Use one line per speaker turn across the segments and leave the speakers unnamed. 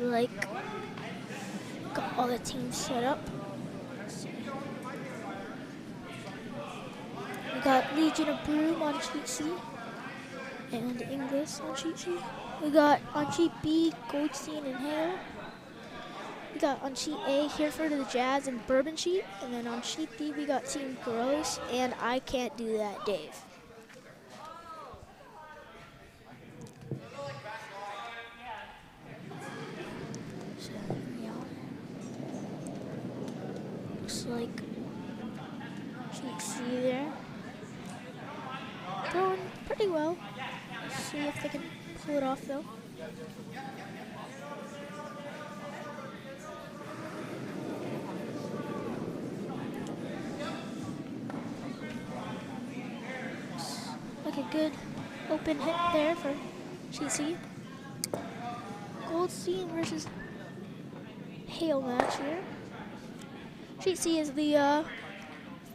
like got all the teams set up. We got Legion of Broom on sheet C and English on sheet C. We got on sheet B, Goldstein and Hale. We got on sheet A, Hereford of the Jazz and Bourbon sheet. And then on sheet D, we got Team Gross and I Can't Do That, Dave. So, yeah. Looks like sheet C there. Going pretty well. Let's see if they can pull it off though. Like a good open hit there for sheet C. Goldstein versus Hale match here. Sheet C is the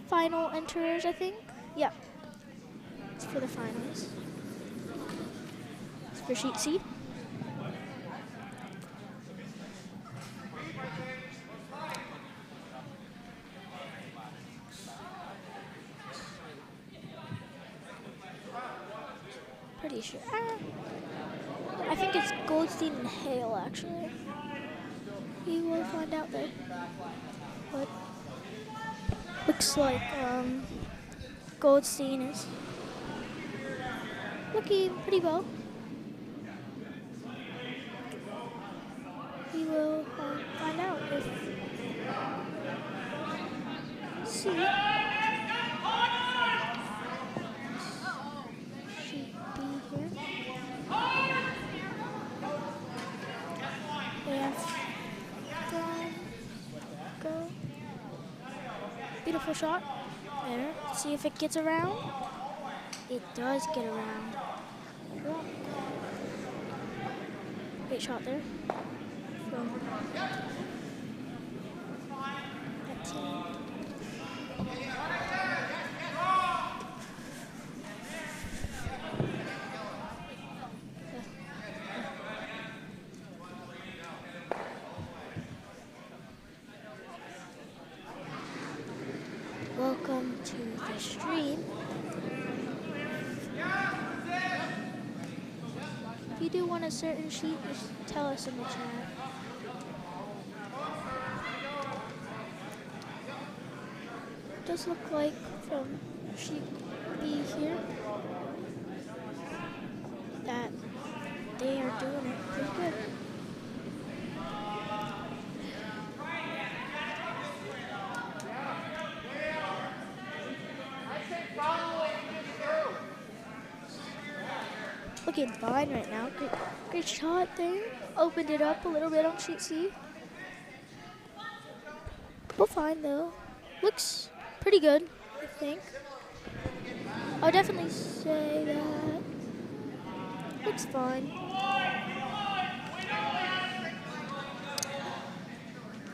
final enterers, I think. Yeah. It's for the finals. It's for sheet C. Pretty sure. I think it's Goldstein and Hale, actually. We will find out though. But looks like Goldstein is looking pretty well. We will find out if see. Sheet B here. Go. Beautiful shot. There. See if it gets around. It does get around. Great shot there from that team. Welcome to the stream. If you do want a certain sheet, just tell us in the chat. It does look like from sheet B here that they are doing it pretty good. Looking fine right now. Great shot there. Opened it up a little bit on sheet C. We'll find though. Looks pretty good, I think. I'll definitely say that. Looks fine.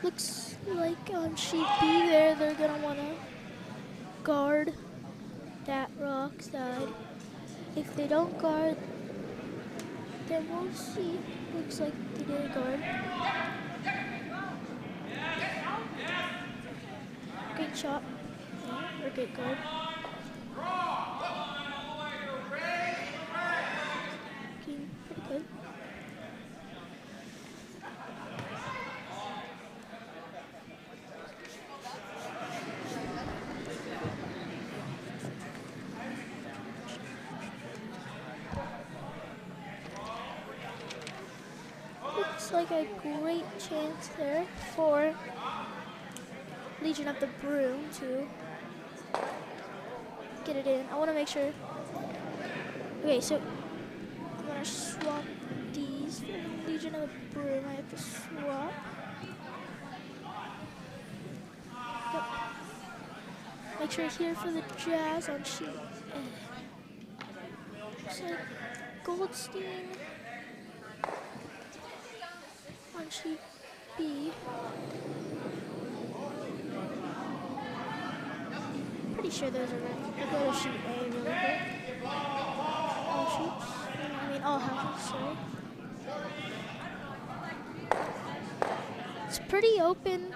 Looks like on sheet B there, they're gonna wanna guard that rock side. If they don't guard, then we'll see. Looks like they did guard. Great shot. Or great guard. Looking pretty good. Looks like a great chance there for Legion of the Broom to get it in. I want to make sure. Okay, so I'm going to swap these for Legion of the Broom. I have to swap. Yep. Make sure here for the Jazz on sheet A. Looks like Goldstein on sheet B. Pretty sure those are right. I'll go to sheet A really quick. All sheets. I mean all houses, sorry. It's pretty open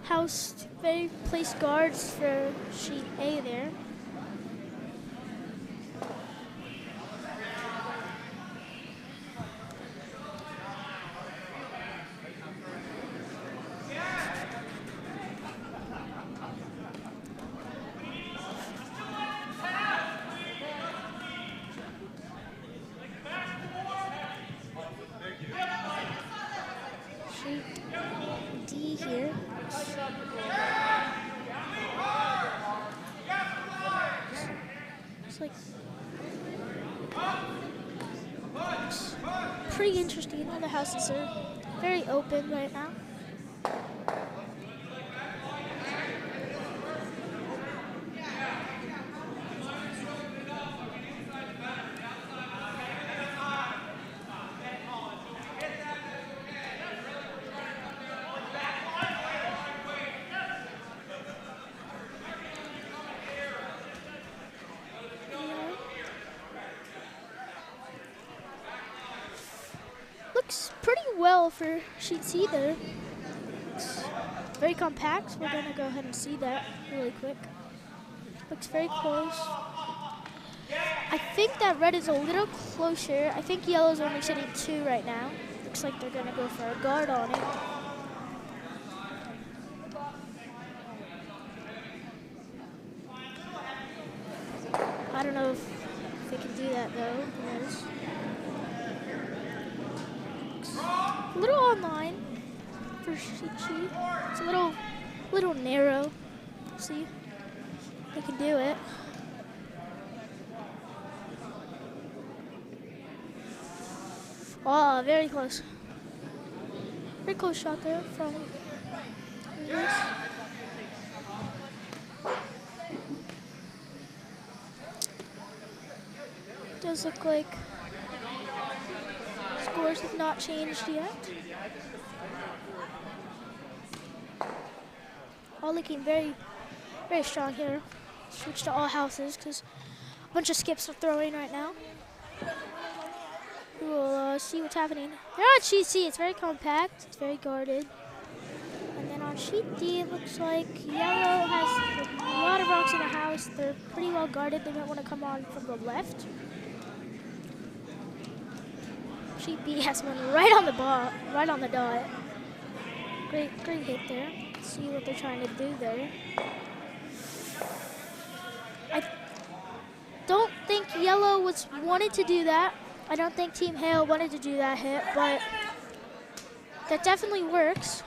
house. Very placed guards for sheet A there. Sheet D here. It's like pretty interesting. All the houses are very open right now. Looks pretty well for sheet C there. It's very compact. We're gonna go ahead and see that really quick. Looks very close. I think that red is a little closer. I think yellow's only sitting 2 right now. Looks like they're gonna go for a guard on it. I don't know if they can do that though. Who knows? A little online for sheet C. It's a little narrow. See, they can do it. Oh, very close. Very close shot there from this. Does look like scores have not changed yet. All looking very, very strong here. Switch to all houses because a bunch of skips are throwing right now. We'll see what's happening. They're on sheet C. It's very compact. It's very guarded. And then on sheet D, it looks like yellow has a lot of rocks in the house. They're pretty well guarded. They might want to come on from the left. Sheet B has one right on the ball, right on the dot. Great hit there. Let's see what they're trying to do there. I don't think yellow wanted to do that. I don't think Team Hale wanted to do that hit, but that definitely works.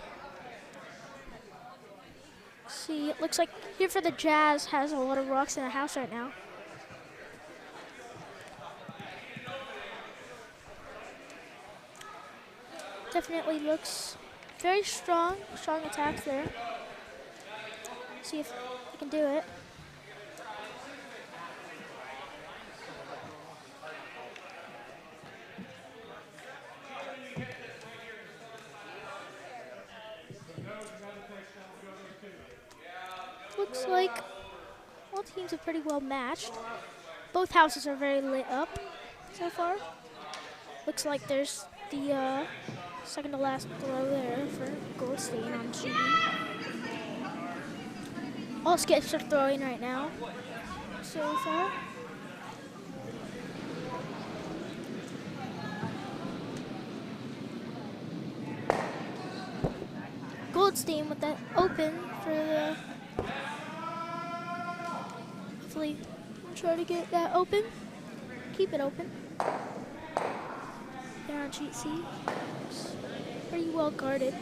See, it looks like here for the Jazz has a lot of rocks in the house right now. Definitely looks very strong attacks there. See if they can do it. Looks like all teams are pretty well matched. Both houses are very lit up so far. Looks like there's the second to last throw there for Goldstein on sheet B. All skips are throwing right now so far. Goldstein with that open for the. Hopefully, try to get that open. Keep it open. They're on sheet C. It's pretty well guarded.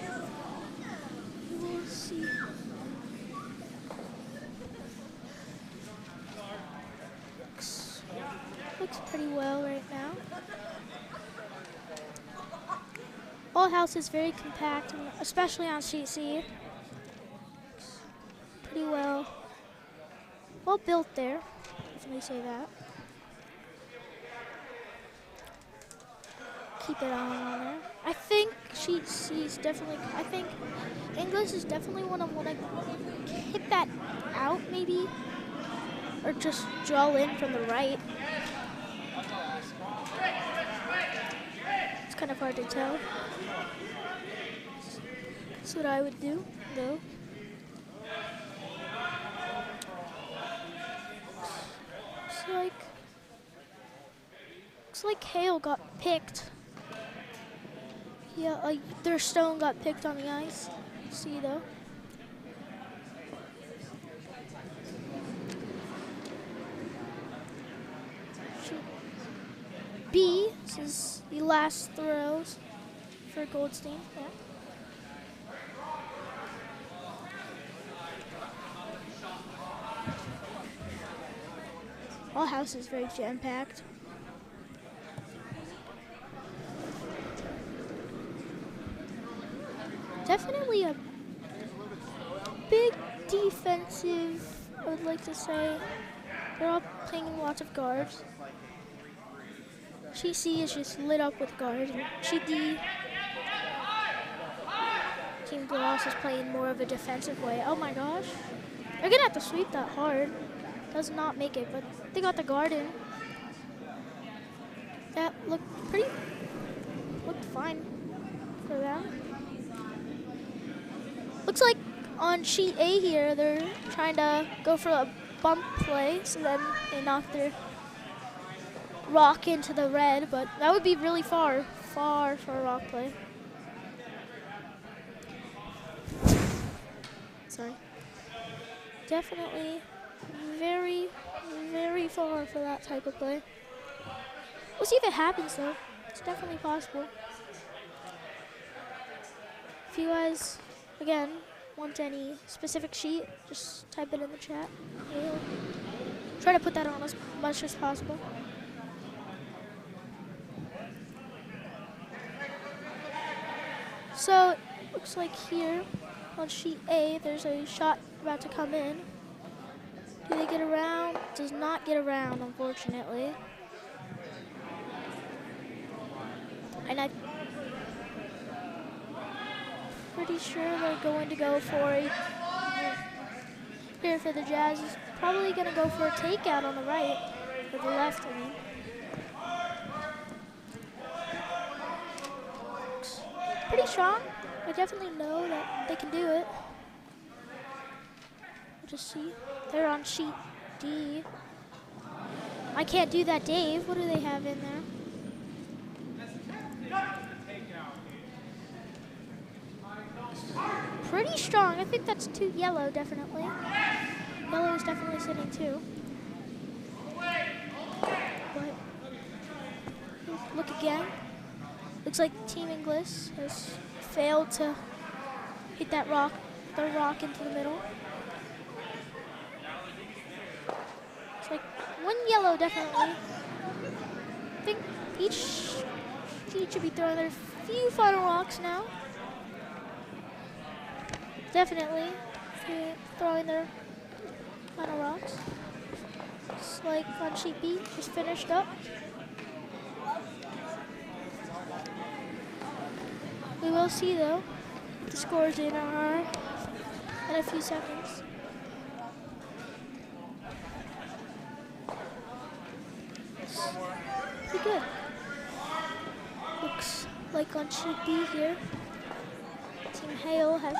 We'll see. Looks pretty well right now. All house is very compact, especially on sheet C. Looks pretty well built there, if we say that. Keep it on there. I think sheet C is definitely, I think English is definitely want to hit that out maybe, or just draw in from the right. It's kind of hard to tell. That's what I would do, though. Looks like Hale got picked. Yeah, their stone got picked on the ice. See though. B, this is the last throws for Goldstein. Yeah. All house is very jam-packed. Definitely a big defensive, I would like to say. They're all playing lots of guards. Sheet C is just lit up with guards. And Sheet D, Team Gloss is playing more of a defensive way. Oh my gosh. They're gonna have to sweep that hard. Does not make it, but they got the guard in. That looked fine for them. Looks like on sheet A here, they're trying to go for a bump play, so then they knock their rock into the red, but that would be really far for a rock play. Sorry. Definitely very, very far for that type of play. We'll see if it happens though. It's definitely possible. If you guys, again, want any specific sheet, just type it in the chat. We'll try to put that on as much as possible. So, looks like here on sheet A, there's a shot about to come in. Do they get around? Does not get around, unfortunately. And I'm pretty sure they're going to go for a, here for the Jazz, is probably going to go for a takeout on the right, or the left, I mean. Pretty strong. I definitely know that they can do it. We'll just see. They're on sheet D. I can't do that, Dave. What do they have in there? Pretty strong. I think that's two yellow, definitely. Yellow is definitely sitting too. But look again. Looks like Team English has failed to hit that rock, the rock into the middle. It's like one yellow, definitely. I think each team should be throwing their few final rocks now. Definitely throwing their final rocks. It's like on sheet B, just finished up. We will see though the scores in a few seconds. Pretty good. Looks like on sheet B here, Team Hale has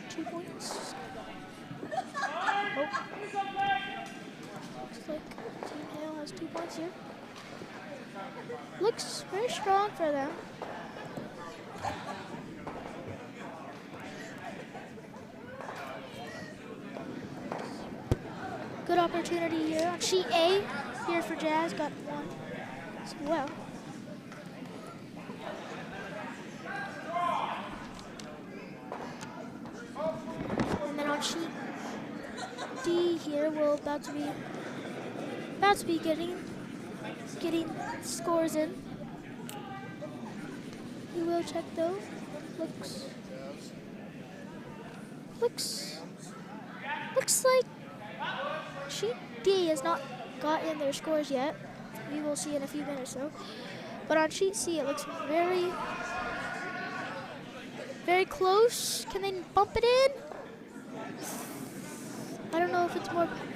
2 points. Oh. Looks like Team Hale has 2 points here. Looks very strong for them. Good opportunity here on sheet A. Here for Jazz, got one as well. And then on sheet D here, we're about to be getting scores in. We will check though. Looks like sheet D has not gotten their scores yet. We will see in a few minutes though. But on sheet C, it looks very, very close. Can they bump it in? I don't know if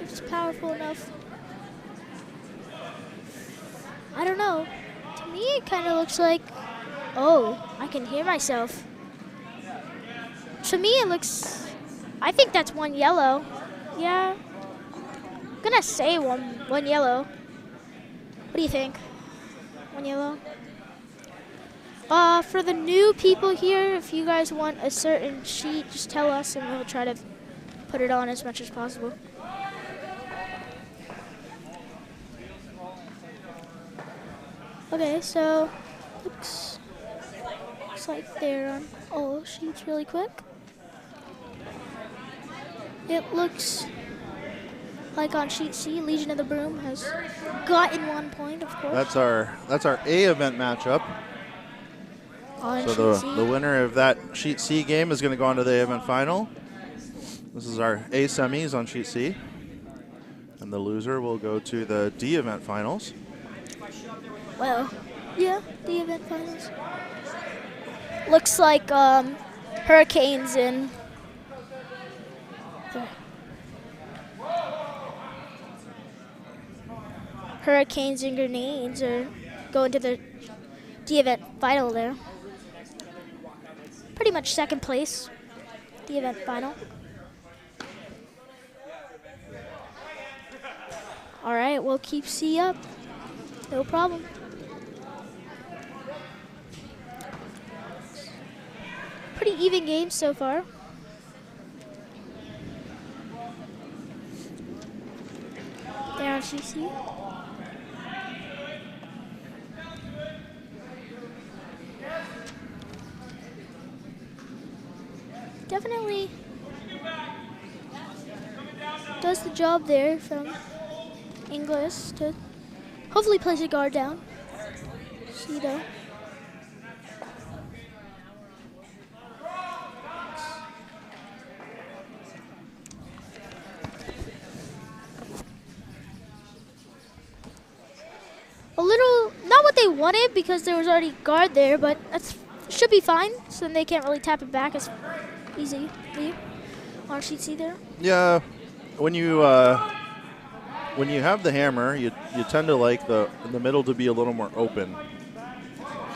it's powerful enough. I don't know. To me, it kind of looks like, oh, I can hear myself. to me, it looks, I think that's one yellow. Yeah, I'm gonna say one yellow. What do you think? One yellow? For the new people here, if you guys want a certain sheet, just tell us and we'll try to put it on as much as possible. Okay, so looks like they're on all sheets really quick. It looks like on sheet C, Legion of the Broom has gotten 1 point, of course.
That's our A event matchup.
On
So
sheet C.
the winner of that sheet C game is going to go on to the A event final. This is our A semis on sheet C. And the loser will go to the D event finals.
Well, yeah, D event finals. Looks like Hurricanes and Hurricanes and Grenades are going to the D event final there. Pretty much second place, D event final. All right, we'll keep C up. No problem. Pretty even game so far. There on CC. Definitely does the job there from English to hopefully place a guard down. See though. A little, not what they wanted because there was already guard there, but that's should be fine. So then they can't really tap it back as easy on sheet C there.
Yeah, when you have the hammer, you tend to like the middle to be a little more open,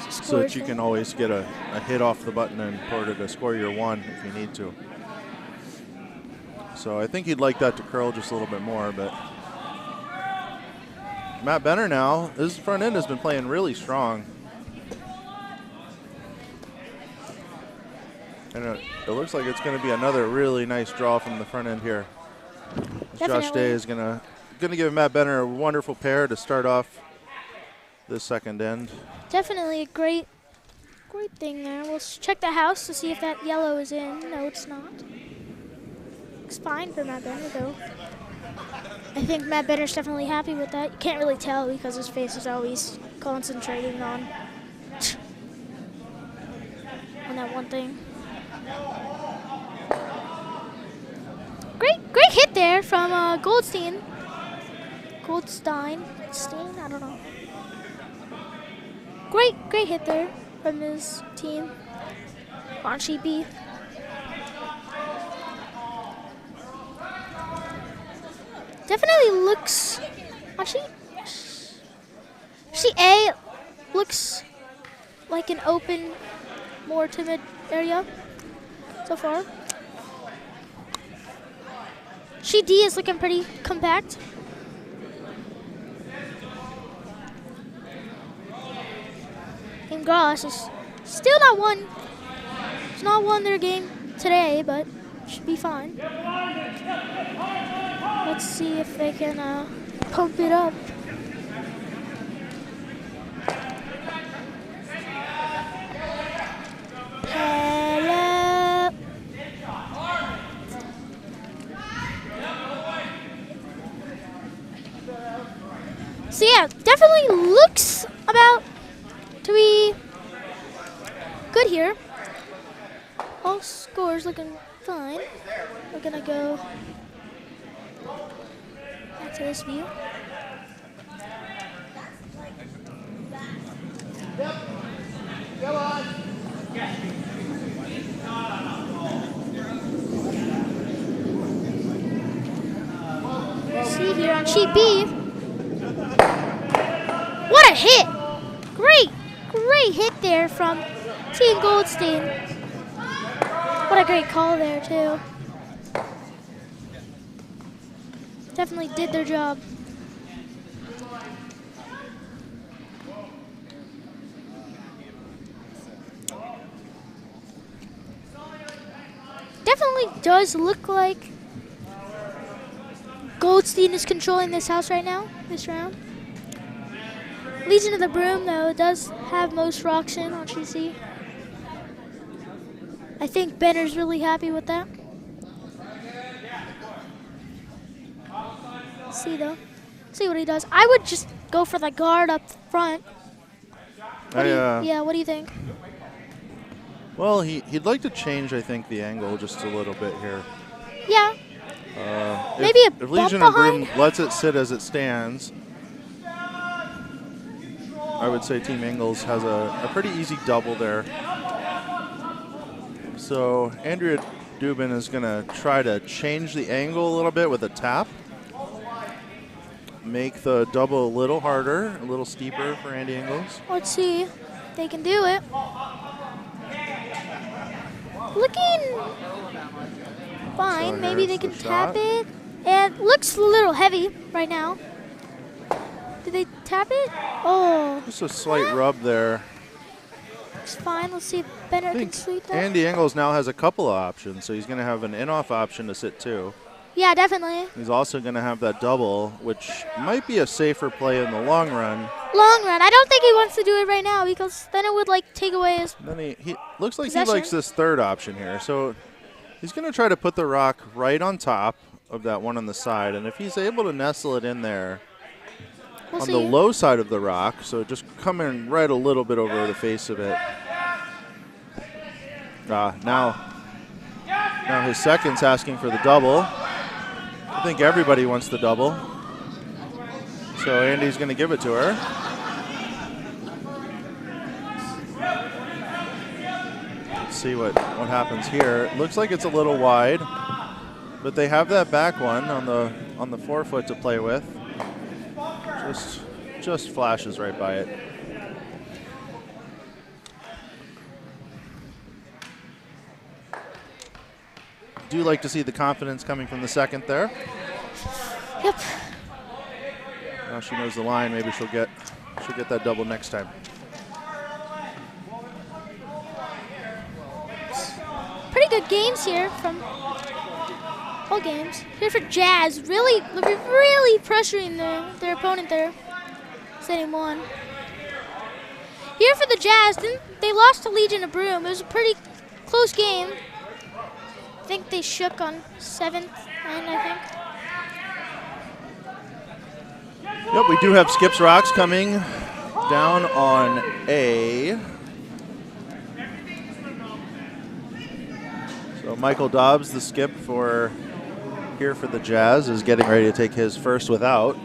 so that you can always get a hit off the button in order to score your one if you need to. So I think you'd like that to curl just a little bit more, but Matt Benner now, his front end has been playing really strong. And it looks like it's going to be another really nice draw from the front end here. Josh Day is going to give Matt Benner a wonderful pair to start off this second end.
Definitely a great thing there. We'll check the house to see if that yellow is in. No, it's not. Looks fine for Matt Benner though. I think Matt Benner's definitely happy with that. You can't really tell because his face is always concentrating on that one thing. Great hit there from Goldstein. Goldstein, I don't know. Great hit there from his team on sheet B. Definitely looks on sheet A looks like an open, more timid area so far. Sheet D is looking pretty compact. And Gross is still not won. It's not won their game today, but should be fine. Let's see if they can pump it up. Hello. So yeah, definitely looks about to be good here. All scores looking fine. We're gonna go back to this view. See here on sheet B. What a hit! Great hit there from Team Goldstein. What a great call there, too. Definitely did their job. Definitely does look like Goldstein is controlling this house right now, this round. Legion of the Broom, though, does have most rocks in on GC. I think Benner's really happy with that. See, though. See what he does. I would just go for the guard up front. What do you think?
Well, he'd like to change, I think, the angle just a little bit here.
Yeah. Maybe
if Legion of Broom lets it sit as it stands, I would say Team Ingles has a pretty easy double there. So Andrea Dubin is going to try to change the angle a little bit with a tap. Make the double a little harder, a little steeper for Andy Ingles.
Let's see if they can do it. Looking fine.
So
maybe they can tap
shot.
it. It looks a little heavy right now. Did they tap it? Oh.
Just a slight rub there.
It's fine. Let's see if Benner can sweep that.
Andy Ingles now has a couple of options, so he's going to have an in-off option to sit too.
Yeah, definitely.
He's also going to have that double, which might be a safer play in the long run.
Long run. I don't think he wants to do it right now because then it would like take away his
Then he looks like
possession.
he likes this third option here. So he's going to try to put the rock right on top of that one on the side, and if he's able to nestle it in there on the low side of the rock, so just coming right a little bit over the face of it. Now his second's asking for the double. I think everybody wants the double. So Andy's going to give it to her. Let's see what happens here. It looks like it's a little wide, but they have that back one on the forefoot to play with. Just flashes right by it. Do like to see the confidence coming from the second there.
Yep.
Now she knows the line. Maybe she'll get that double next time.
Pretty good games here from all games. Here for Jazz, really pressuring their opponent there. Setting one. Here for the Jazz, they lost to Legion of Broom. It was a pretty close game. I think they shook on 7th end, I think.
Yep, we do have Skips Rocks coming down on A. So Michael Dobbs, the skip here for the Jazz, is getting ready to take his first without. You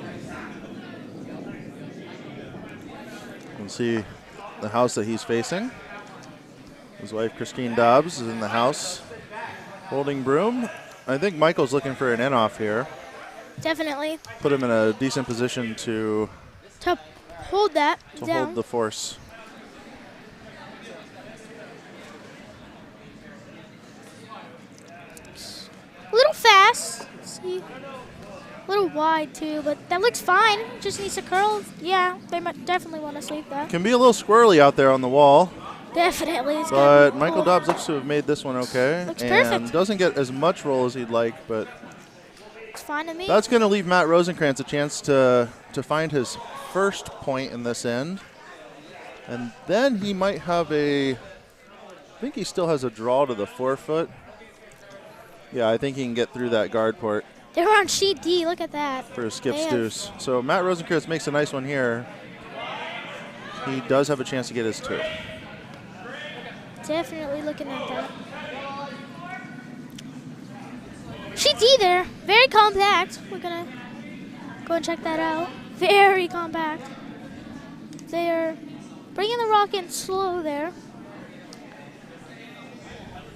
can see the house that he's facing. His wife, Christine Dobbs, is in the house holding broom. I think Michael's looking for an in-off here.
Definitely.
Put him in a decent position to
hold that down.
Hold the force.
A little fast. Let's see. A little wide too, but that looks fine. Just needs to curl. Yeah, they might definitely want to sweep that.
Can be a little squirrely out there on the wall.
Definitely.
But Michael Dobbs looks to have made this one okay.
Looks
and
perfect.
Doesn't get as much roll as he'd like, but
it's fine to me.
That's going to leave Matt Rosenkrantz a chance to find his first point in this end. And then he might have I think he still has a draw to the forefoot. Yeah, I think he can get through that guard port.
They're on sheet D. Look at that.
For a skip deuce. So Matt Rosenkrantz makes a nice one here. He does have a chance to get his two.
Definitely looking at that. Sheet D there. Very compact. We're going to go and check that out. Very compact. They're bringing the rock in slow there.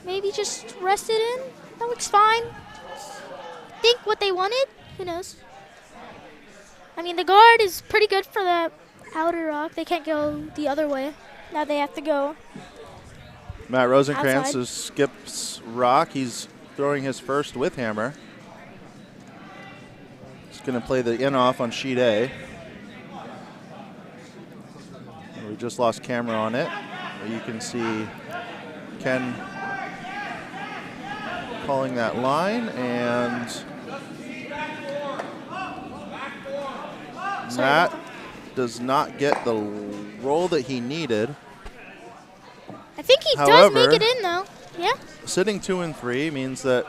Maybe just rest it in. That looks fine. Think what they wanted. Who knows? I mean, the guard is pretty good for the outer rock. They can't go the other way. Now they have to go.
Matt Rosenkrantz
outside.
skips rock. He's throwing his first with hammer. He's going to play the in off on sheet A. And we just lost camera on it. But you can see Ken calling that line, and Matt does not get the roll that he needed.
I think he
However,
does make it in, though. Yeah.
Sitting 2 and 3 means that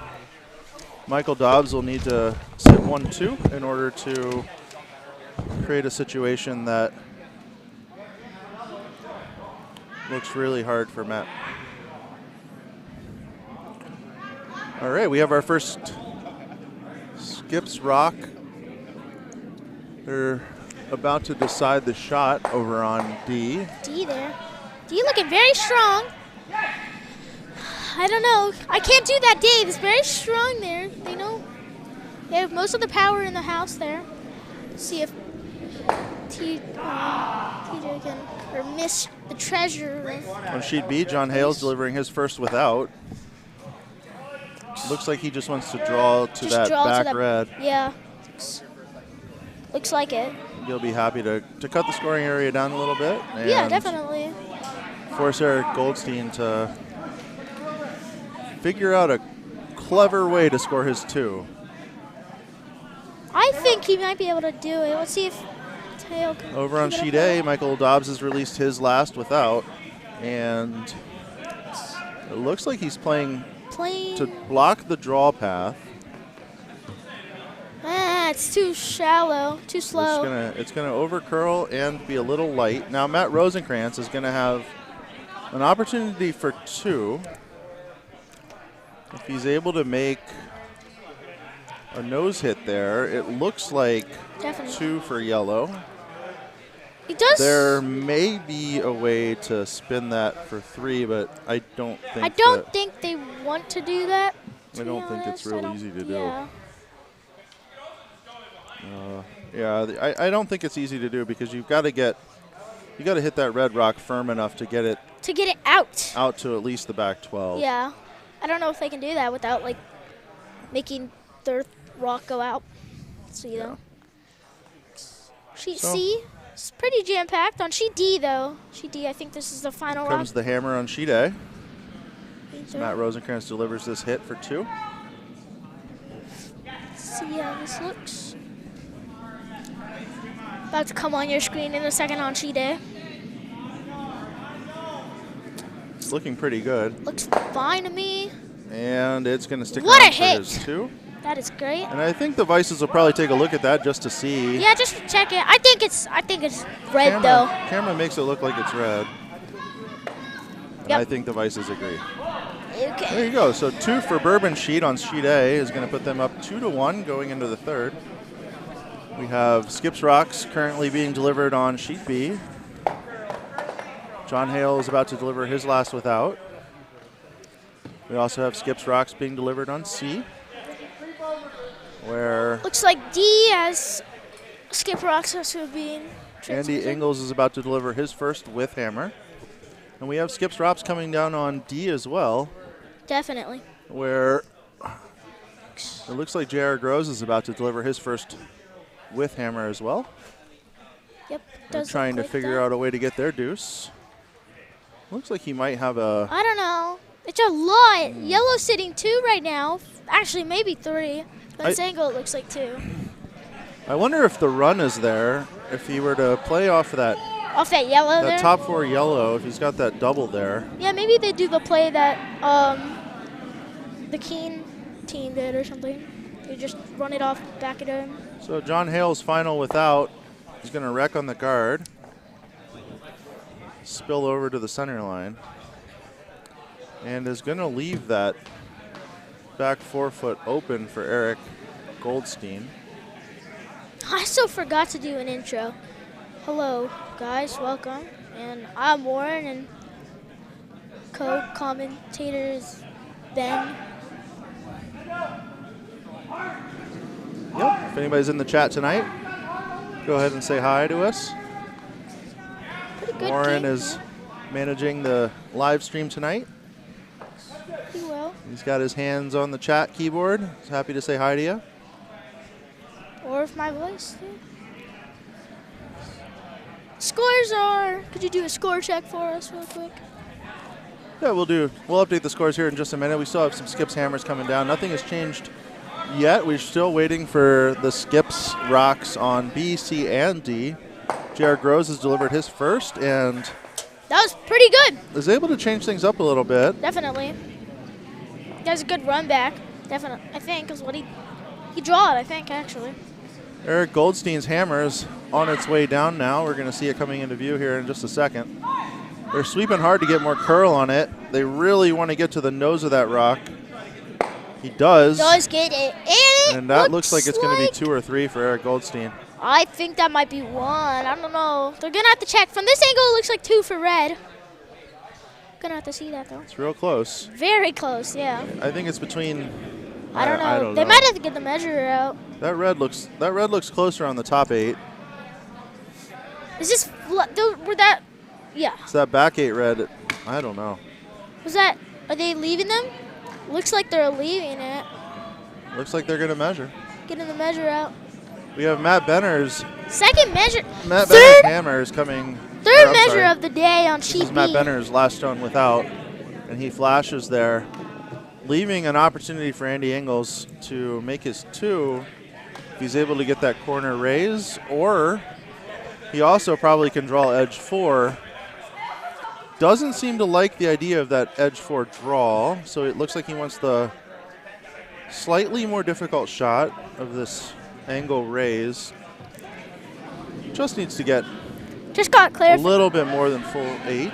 Michael Dobbs will need to sit 1-2 in order to create a situation that looks really hard for Matt. All right, we have our first skips rock. They're about to decide the shot over on D.
D there. D looking very strong. I don't know. I can't do that, Dave. It's very strong there. They know they have most of the power in the house there. Let's see if TJ can miss the treasure.
On sheet B, John Hale's delivering his first without. Looks like he just wants to draw to that back red.
Yeah. Looks like it.
He'll be happy to cut the scoring area down a little bit. And
yeah, definitely.
Force Eric Goldstein to figure out a clever way to score his 2.
I think he might be able to do it. Let's see if Hale can.
Over on sheet A, Michael Dobbs has released his last without, and it looks like he's playing to block the draw path.
It's too shallow, too slow.
It's gonna overcurl and be a little light. Now Matt Rosenkrantz is gonna have an opportunity for 2. If he's able to make a nose hit there, it looks like
Definitely.
2 for yellow.
He does.
There may be a way to spin that for 3, but I don't think.
I don't think they want to do that.
I don't think it's real easy to do.
Yeah.
I don't think it's easy to do because you got to hit that red rock firm enough to get it out to at least the back 12.
Yeah, I don't know if they can do that without like making their rock go out. So you know, sheet C is pretty jam packed. On sheet D though, sheet D, I think this is the final rock.
Comes the hammer on sheet A. Matt Rosenkrantz delivers this hit for 2.
Let's see how this looks. About to come on your screen in a second on sheet A.
It's looking pretty good.
Looks fine to me.
And it's going to stick
What
around
a
for
hit.
his 2.
That is great.
And I think the Vices will probably take a look at that just to see.
Yeah, just to check it. I think it's red though.
Camera makes it look like it's red.
Yep.
I think the Vices agree.
Okay.
There you go. So 2 for Bourbon Sheet on sheet A is going to put them up 2-1 going into the 3rd. We have Skips Rocks currently being delivered on sheet B. John Hale is about to deliver his last without. We also have Skips Rocks being delivered on C, where
Looks like D has Skip Rocks also being
Andy
transmitted.
Ingles is about to deliver his first with hammer. And we have Skips Rocks coming down on D as well,
Definitely.
where it looks like J.R. Groves is about to deliver his first with hammer as well.
Yep.
They're trying to figure out a way to get their deuce. Looks like he might have a...
I don't know. It's a lot. Yellow sitting 2 right now. Actually, maybe 3. But this angle, it looks like 2.
I wonder if the run is there. If he were to play off that
Off that yellow there?
that top 4 yellow, if he's got that double there.
Yeah, maybe they do the play that the Keen team did or something. They just run it off back at him.
So John Hale's final without. He's going to wreck on the guard. Spill over to the center line. And is going to leave that back 4-foot open for Eric Goldstein.
I still forgot to do an intro. Hello, guys. Welcome. And I'm Warren, and co-commentator is Ben.
Yep. If anybody's in the chat tonight, go ahead and say hi to us.
Pretty good
Warren
game.
is managing the live stream tonight. He's got his hands on the chat keyboard. He's happy to say hi to you.
Or with my voice. Yeah. Scores are. Could you do a score check for us real quick?
Yeah, we'll update the scores here in just a minute. We still have some skips hammers coming down. Nothing has changed yet. We're still waiting for the skips rocks on B, C, and D. J.R. Groves has delivered his first and
that was pretty good.
is able to change things up a little bit.
Definitely. He has a good run back. Definitely, I think, is what he draw it, I think, actually.
Eric Goldstein's hammer is on its way down now. We're going to see it coming into view here in just a second. They're sweeping hard to get more curl on it. They really want to get to the nose of that rock. He does.
Does get it.
And that looks like it's going to be 2 or 3 for Eric Goldstein.
I think that might be 1. I don't know. They're going to have to check. From this angle, it looks like 2 for red. Going to have to see that, though.
It's real close.
Very close, yeah.
I think it's between...
I don't know. They might have to get the measure out.
That red looks closer on the top 8.
Is this... Were that... Yeah.
It's that back 8 red. I don't know.
Was that... Are they leaving them? Looks like they're leaving it.
Looks like they're going to measure.
Getting the measure out.
We have Matt Benner's.
Second measure.
Matt Benner's hammer is coming.
Third measure of the day on sheet B.
This is Matt Benner's last stone without. And he flashes there, leaving an opportunity for Andy Ingles to make his 2 if he's able to get that corner raise, or he also probably can draw edge 4. Doesn't seem to like the idea of that edge 4 draw, so it looks like he wants the slightly more difficult shot of this angle raise. Just needs to get a little bit more than full 8.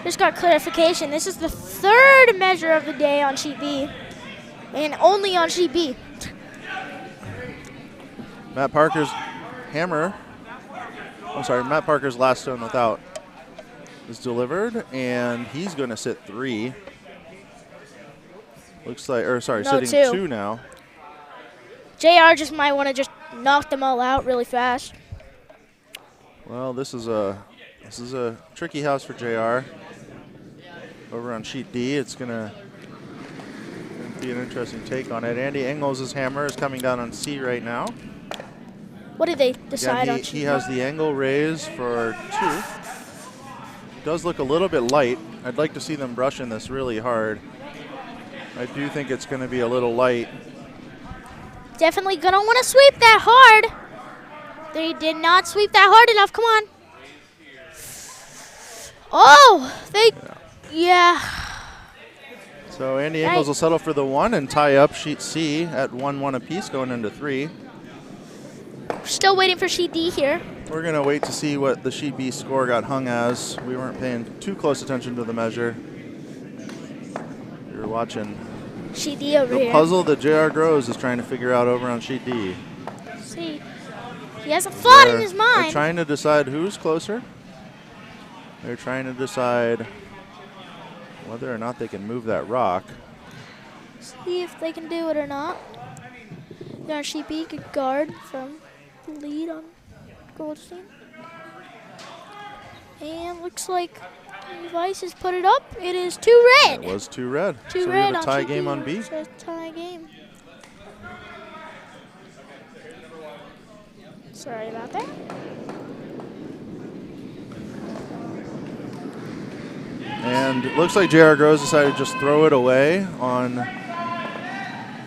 Just got clarification. This is the 3rd measure of the day on sheet B, and only on sheet B.
Matt Parker's hammer. I'm sorry, Matt Parker's last stone without is delivered, and he's going to sit 3. Looks like, sitting 2 now.
JR just might want to just knock them all out really fast.
Well, this is a tricky house for JR. Over on sheet D, it's going to be an interesting take on it. Andy Ingles' hammer is coming down on C right now.
What did they decide on?
He has the angle raise for 2. Does look a little bit light. I'd like to see them brushing this really hard. I do think it's going to be a little light.
Definitely going to want to sweep that hard. They did not sweep that hard enough. Come on. Oh, yeah.
So Andy Ingles will settle for the 1 and tie up sheet C at 1-1 apiece going into 3.
Still waiting for sheet D here.
We're going to wait to see what the sheet B score got hung as. We weren't paying too close attention to the measure. You're watching
sheet D over here.
The puzzle that J.R. Groves is trying to figure out over on sheet D.
See, he has a thought in his mind.
They're trying to decide who's closer. They're trying to decide whether or not they can move that rock.
See if they can do it or not. Now sheet B could guard from the lead on Goldstein. And looks like Vice has put it up. It is 2 red.
It was 2 red.
2
so
red
we have a tie game
B.
on B.
It's a tie game. Sorry about that.
And it looks like J.R. Groves decided to just throw it away on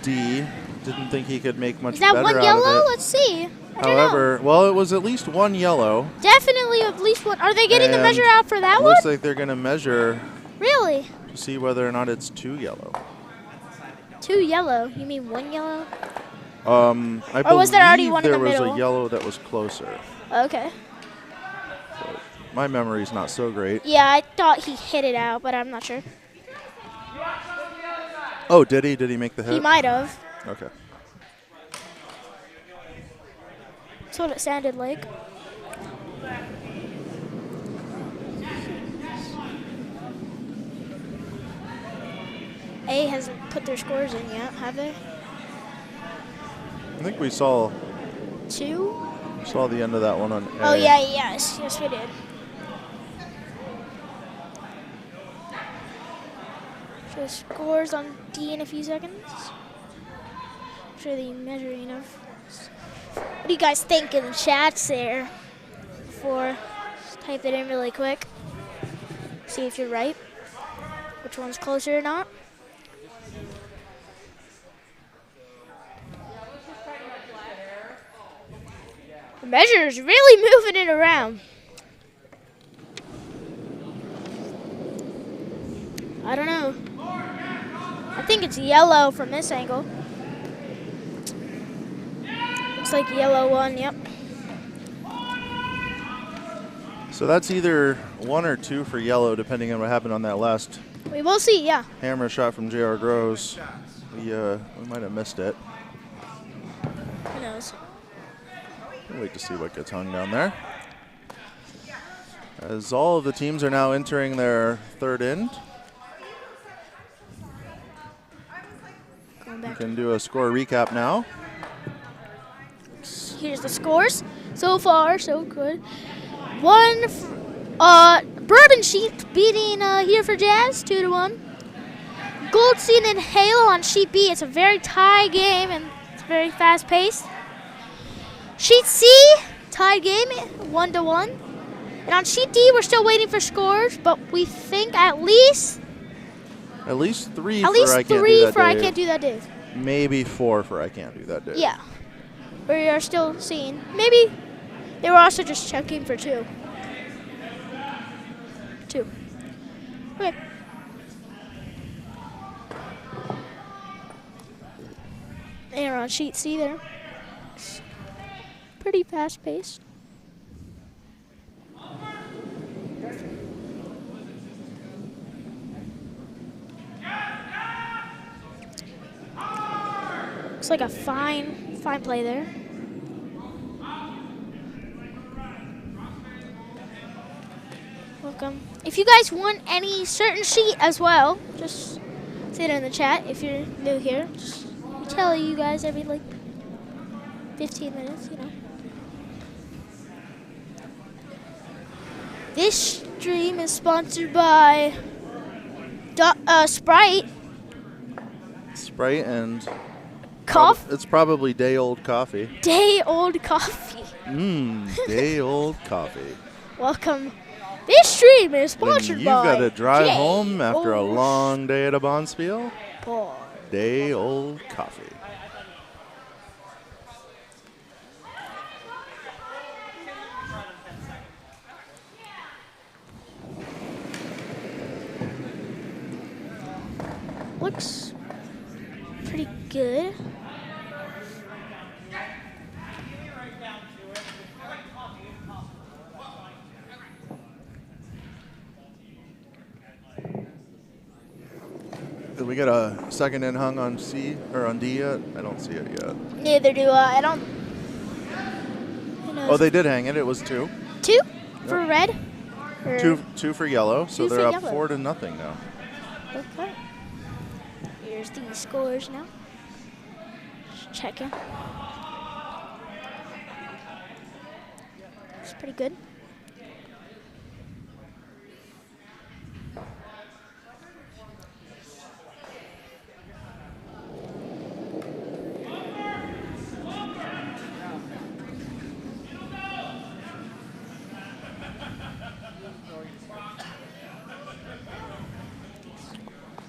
D. Didn't think he could make much better out of it.
Is that 1 yellow? Let's see.
However, well, it was at least 1 yellow.
Definitely at least 1. Are they getting the measure out for that one?
Looks like they're going to measure.
Really?
To see whether or not it's 2 yellow.
2 yellow? You mean 1 yellow?
I
or was there already one in the middle?
There was a yellow that was closer.
Okay.
But my memory's not so great.
Yeah, I thought he hit it out, but I'm not sure.
Oh, did he? Did he make the hit?
He might have.
Okay.
That's what it sounded like. A hasn't put their scores in yet, have they?
I think we saw
2?
Saw the end of that one on A.
Oh, yeah, yes. Yes, we did. the scores on D in a few seconds. After the measuring of. What do you guys think in the chats there? Before, just type it in really quick. See if you're right. Which one's closer or not. The measure is really moving it around. I don't know. I think it's yellow from this angle. Looks like yellow one, yep.
So that's either 1 or 2 for yellow, depending on what happened on that last
We will see, yeah.
hammer shot from J.R. Groves. We might have missed it.
Who knows?
We'll wait to see what gets hung down there. As all of the teams are now entering their third end.
Going
We
back.
can do a score recap now.
Here's the scores. So far, so good. Bourbon Sheep beating here for Jazz 2-1. Goldstein and Hale on sheet B. It's a very tie game and it's very fast paced. Sheet C, tied game 1-1. And on sheet D, we're still waiting for scores, but we think at least
3
at
for
least
I Can't Do
3
That
for I
Dave.
Can't Do That Dave.
Maybe 4 for I Can't Do That Dave.
Yeah. We are still seeing. Maybe they were also just checking for 2. 2. Okay. They're on sheet C there. It's pretty fast paced. Looks like a fine play there. Welcome. If you guys want any certain sheet as well, just say it in the chat if you're new here. Just tell you guys every like 15 minutes, you know. This stream is sponsored by Sprite.
Sprite and
It's
probably day-old coffee.
Day-old coffee.
Day-old coffee.
Welcome. This stream is
When
sponsored
you've
by
got to drive home
Day
after a
Old
long day at a Bonspiel,
Boy.
day-old coffee.
Looks pretty good.
Did we get a second in hung on C or on D yet? I don't see it yet.
Neither do I. I don't. Who knows?
Oh, they did hang it. It was 2.
2 for red. Or
2 for yellow. So
2
they're
for
up
yellow.
4-0 now.
Okay. Here's the scores now. Just checking. It's pretty good.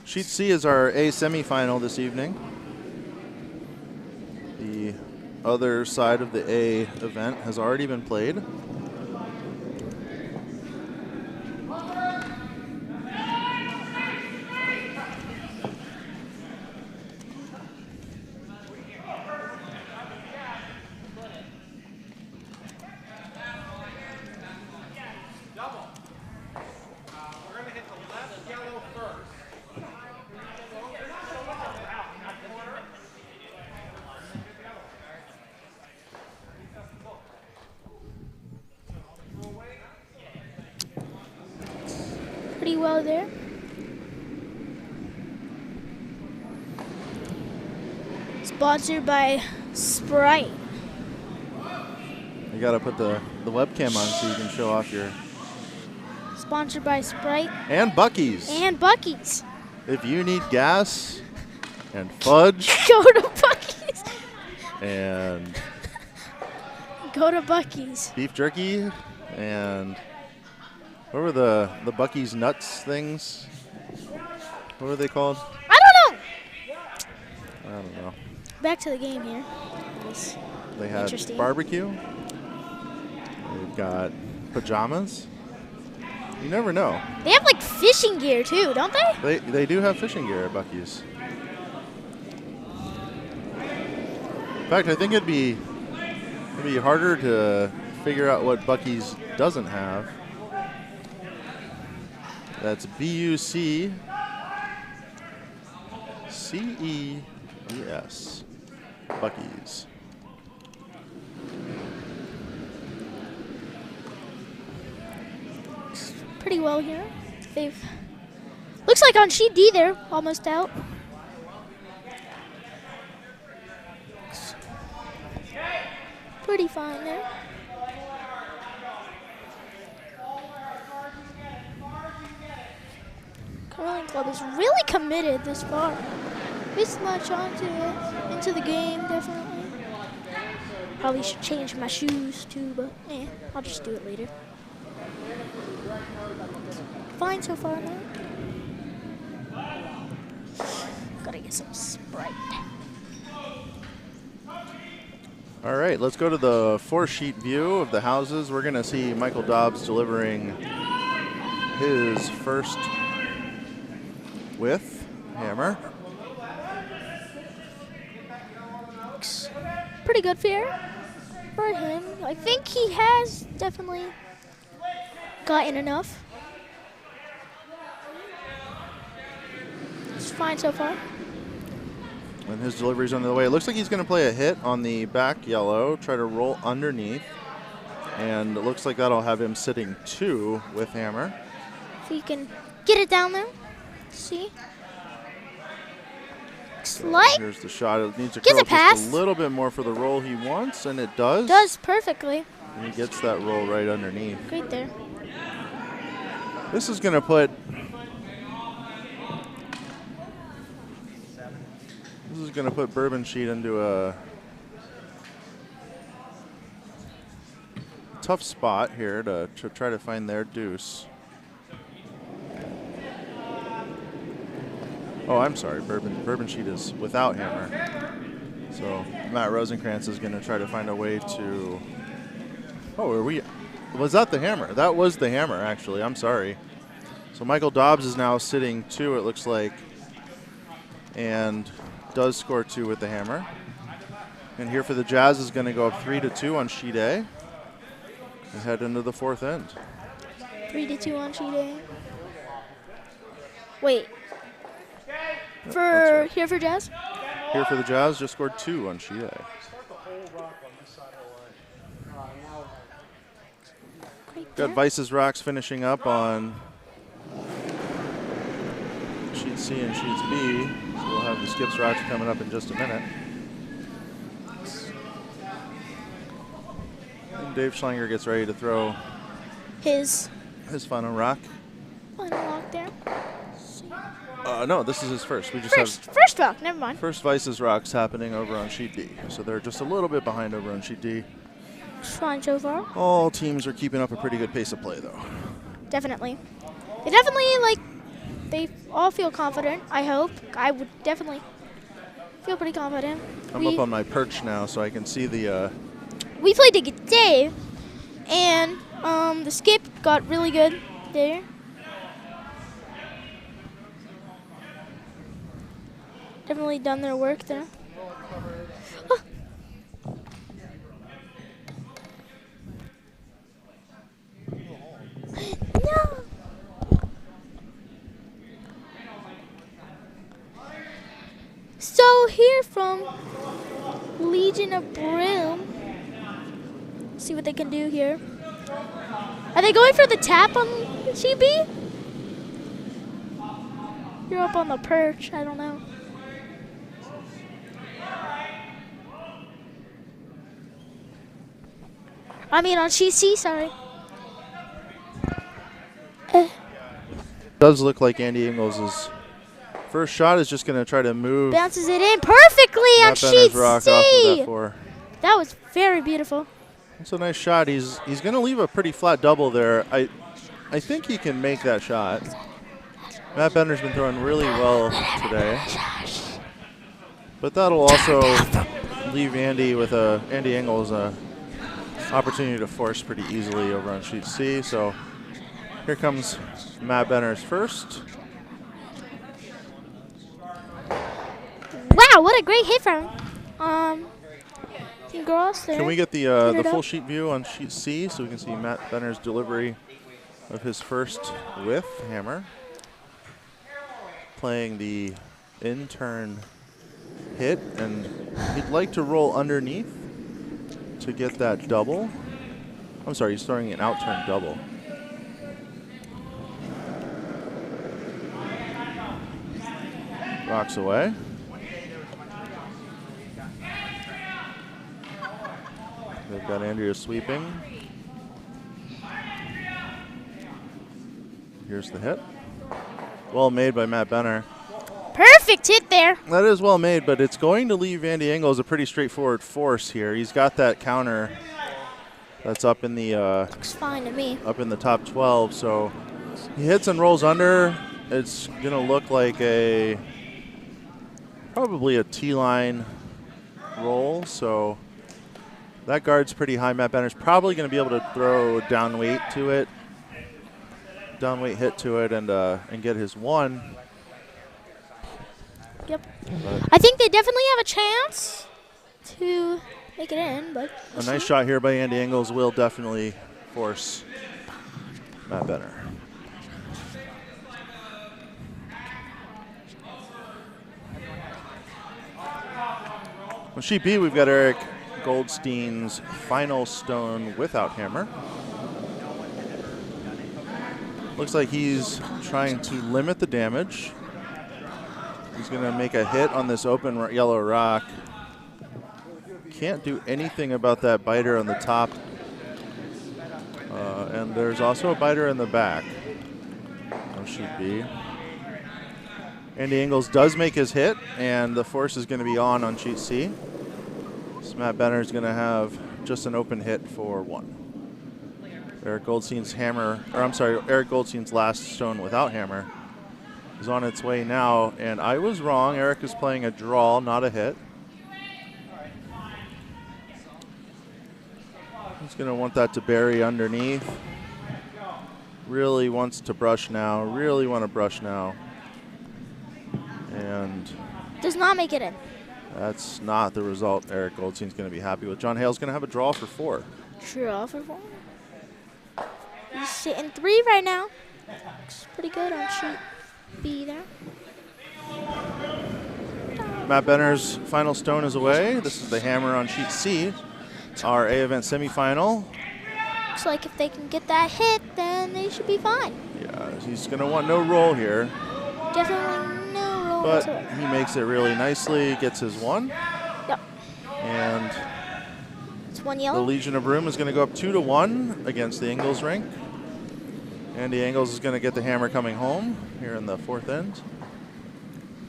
Sheet C is our A semifinal this evening. The other side of the A event has already been played.
Pretty well there. Sponsored by Sprite.
You got to put the webcam on so you can show off your...
Sponsored by Sprite
And Buc-ee's.
and Buc-ee's.
If you need gas and fudge
Go to Buc-ee's.
and
Go to Buc-ee's.
beef jerky and what were the Buc-ee's nuts things? What were they called?
I don't know.
I don't know.
Back to the game here. Nice.
They had
Interesting.
barbecue. They've got pajamas. You never know.
They have like fishing gear too, don't they?
They do have fishing gear at Buc-ee's. In fact, I think it'd be harder to figure out what Buc-ee's doesn't have. That's BUCCEES. Buc-ee's.
Pretty well here. They've looks like on sheet D they're almost out. Pretty fine there. Curling club is really committed this far. This much onto it, into the game, definitely. Probably should change my shoes too, but I'll just do it later. Fine so far now. Gotta get some Sprite.
All right, let's go to the 4-sheet view of the houses. We're going to see Michael Dobbs delivering his first with hammer.
Looks pretty good for him. I think he has definitely gotten enough. It's fine so far.
And his delivery's on the way. It looks like he's going to play a hit on the back yellow, try to roll underneath. And it looks like that'll have him sitting 2 with hammer.
If he can get it down there. See? Looks like
here's the shot. It needs to
gets
curl
a pass.
just a little bit more for the roll he wants, and it does.
Does perfectly.
And he gets that roll right underneath.
Great there.
This is going to put Bourbon Sheet into a tough spot here to try to find their deuce. Oh, I'm sorry. Bourbon Sheet is without hammer. So Matt Rosenkrantz is going to try to find a way to. Oh, was that the hammer? That was the hammer, actually. I'm sorry. So Michael Dobbs is now sitting 2, it looks like, and does score 2 with the hammer. And here for the Jazz is going to go up 3-2 on sheet A and head into the 4th end.
3-2 on sheet A. Wait.
Right.
Here for Jazz?
Here for the Jazz, just scored 2 on sheet A. Got Vice's Rocks finishing up on sheet C and sheets B. So we'll have the Skips Rocks coming up in just a minute. And Dave Schlanger gets ready to throw
his
final rock.
Final rock there.
No, this is his first. We just
first rock, never mind.
First Vice's Rocks happening over on sheet D. So they're just a little bit behind over on sheet D.
It's fine so far.
All teams are keeping up a pretty good pace of play, though.
Definitely. They definitely, they all feel confident, I hope. I would definitely feel pretty confident.
I'm up on my perch now, so I can see the...
We played against Dave, and the skip got really good there. Definitely done their work there. Oh. No. So here from Legion of Broom. See what they can do here. Are they going for the tap on CB? You're up on the perch. I don't know. I mean on CC, sorry.
Does look like Andy Ingles is First shot is just going to try to move.
Bounces it in perfectly on
Matt
sheet
Benner's rock
C.
off of that 4.
That was very beautiful.
That's a nice shot. He's going to leave a pretty flat double there. I think he can make that shot. Matt Benner's been throwing really well today. But that'll also leave Andy Engels a opportunity to force pretty easily over on sheet C. So here comes Matt Benner's first.
Wow, what a great hit from him.
Can we get the full sheet view on sheet C so we can see Matt Benner's delivery of his first with hammer? Playing the in-turn hit, and he'd like to roll underneath to get that double. I'm sorry, he's throwing an out-turn double. Rocks away. They've got Andrea sweeping. Here's the hit. Well made by Matt Benner.
Perfect hit there.
That is well made, but it's going to leave Andy Engels a pretty straightforward force here. He's got that counter that's up in the
looks fine to me.
Up in the top 12. So he hits and rolls under. It's gonna look like probably a T-line roll. So that guard's pretty high. Matt Benner's probably going to be able to throw down weight to it, hit to it, and get his 1.
Yep. But I think they definitely have a chance to make it in, but
a nice shot here by Andy Engels will definitely force Matt Benner. On sheet B, we've got Eric Goldstein's final stone without hammer. Looks like he's trying to limit the damage. He's going to make a hit on this open yellow rock. Can't do anything about that biter on the top. And there's also a biter in the back on sheet B. Andy Engels does make his hit, and the force is going to be on sheet C. So Matt Benner is going to have just an open hit for 1. Eric Goldstein's Eric Goldstein's last stone without hammer is on its way now, and I was wrong. Eric is playing a draw, not a hit. He's going to want that to bury underneath. Really wants to brush now. Really want to brush now. And
does not make it in.
That's not the result Eric Goldstein's going to be happy with. John Hale's going to have a draw for 4.
Draw for 4. He's sitting 3 right now. Looks pretty good on sheet B there.
Matt Benner's final stone is away. This is the hammer on sheet C, our A event semifinal.
Looks like if they can get that hit, then they should be fine.
Yeah, he's going to want no roll here.
Definitely no roll.
But he makes it really nicely, gets his 1.
Yep.
And
it's 1 yellow.
The Legion of Room is going to go up 2-1 against the Engels rank. Andy Engels is going to get the hammer coming home here in the 4th end.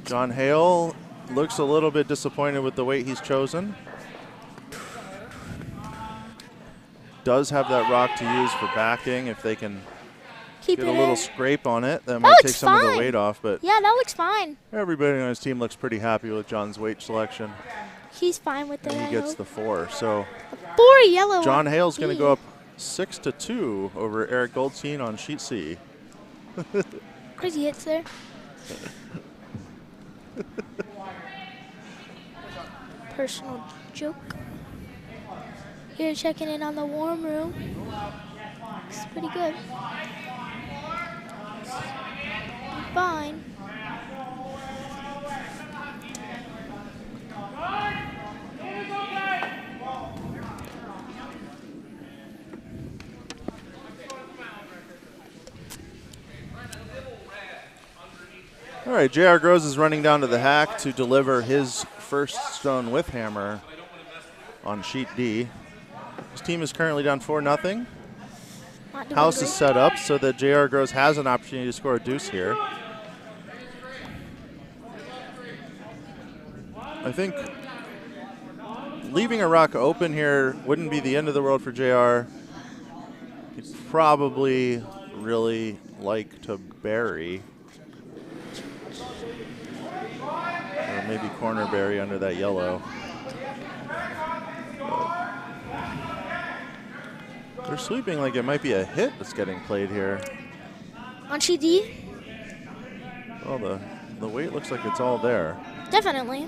John Hale looks a little bit disappointed with the weight he's chosen. Does have that rock to use for backing if they can get a little scrape on it. That might take some of the weight off. But
yeah, that looks fine.
Everybody on his team looks pretty happy with John's weight selection.
He's fine with it.
And he gets the 4. So
4 yellow.
John Hale's going to go up 6-2 over Eric Goldstein on sheet C.
Crazy hits there. Personal joke. Here checking in on the warm room. Looks pretty good. Fine.
All right, J.R. Groves is running down to the hack to deliver his first stone with hammer on sheet D. His team is currently down 4-0. House is set up so that J.R. Groves has an opportunity to score a deuce here. I think leaving a rock open here wouldn't be the end of the world for JR. He'd probably really like to bury. Or maybe corner bury under that yellow. But they're sweeping like it might be a hit that's getting played here.
On sheet D?
Well, the weight looks like it's all there.
Definitely.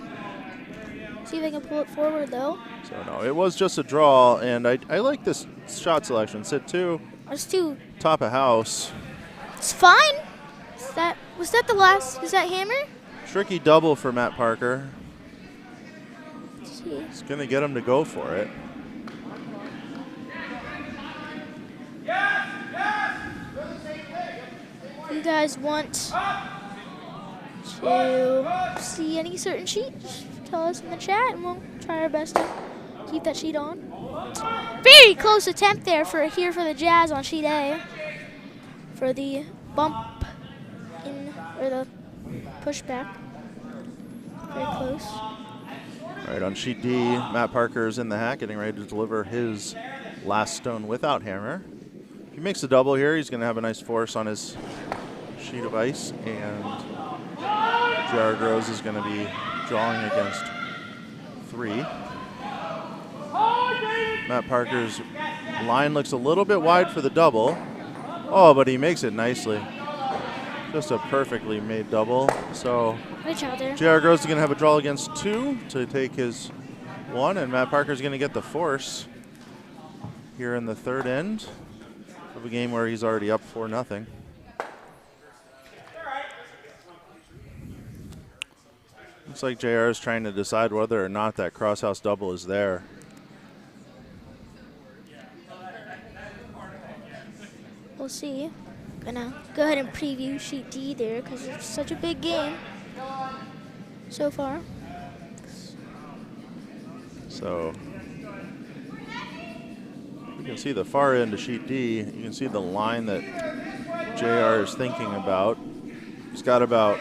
See if I can pull it forward, though.
So, no, it was just a draw, and I like this shot selection. Sit 2.
It's 2.
Top of house.
It's fine. Was that the last? Is that hammer?
Tricky double for Matt Parker.
Let's see.
It's going to get him to go for it.
You guys want to see any certain sheet? Just tell us in the chat, and we'll try our best to keep that sheet on. Very close attempt there for the Jazz on sheet A for the bump in or the pushback. Very close.
All right, on sheet D, Matt Parker is in the hat, getting ready to deliver his last stone without hammer. If he makes a double here, he's going to have a nice force on his sheet of ice, and JR Groves is going to be drawing against 3. Matt Parker's line looks a little bit wide for the double. Oh, but he makes it nicely. Just a perfectly made double. So
Good job there.
JR Groves is going to have a draw against 2 to take his 1, and Matt Parker is going to get the force here in the third end of a game where he's already up 4-0. Looks like JR is trying to decide whether or not that crosshouse double is there.
We'll see. Gonna go ahead and preview sheet D there because it's such a big game so far.
So you can see the far end of sheet D. You can see the line that JR is thinking about. He's got about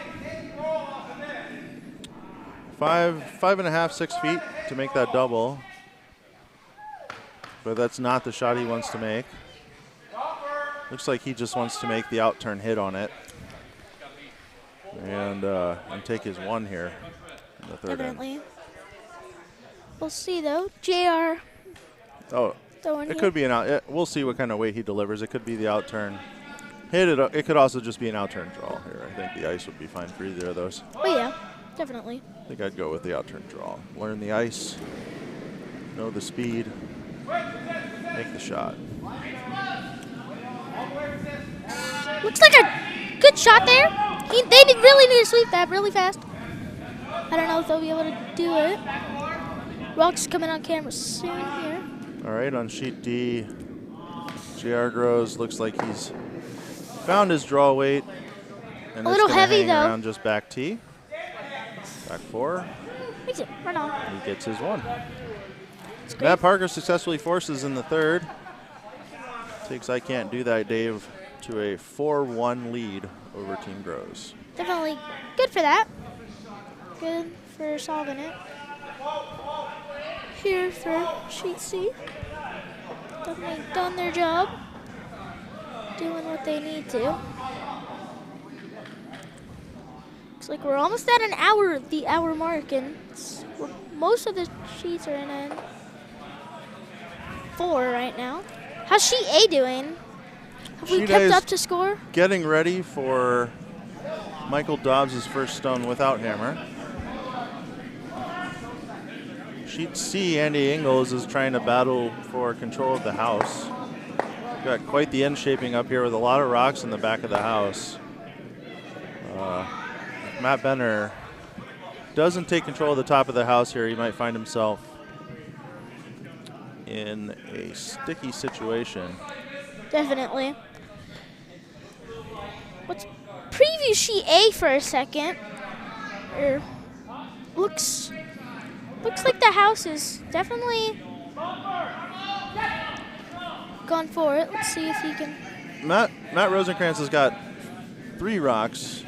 5.5, 6 feet to make that double. But that's not the shot he wants to make. Looks like he just wants to make the out-turn hit on it. And take his 1 here in the third end.
We'll see, though. JR.
Oh, it could be an out. We'll see what kind of weight he delivers. It could be the out-turn hit. It could also just be an out-turn draw here. I think the ice would be fine for either of those.
Oh, yeah. Definitely.
I think I'd go with the out-turn draw. Learn the ice, know the speed, make the shot.
Looks like a good shot there. They really need to sweep that really fast. I don't know if they'll be able to do it. Rock's coming on camera soon here.
All right, on sheet D, JR Groves looks like he's found his draw weight. And
a little heavy,
hang
though.
Around just back T. Back 4.
Makes it run on.
He gets his 1. Matt Parker successfully forces in the third. Takes I Can't Do That, Dave, to a 4-1 lead over Team Groves.
Definitely good for that. Good for solving it. Here for sheet C. Definitely done their job. Doing what they need to. Looks like we're almost at the hour mark, and most of the sheets are in an 4 right now. How's sheet A doing? Have we kept up to score?
Getting ready for Michael Dobbs' first stone without hammer. Sheet C, Andy Ingalls is trying to battle for control of the house. We've got quite the end shaping up here with a lot of rocks in the back of the house. If Matt Benner doesn't take control of the top of the house here, he might find himself in a sticky situation.
Definitely. Let's preview sheet A for a second. Looks like the house is definitely gone for it. Let's see if he can.
Matt Rosenkrantz has got 3 rocks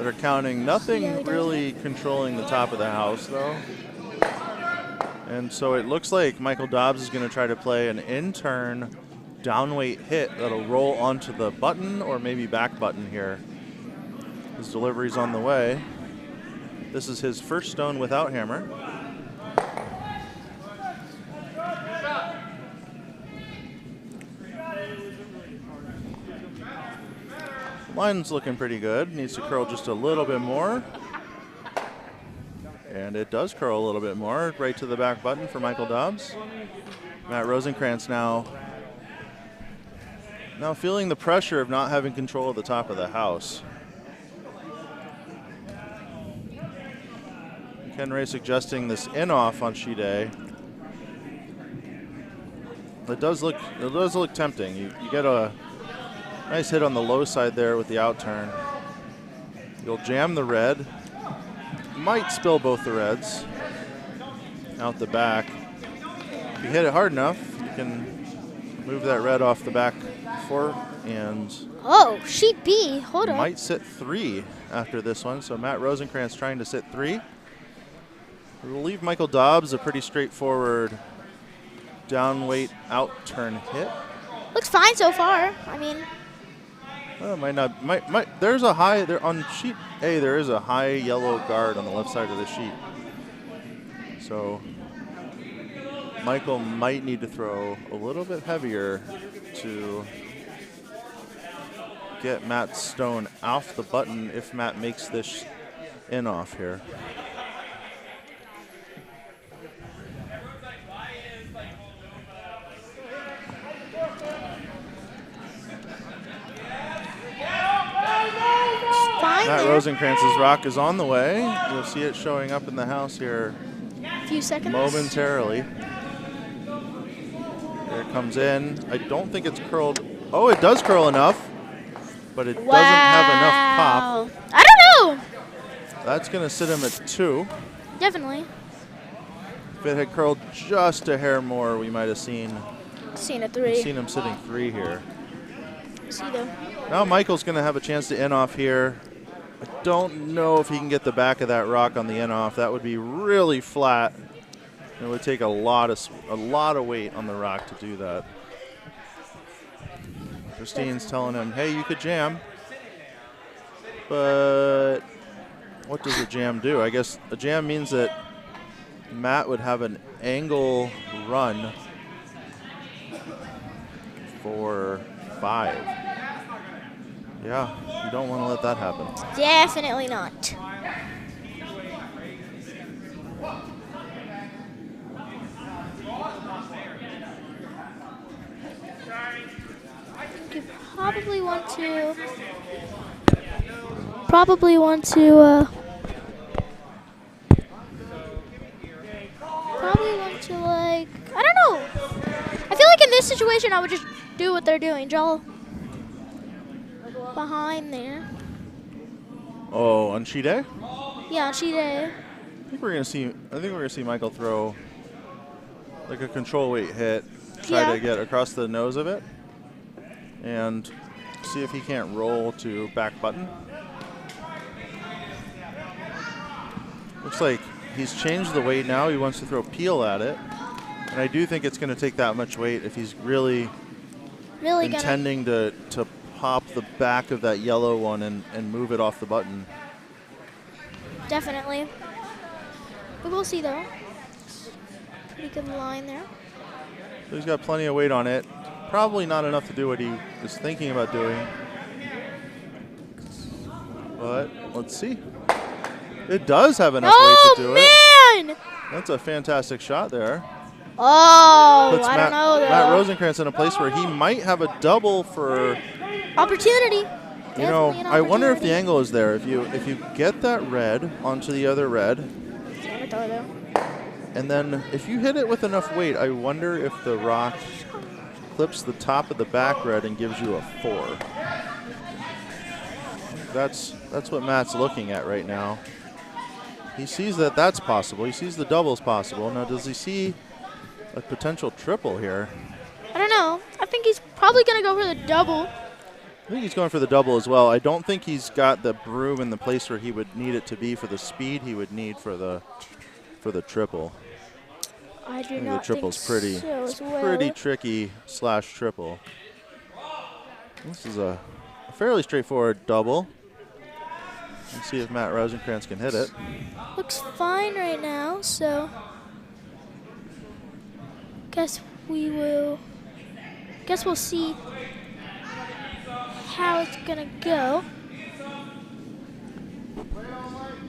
that are counting. Nothing really controlling the top of the house, though. And so it looks like Michael Dobbs is going to try to play an in-turn downweight hit that'll roll onto the button or maybe back button here. His delivery's on the way. This is his first stone without hammer. Line's looking pretty good. Needs to curl just a little bit more. And it does curl a little bit more, right to the back button for Michael Dobbs. Matt Rosenkrantz now feeling the pressure of not having control of the top of the house. Ken Ray suggesting this in-off on sheet A. It does look tempting. You get a nice hit on the low side there with the out turn. You'll jam the red. Might spill both the reds out the back. If you hit it hard enough, you can move that red off the back four and
sheet B, hold on.
Might sit 3 after this one. So Matt Rosenkrantz trying to sit 3. We'll leave Michael Dobbs a pretty straightforward down weight out turn hit.
Looks fine so far. I mean,
well, there's a high there on sheet A. There is a high yellow guard on the left side of the sheet, so Michael might need to throw a little bit heavier to get Matt's stone off the button if Matt makes this in off here. Matt Rosenkrantz's rock is on the way. You'll see it showing up in the house here
a few seconds
momentarily. There it comes in. I don't think it's curled. Oh, it does curl enough, but it doesn't have enough pop.
I don't know.
That's going to sit him at 2.
Definitely.
If it had curled just a hair more, we might have seen
a 3.
Seen him sitting 3 here.
See though.
Now Michael's going to have a chance to in off here. I don't know if he can get the back of that rock on the in off. That would be really flat. It would take a lot of weight on the rock to do that. Christine's telling him, hey, you could jam. But what does a jam do? I guess a jam means that Matt would have an angle run for 5. Yeah, you don't want to let that happen.
Definitely not. You probably want to like, I don't know. I feel like in this situation I would just do what they're doing. Draw behind there.
Oh, on sheet A?
Yeah, on sheet A.
I think we're gonna see Michael throw like a control weight hit, try to get across the nose of it, and see if he can't roll to back button. Looks like he's changed the weight now. He wants to throw peel at it, and I do think it's going to take that much weight if he's really intending to pop the back of that yellow one and move it off the button.
Definitely. But we'll see though. Pretty good line there.
So he's got plenty of weight on it. Probably not enough to do what he was thinking about doing. But let's see. It does have enough weight to do it.
Oh, man!
That's a fantastic shot there.
Oh,
Puts
I don't know though.
Matt Rosenkrantz in a place where he might have a double for
opportunity.
You know, I wonder if the angle is there. If you get that red onto the other red, and then if you hit it with enough weight, I wonder if the rock clips the top of the back red and gives you a 4. That's what Matt's looking at right now. He sees that that's possible. He sees the double's possible. Now, does he see a potential triple here?
I don't know. I think he's probably going to go for the double.
think he's going for the double as well. I don't think he's got the broom in the place where he would need it to be for the speed he would need for the triple.
I do
think
not
the triple's
think
pretty,
so as well.
pretty tricky / triple. This is a fairly straightforward double. Let's see if Matt Rosenkrantz can hit it.
Looks fine right now, so guess we'll see how it's gonna go.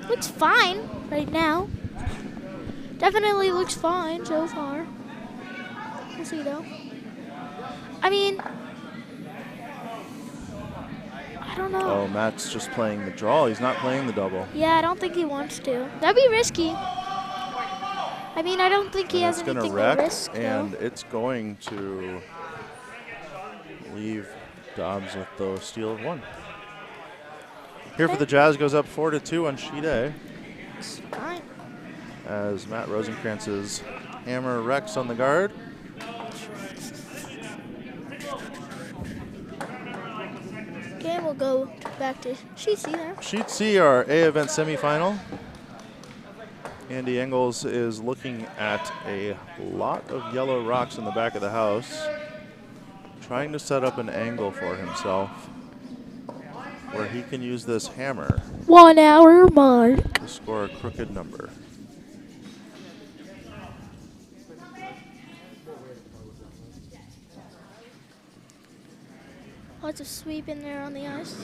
Looks fine right now. Definitely looks fine so far. We'll see though. I mean, I don't know.
Oh, Matt's just playing the draw. He's not playing the double.
Yeah, I don't think he wants to. That'd be risky. I mean, I don't think he has anything to risk.
And it's going to leave Dobbs with the steal of 1. Here for the Jazz goes up 4-2 on sheet A.
It's fine.
As Matt Rosenkrantz's hammer wrecks on the guard.
Okay, we'll go back to sheet C there.
Sheet C, our A event semifinal. Andy Engels is looking at a lot of yellow rocks in the back of the house, trying to set up an angle for himself where he can use this hammer
1 hour mark
to score a crooked number.
Lots of sweep in there on the ice.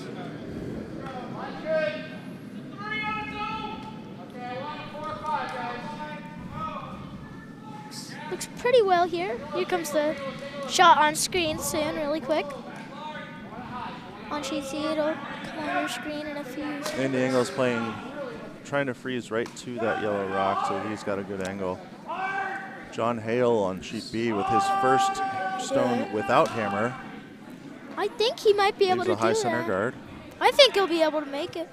Looks pretty well here. Here comes the shot on screen soon, really quick. On sheet C, it'll come on your screen in a few seconds.
Andy Engels trying to freeze right to that yellow rock, so he's got a good angle. John Hale on sheet B with his first stone without hammer.
I think he might be able to do that.
He's a high center guard.
I think he'll be able to make it.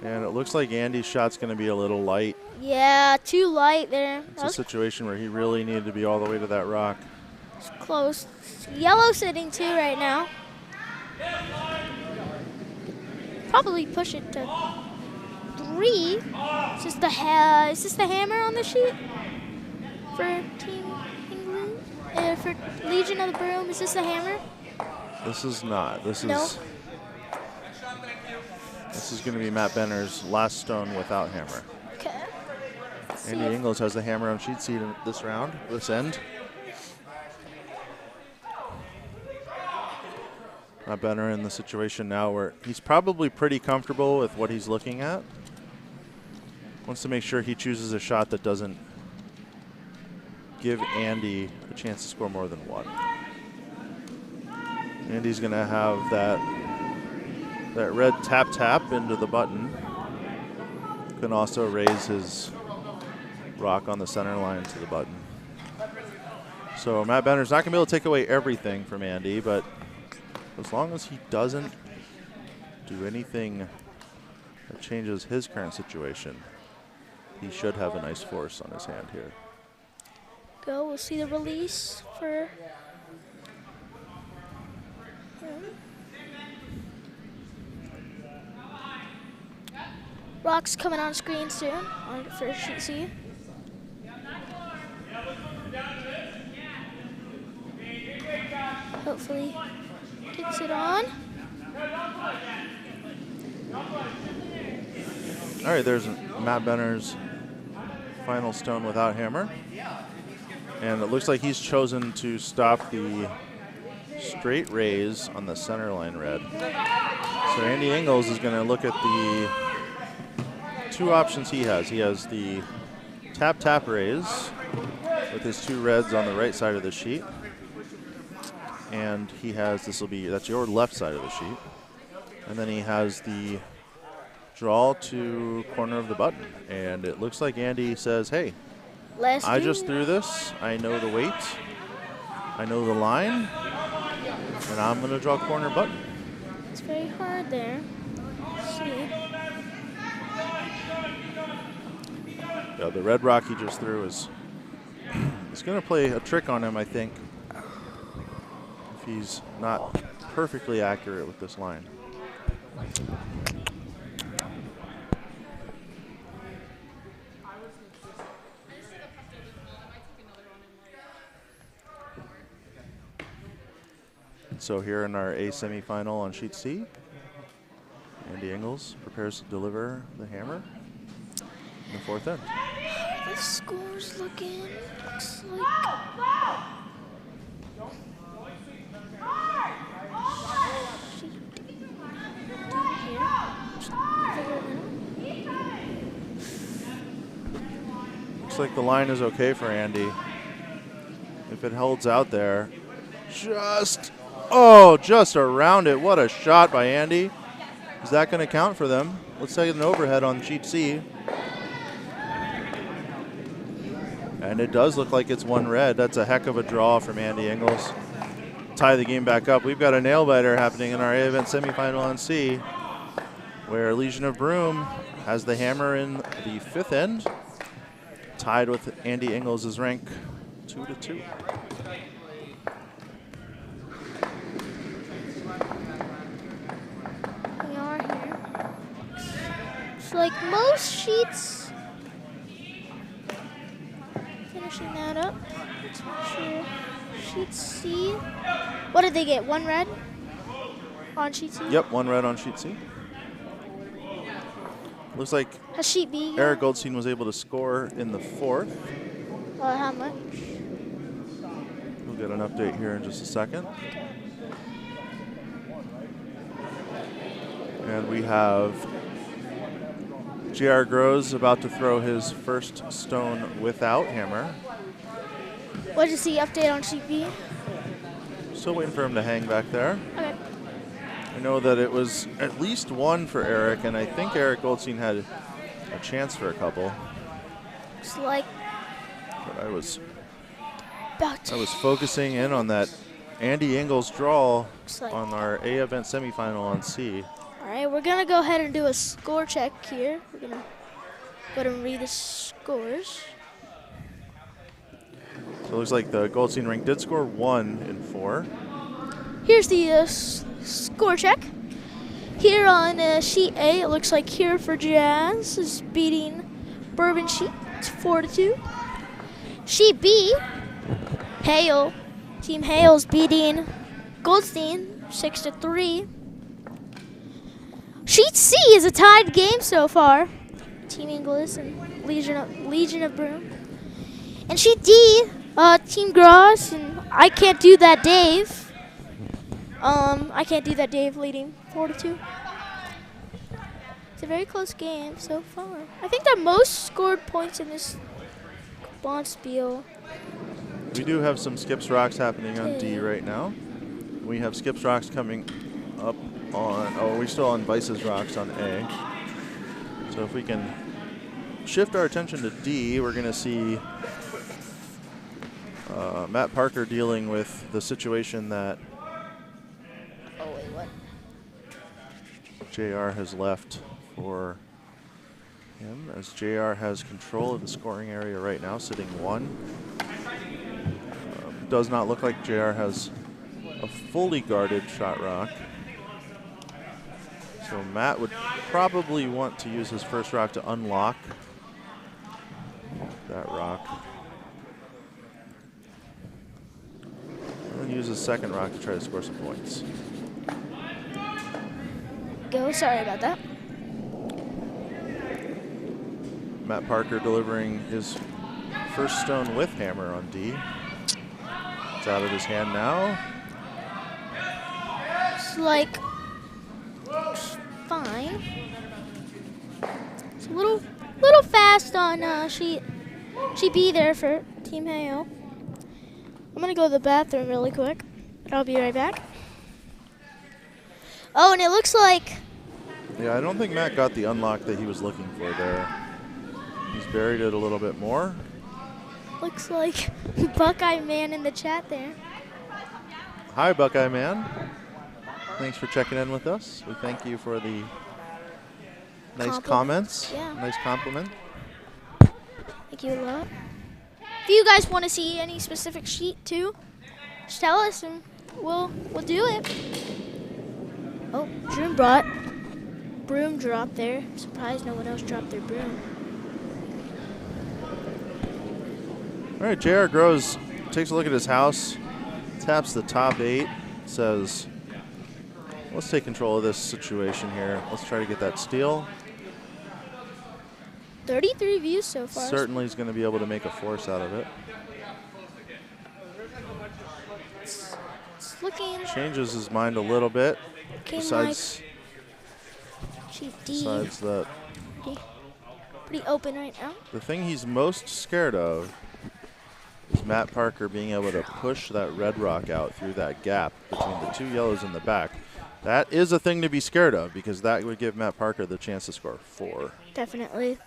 And it looks like Andy's shot's going to be a little light.
Yeah, too light there.
It's a situation where he really needed to be all the way to that rock.
It's close. Yellow sitting 2 right now. Probably push it to 3. Is this the hammer on the sheet for Team England? For Legion of the Broom, is this the hammer?
This is not. This
no?
is going to be Matt Benner's last stone without hammer.
Okay.
Andy Engels has the hammer on sheet C this round, this end. Matt Benner in the situation now where he's probably pretty comfortable with what he's looking at. Wants to make sure he chooses a shot that doesn't give Andy a chance to score more than 1. Andy's going to have that red tap into the button. Can also raise his rock on the center line to the button. So Matt Benner's not going to be able to take away everything from Andy, but as long as he doesn't do anything that changes his current situation, he should have a nice force on his hand here.
We'll see the release for him. Rock's coming on screen soon for sheet C. Hopefully gets it on.
All right, there's Matt Benner's final stone without hammer. And it looks like he's chosen to stop the straight raise on the center line red. So Andy Engels is going to look at the 2 options he has. He has the tap raise with his 2 reds on the right side of the sheet. And he has, that's your left side of the sheet. And then he has the draw to corner of the button. And it looks like Andy says, hey, I just threw this. I know the weight. I know the line. And I'm going to draw corner button.
It's very hard there. Let's see.
Yeah, the red rock he just threw is going to play a trick on him, I think. If he's not perfectly accurate with this line. So here in our A semifinal on sheet C, Andy Ingles prepares to deliver the hammer in the fourth end.
The score's looking, looks like
Looks like the line is okay for Andy. If it holds out there, just around it. What a shot by Andy. Is that going to count for them? Let's take an overhead on sheet C. And it does look like it's one red. That's a heck of a draw from Andy Ingles. Tie the game back up. We've got a nail biter happening in our A event semifinal on C, where Legion of Broom has the hammer in the fifth end, tied with Andy Ingles' rank 2-2.
we are here. It's like most sheets. Finishing that up. Let's make sure. Sheet C. What did they get? One red on sheet C?
Yep, one red on sheet C. Looks like
Has sheet B?
Eric Goldstein was able to score in the fourth.
How much?
We'll get an update here in just a second. And we have J.R. Groves about to throw his first stone without hammer.
What did you see? Update on sheet B?
Still waiting for him to hang back there.
Okay.
I know that it was at least one for Eric, and I think Eric Goldstein had a chance for a couple.
Looks like
But I was
about
focusing in on that Andy Ingles draw
like
on our A event semifinal on C.
All right, we're gonna go ahead and do a score check here. We're gonna go ahead and read the scores.
So it looks like the Goldstein rank did score 1 in 4.
Here's the score check. Here on sheet A, it looks like Here for Jazz is beating Bourbon Sheet. It's 4-2. Sheet B, Hale, Team Hale's beating Goldstein 6-3. Sheet C is a tied game so far. Team Inglis and Legion of Broom. And sheet D, Team Gross and I Can't Do That Dave. I Can't Do That Dave leading 4-2. It's a very close game so far. I think the most scored points in this Bond Spiel.
We do have some Skips Rocks happening on D right now. We have Skips Rocks coming up on, we're still on Vice's Rocks on A. So if we can shift our attention to D, we're going to see Matt Parker dealing with the situation that JR has left for him, as JR has control of the scoring area right now, sitting 1. Does not look like JR has a fully guarded shot rock. So Matt would probably want to use his first rock to unlock that rock. And then use his second rock to try to score some points.
Sorry about that.
Matt Parker delivering his first stone with hammer on D. It's out of his hand now.
It's like fine. It's a little fast on sheet B there for Team Hale. I'm gonna go to the bathroom really quick. I'll be right back. Oh, and it looks like.
Yeah, I don't think Matt got the unlock that he was looking for there. He's buried it a little bit more.
Looks like Buckeye Man in the chat there.
Hi, Buckeye Man. Thanks for checking in with us. We thank you for the nice comments.
Yeah.
Nice compliment.
Thank you a lot. If you guys want to see any specific sheet too, just tell us and we'll do it. Oh, broom drop there. Surprised no one else dropped their broom.
All right, JR Groves takes a look at his house, taps the top 8, says, let's take control of this situation here. Let's try to get that steal.
33 views so far.
Certainly is going to be able to make a force out of it.
It's looking.
Changes his mind a little bit.
Besides
that.
Pretty open right now.
The thing he's most scared of is Matt Parker being able to push that red rock out through that gap between the 2 yellows in the back. That is a thing to be scared of because that would give Matt Parker the chance to score 4.
Definitely.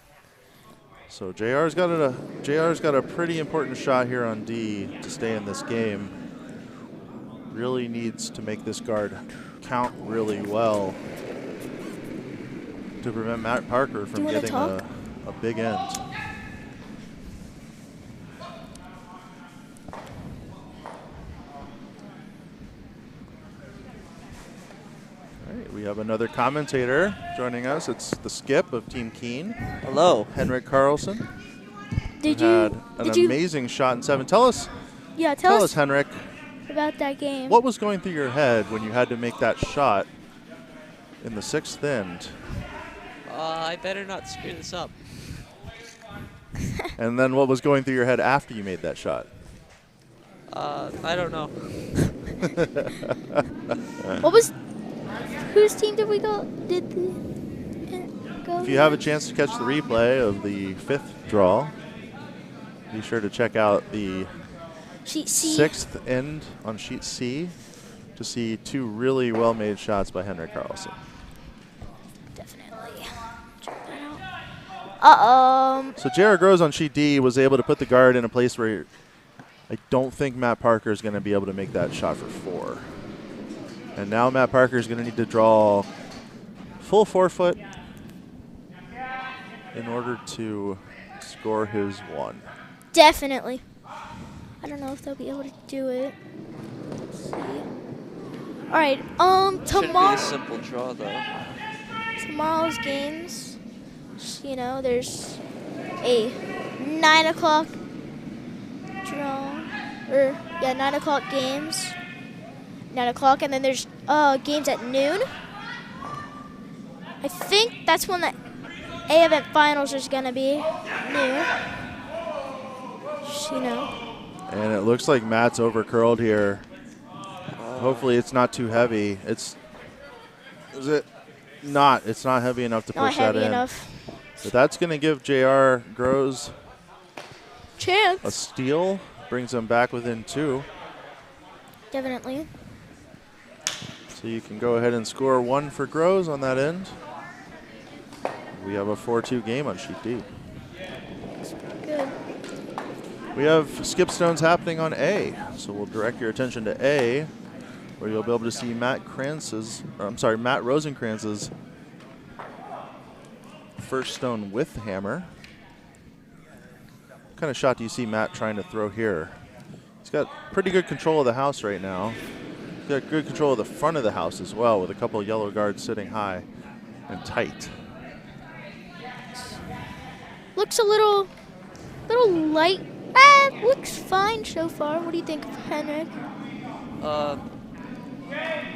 So JR's got a pretty important shot here on D to stay in this game. Really needs to make this guard count really well to prevent Matt Parker from getting a big end. All right, we have another commentator joining us. It's the skip of Team Keene.
Hello.
Henrik Carlson.
Did
had an amazing shot in 7. Tell us, Henrik,
about that game.
what was going through your head when you had to make that shot in the 6th end?
I better not screw this up.
And then what was going through your head after you made that shot?
I don't know.
Whose team did we go?
If you have a chance to catch the replay of the 5th draw, be sure to check out the
Sheet C.
6th end on Sheet C to see 2 really well-made shots by Henrik Carlson.
Definitely. Check that out.
So Jared Groves on Sheet D was able to put the guard in a place where I don't think Matt Parker is going to be able to make that shot for 4. And now Matt Parker is going to need to draw full 4-foot in order to score his 1.
Definitely. I don't know if they'll be able to do it. Let's see. All right.
Should be a simple draw though.
Tomorrow's games. You know, there's a 9 o'clock draw, 9 o'clock games. 9 o'clock, and then there's games at noon. I think that's when the A event finals is gonna be noon. You know.
And it looks like Matt's over curled here. Hopefully it's not too heavy. Is it not? It's not heavy enough to push that in.
Not heavy enough.
But that's going to give JR Groves
chance.
A steal. Brings them back within 2.
Definitely.
So you can go ahead and score 1 for Groves on that end. We have a 4-2 game on Sheet D.
Looks pretty good.
We have skip stones happening on A. So we'll direct your attention to A, where you'll be able to see Matt Rosenkranz's first stone with the hammer. What kind of shot do you see Matt trying to throw here? He's got pretty good control of the house right now. He's got good control of the front of the house as well, with a couple of yellow guards sitting high and tight.
Looks a little light. Looks fine so far. What do you think of Henrik?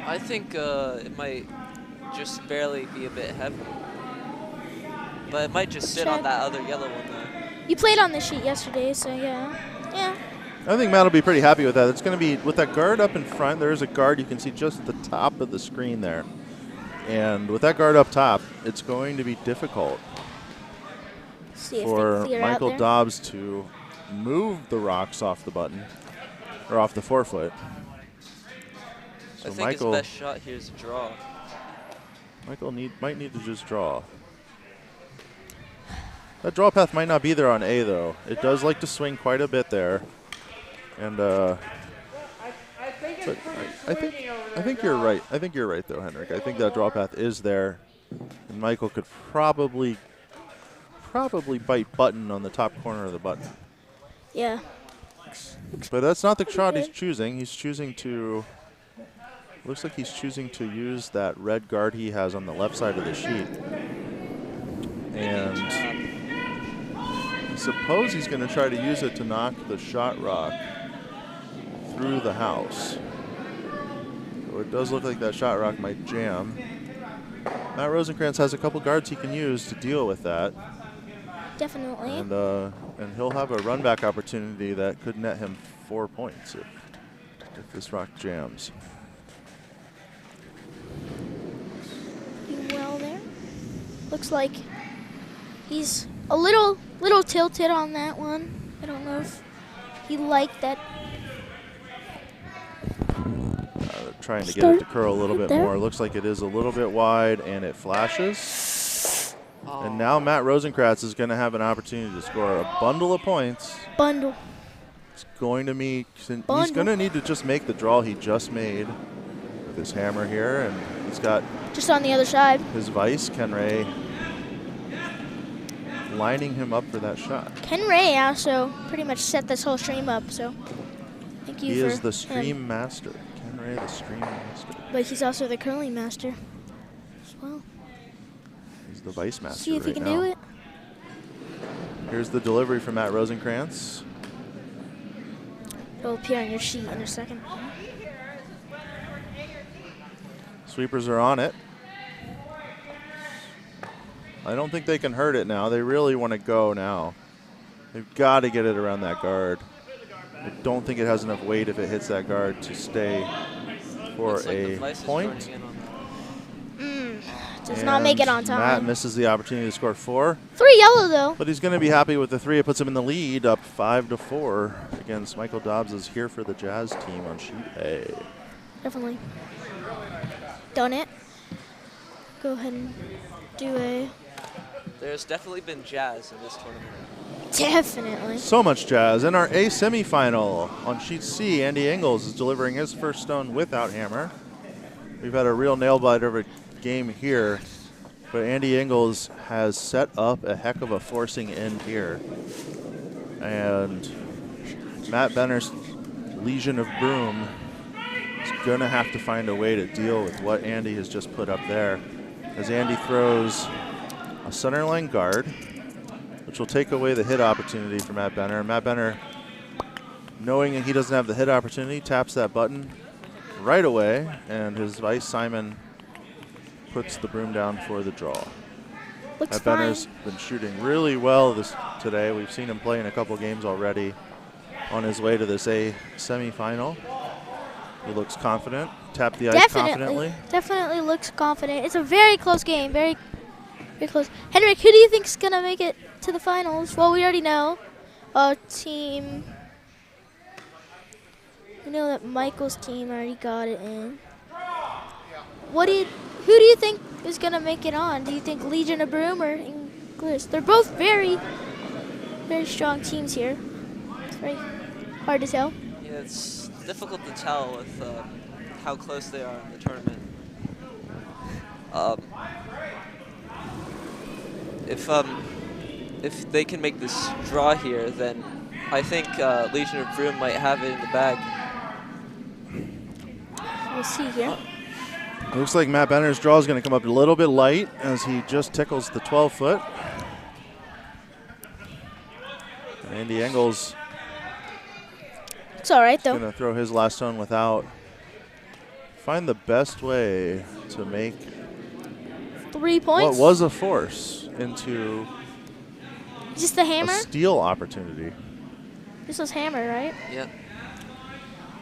I think it might just barely be a bit heavy. But it might just sit on that other yellow one there.
You played on the sheet yesterday, so yeah. Yeah.
I think Matt will be pretty happy with that. It's going to be, with that guard up in front, there is a guard you can see just at the top of the screen there. And with that guard up top, it's going to be difficult for Michael Dobbs to move the rocks off the button, or off the 4-foot. So
I think his best shot here is a draw.
Michael might need to just draw. That draw path might not be there on A, though. It does like to swing quite a bit there. And I think you're right. I think you're right, though, Henrik. I think that draw path is there, and Michael could probably bite button on the top corner of the button.
Yeah.
But that's not the shot he's choosing. He's choosing to Looks like he's choosing to use that red guard he has on the left side of the sheet. And I suppose he's going to try to use it to knock the shot rock through the house. So it does look like that shot rock might jam. Matt Rosenkrantz has a couple guards he can use to deal with that.
Definitely.
And he'll have a run back opportunity that could net him 4 points if this rock jams.
Doing well there. Looks like he's a little tilted on that one. I don't know if he liked that.
Trying to get it to curl a little bit more. Looks like it is a little bit wide, and it flashes. Oh. And now Matt Rosenkrantz is going to have an opportunity to score a bundle of points.
Bundle.
It's going to be, he's going to need to just make the draw he just made with his hammer here, and he's got
just on the other side
his vice, Ken Ray, lining him up for that shot.
Ken Ray also pretty much set this whole stream up, so thank you.
He
for
is the stream
him.
master. Ken Ray, the stream master.
But he's also the curling master as well.
He's the vice master.
See if he can
now.
do it.
Here's the delivery from Matt Rosenkrantz.
It'll appear on your sheet in a second.
Sweepers are on it. I don't think they can hurt it now. They really want to go now. They've got to get it around that guard. I don't think it has enough weight if it hits that guard to stay for a point.
Does not make it on time.
Matt misses the opportunity to score 4.
3 yellow though.
But he's going to be happy with the 3. It puts him in the lead, up 5-4 against Michael Dobbs is here for the Jazz team on sheet A.
Definitely. Done it. Go ahead and do a.
There's definitely been Jazz in this tournament.
Definitely.
So much Jazz. In our A semifinal on sheet C, Andy Ingles is delivering his first stone without hammer. We've had a real nail-biter of a game here, but Andy Ingles has set up a heck of a forcing end here. And Matt Benner's Legion of Broom is going to have to find a way to deal with what Andy has just put up there. As Andy throws a centerline guard, which will take away the hit opportunity for Matt Benner. Matt Benner, knowing that he doesn't have the hit opportunity, taps that button right away, and his vice, Simon, puts the broom down for the draw. Matt Benner's been shooting really well today. We've seen him play in a couple games already on his way to this A semifinal. He looks confident, tapped the ice confidently.
Definitely looks confident. It's a very close game, very close. Henrik, who do you think is going to make it to the finals? Well, we already know. We know that Michael's team already got it in. Who do you think is going to make it on? Do you think Legion of Broom or English? They're both very, very strong teams here. It's very hard to tell.
Yeah, it's difficult to tell with how close they are in the tournament. If they can make this draw here, then I think Legion of Broom might have it in the bag.
We'll see here.
Looks like Matt Benner's draw is going to come up a little bit light as he just tickles the 12-foot. And Andy Ingles,
it's all right, though.
Going to throw his last stone without. Find the best way to make
3 points.
What was a force into
just the hammer?
A steal opportunity.
This was hammer, right?
Yep.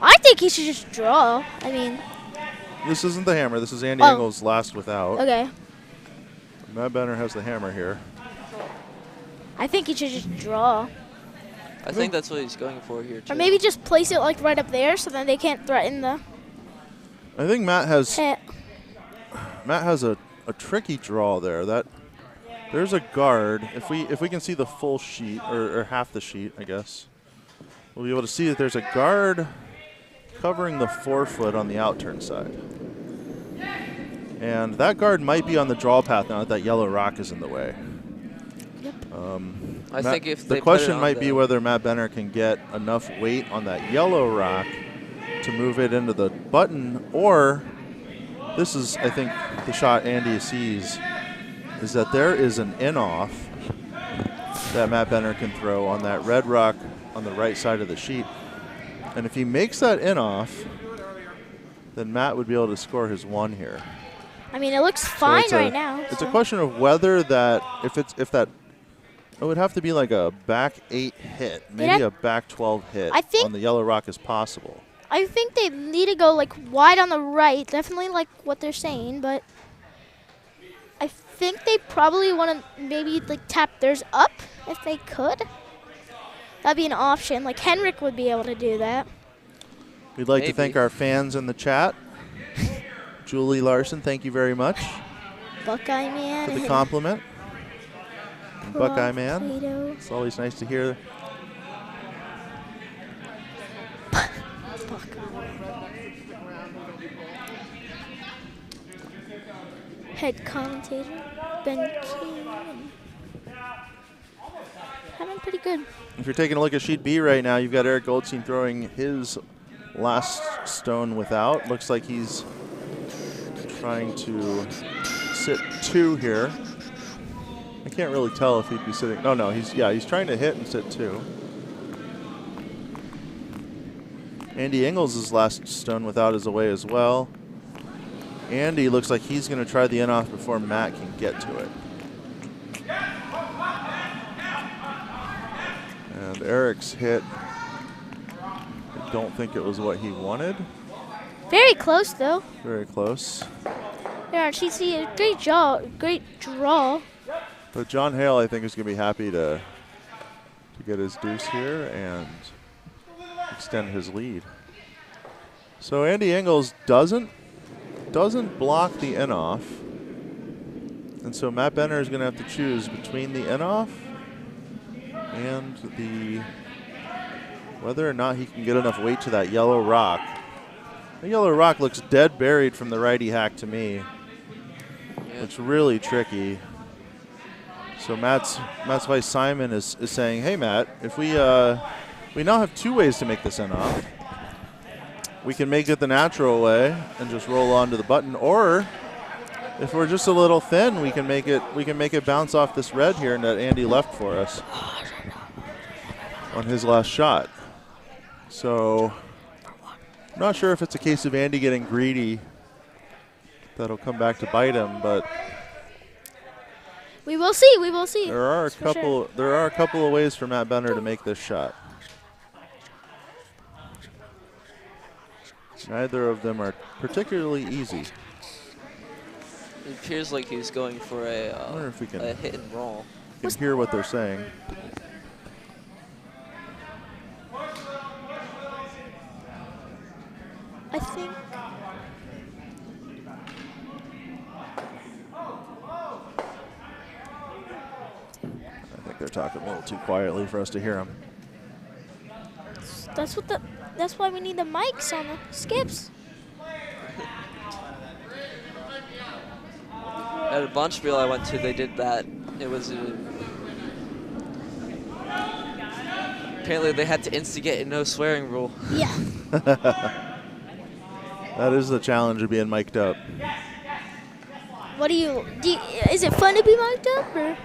I think he should just draw. I mean.
This isn't the hammer. This is Andy Ingles' last without.
Okay.
Matt Benner has the hammer here.
I think he should just draw.
I think that's what he's going for here, too.
Or maybe just place it like right up there so then they can't threaten the.
I think Matt has
hit.
Matt has a tricky draw there. There's a guard. If we can see the full sheet or half the sheet, I guess, we'll be able to see that there's a guard covering the 4-foot on the outturn side. And that guard might be on the draw path now that yellow rock is in the way.
Yep.
I think if they
the question might be whether Matt Benner can get enough weight on that yellow rock to move it into the button, or this is, I think, the shot Andy sees, is that there is an in-off that Matt Benner can throw on that red rock on the right side of the sheet. And if he makes that in-off, then Matt would be able to score his 1 here.
I mean, it looks fine right now.
It's a question of whether that, if that, it would have to be like a back 8 hit, maybe a back 12 hit on the yellow rock is possible.
I think they need to go like wide on the right, definitely like what they're saying, but I think they probably want to maybe like tap theirs up if they could. That'd be an option. Like Henrik would be able to do that.
We'd like to thank our fans in the chat. Julie Larson, thank you very much.
Buckeye Man.
For the compliment. Buckeye Man.
Plato.
It's always nice to hear.
Head commentator, Ben King. Having pretty good.
If you're taking a look at sheet B right now, you've got Eric Goldstein throwing his last stone without. Looks like he's trying to sit 2 here. I can't really tell if he'd be sitting. No, he's trying to hit and sit 2. Andy Ingles' last stone without is away as well. Andy looks like he's going to try the in-off before Matt can get to it. And Eric's hit, I don't think it was what he wanted.
Very close, though.
Very close.
Yeah, she's a great draw.
But John Hale, I think, is going to be happy to get his deuce here and extend his lead. So Andy Ingles doesn't block the in-off. And so Matt Benner is going to have to choose between the in-off and whether or not he can get enough weight to that yellow rock. The yellow rock looks dead buried from the righty hack to me.
Yeah.
Looks really tricky. So Matt's vice Simon is saying, hey Matt, if we now have 2 ways to make this in-off. We can make it the natural way and just roll onto the button, or if we're just a little thin, we can make it bounce off this red here that Andy left for us on his last shot. So I'm not sure if it's a case of Andy getting greedy that'll come back to bite him, but
we will see. We will see.
There are a couple of ways for Matt Benner to make this shot. Neither of them are particularly easy.
It appears like he's going for a hit and roll.
You can hear what they're saying.
I think.
I think they're talking a little too quietly for us to hear them.
That's why we need the mics on the skips.
At a bunch Spiel I went to, they did that. It was apparently they had to instigate a no swearing rule.
Yeah.
That is the challenge of being mic'd up.
What do you is it fun to be mic'd up, or?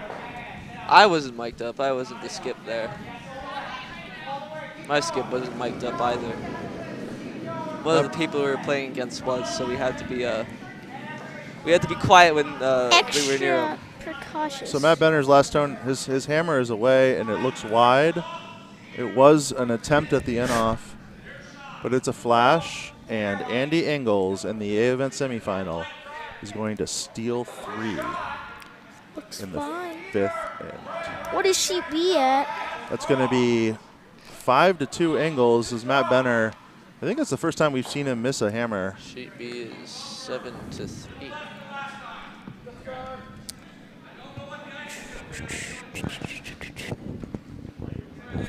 I wasn't mic'd up. I wasn't the skip there. My skip wasn't mic'd up either. One of the people we were playing against was, so we had to be quiet when we were near him.
Precautious.
So Matt Benner's last stone, his hammer is away and it looks wide. It was an attempt at the in-off, but it's a flash, and Andy Ingles in the A event semifinal is going to steal 3
Looks
in the
fine.
5th end.
What does she be at?
That's going to be 5-2 Ingles as Matt Benner. I think that's the first time we've seen him miss a hammer.
Sheet B is 7-3.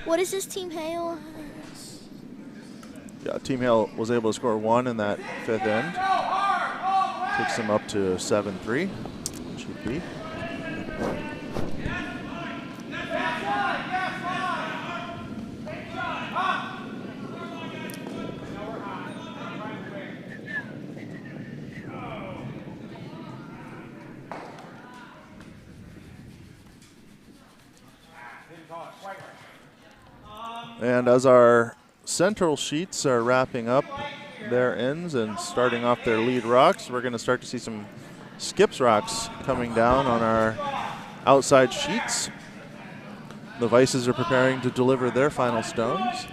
What is this Team Hale?
Yeah, Team Hale was able to score 1 in that 5th end. Takes them up to 7-3. Sheet B. And as our central sheets are wrapping up their ends and starting off their lead rocks, we're going to start to see some skips rocks coming down on our outside sheets. The Vices are preparing to deliver their final stones.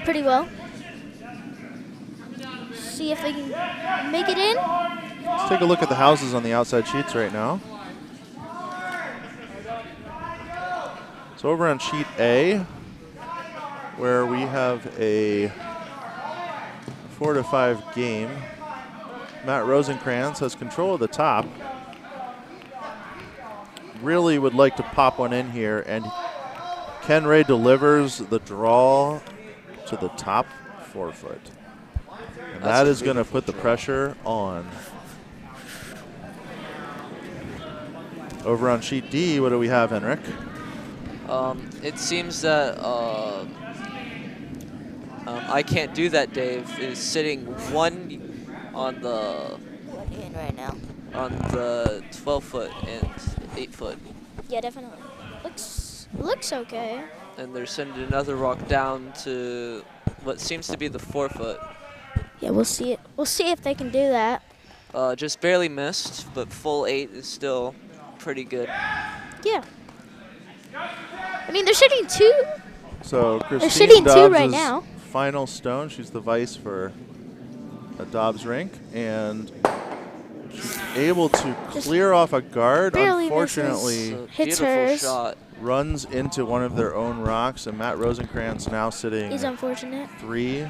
Pretty well. See if they can make it in.
Let's take a look at the houses on the outside sheets right now. So over on sheet A, where we have a 4-5 game, Matt Rosenkrantz has control of the top. Really would like to pop one in here, and Ken Ray delivers the draw to the top 4 foot. And that is going to put the pressure on. Over on sheet D, what do we have, Henrik?
It seems that I Can't Do That, Dave, is sitting 1 on the
Right now.
on the 12 foot and 8 foot.
Yeah, definitely. Looks okay.
And they're sending another rock down to what seems to be the 4 foot.
Yeah, we'll see it. We'll see if they can do that.
Just barely missed, but full 8 is still pretty good.
Yeah. I mean, they're shooting 2.
So
They're
Christine
shooting 2
Dobbs'
right now.
final stone. She's the vice for a Dobbs rink, and she's able to clear off a guard.
barely
Unfortunately,
It's a
Hits
beautiful
hers.
shot.
runs into one of their own rocks, and Matt Rosenkrantz now sitting
Is unfortunate.
3.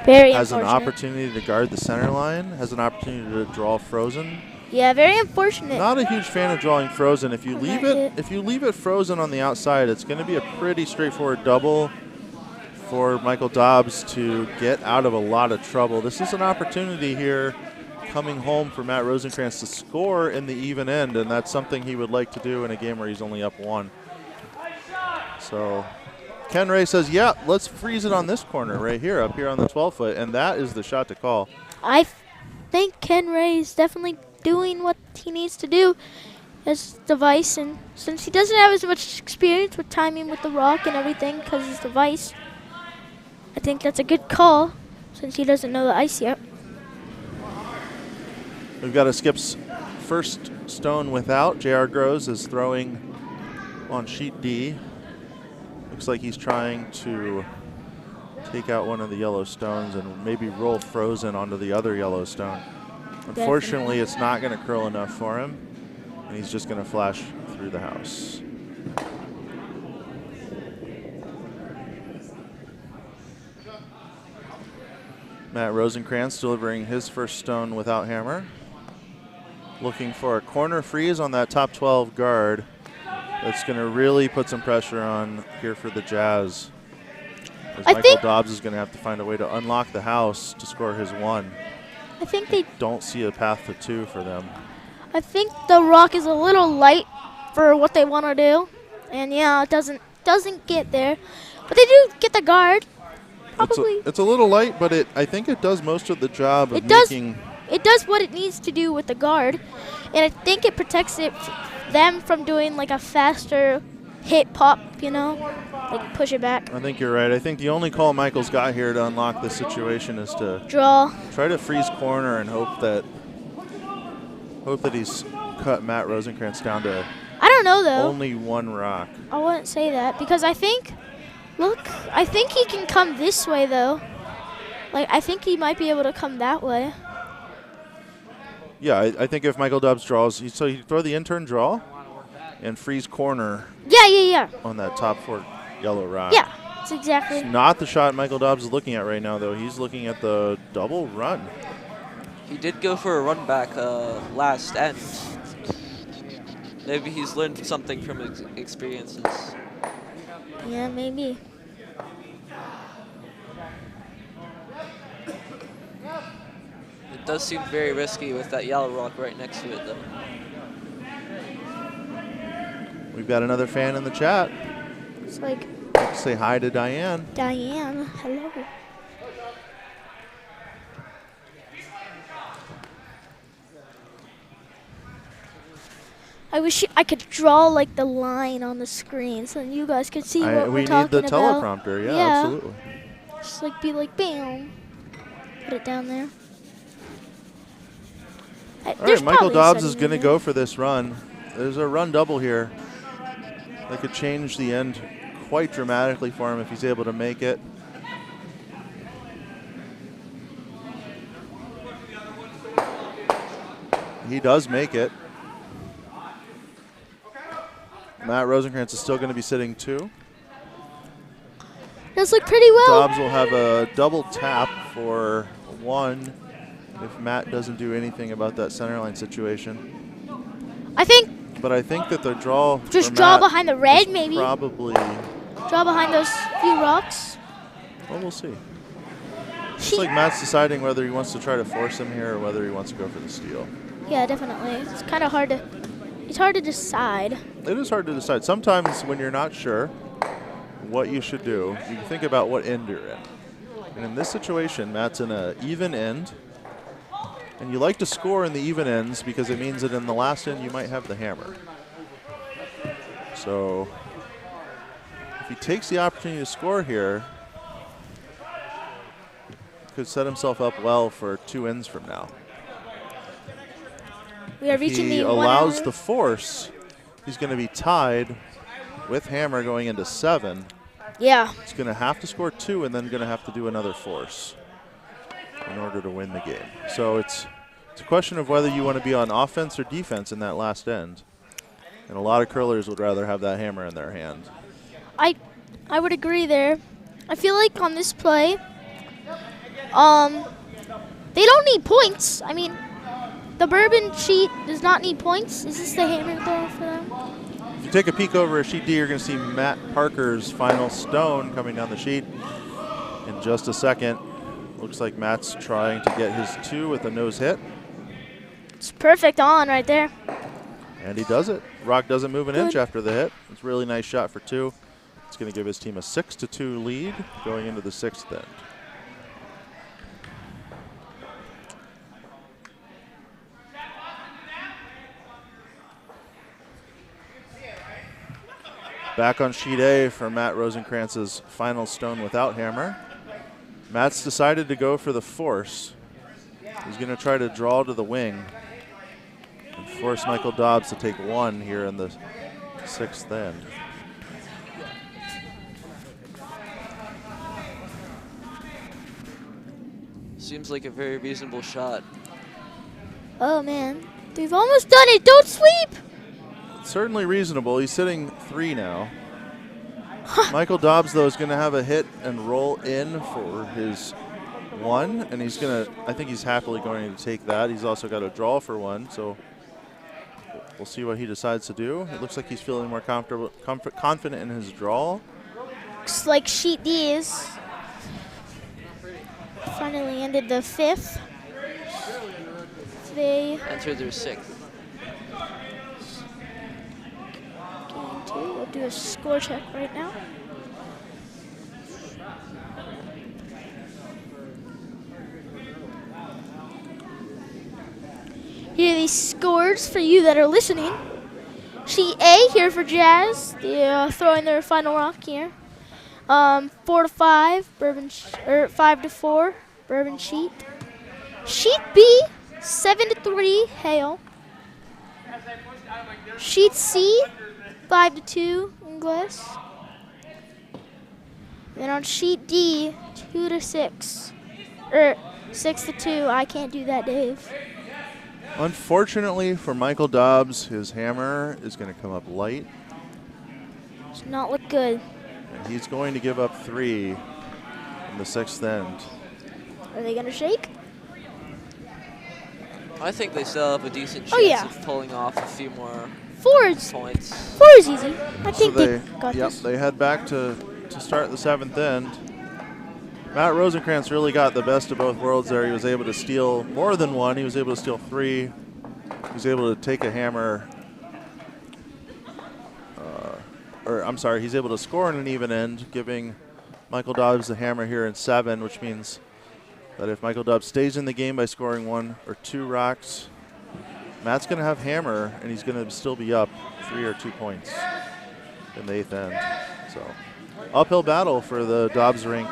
Very
Has an
unfortunate.
opportunity to guard the center line, has an opportunity to draw frozen.
Yeah, very unfortunate.
Not a huge fan of drawing frozen. If you
On
leave
that
it,
hit.
if you leave it frozen on the outside, it's going to be a pretty straightforward double for Michael Dobbs to get out of a lot of trouble. This is an opportunity here coming home for Matt Rosenkrantz to score in the even end, and that's something he would like to do in a game where he's only up 1. So Ken Ray says, yeah, let's freeze it on this corner right here, up here on the 12 foot, and that is the shot to call.
I think Ken Ray is definitely doing what he needs to do as the vice, and since he doesn't have as much experience with timing with the rock and everything because he's the vice, I think that's a good call since he doesn't know the ice yet.
We've got a Skip's first stone without. J.R. Groves is throwing on sheet D. Looks like he's trying to take out one of the yellow stones and maybe roll frozen onto the other yellow stone. Unfortunately, it's not going to curl enough for him, and he's just going to flash through the house. Matt Rosenkrantz delivering his first stone without hammer. Looking for a corner freeze on that top 12 guard. That's going to really put some pressure on here for the Jazz. As Michael Dobbs is going to have to find a way to unlock the house to score his 1.
I think they
Don't see a path to 2 for them.
I think the rock is a little light for what they want to do, and yeah, it doesn't get there, but they do get the guard. Probably
It's a little light, but I think it does most of the job of
It does.
making.
It does what it needs to do with the guard, and I think it protects them from doing like a faster hit pop, you know, like push it back.
I think you're right. I think the only call Michael's got here to unlock this situation is to
Draw.
try to freeze corner and hope that he's cut Matt Rosenkrantz down to
I don't know though.
only 1 rock.
I wouldn't say that because I think he can come this way though. Like I think he might be able to come that way.
Yeah, I think if Michael Dobbs draws, so he'd throw the intern draw and freeze corner
Yeah.
on that top 4 yellow rock.
Yeah, that's exactly.
It's not the shot Michael Dobbs is looking at right now, though. He's looking at the double run.
He did go for a run back last end. Maybe he's learned something from his experiences.
Yeah, maybe.
It does seem very risky with that yellow rock right next to it, though.
We've got another fan in the chat.
It's like
Say hi to Diane.
Diane. Hello. I wish I could draw like the line on the screen so you guys could see what
we
we're talking
need the
about.
teleprompter. Yeah,
Yeah.
absolutely.
Just like be like bam. Put it down there.
All right, Michael Dobbs is going to go for this run. There's a run double here. That could change the end quite dramatically for him if he's able to make it. He does make it. Matt Rosenkrantz is still going to be sitting 2.
Does look pretty well.
Dobbs will have a double tap for 1 if Matt doesn't do anything about that center line situation. But I think that the draw
just
for
draw
Matt
behind the red, maybe.
Probably.
Draw behind those few rocks.
Well, we'll see. It's like Matt's deciding whether he wants to try to force him here or whether he wants to go for the steal.
Yeah, definitely. It's kind of hard to. It's hard to decide.
It is hard to decide. Sometimes when you're not sure what you should do, you think about what end you're in. And in this situation, Matt's in an even end. And you like to score in the even ends because it means that in the last end you might have the hammer. So if he takes the opportunity to score here, he could set himself up well for 2 ends from now.
We are reaching the 1 hour.
If he allows the force, he's going to be tied with hammer going into 7.
Yeah.
He's going to have to score 2 and then going to have to do another force in order to win the game. So it's a question of whether you want to be on offense or defense in that last end. And a lot of curlers would rather have that hammer in their hand.
I would agree there. I feel like on this play, they don't need points. I mean, the bourbon sheet does not need points. Is this the hammer throw for them?
If you take a peek over at sheet D, you're going to see Matt Parker's final stone coming down the sheet in just a second. Looks like Matt's trying to get his 2 with a nose hit.
It's perfect on right there.
And he does it. Rock doesn't move an inch after the hit. It's a really nice shot for 2. It's going to give his team a 6-2 lead going into the 6th end. Back on sheet A for Matt Rosenkrantz's final stone without hammer. Matt's decided to go for the force. He's going to try to draw to the wing and force Michael Dobbs to take 1 here in the 6th end.
Seems like a very reasonable shot.
Oh, man. They've almost done it. Don't sweep.
Certainly reasonable. He's sitting 3 now. Michael Dobbs, though, is going to have a hit and roll in for his 1, and he's going to, I think he's happily going to take that. He's also got a draw for 1, so we'll see what he decides to do. It looks like he's feeling more confident in his draw.
Looks like sheet D is finally ended the 5th. They
entered their 6th.
Game 2. We'll do a score check right now. Here are the scores for you that are listening. Sheet A here for Jazz. They're throwing their final rock here. 4-5, bourbon, 5-4, bourbon sheet. Sheet B, 7-3, Hale. Sheet C, 5-2, Inglis. Then on sheet D, 2-6, 6-2. I can't do that, Dave.
Unfortunately for Michael Dobbs, his hammer is going to come up light.
Does not look good.
And he's going to give up 3 in the 6th end.
Are they going to shake?
I think they still have a decent chance of pulling off a few more points.
4 is easy. I think they got this.
They head back to start the 7th end. Matt Rosenkrantz really got the best of both worlds there. He was able to steal more than 1. He was able to steal 3. He was able to take a hammer. He's able to score in an even end, giving Michael Dobbs the hammer here in 7, which means that if Michael Dobbs stays in the game by scoring 1 or 2 rocks, Matt's going to have hammer, and he's going to still be up 3 or 2 points in the 8th end. So uphill battle for the Dobbs rink.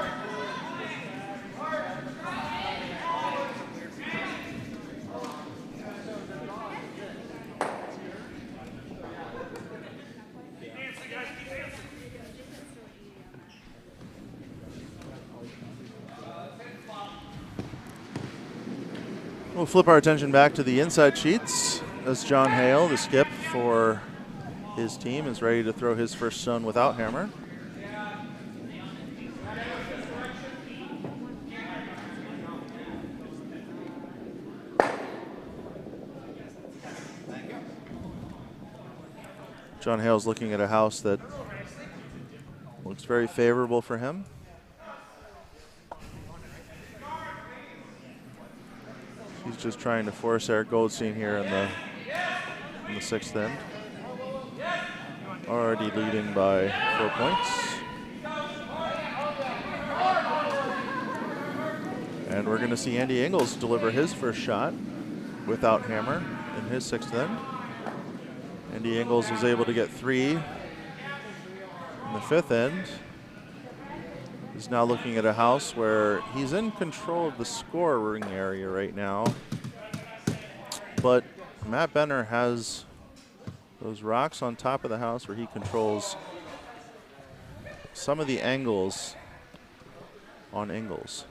We'll flip our attention back to the inside sheets as John Hale, the skip for his team, is ready to throw his first stone without hammer. John Hale's looking at a house that looks very favorable for him. He's just trying to force Eric Goldstein here in the 6th end. Already leading by 4 points. And we're going to see Andy Ingles deliver his first shot without hammer in his 6th end. Andy Ingles was able to get 3 in the 5th end. He's now looking at a house where he's in control of the scoring area right now. But Matt Benner has those rocks on top of the house where he controls some of the angles on Ingles.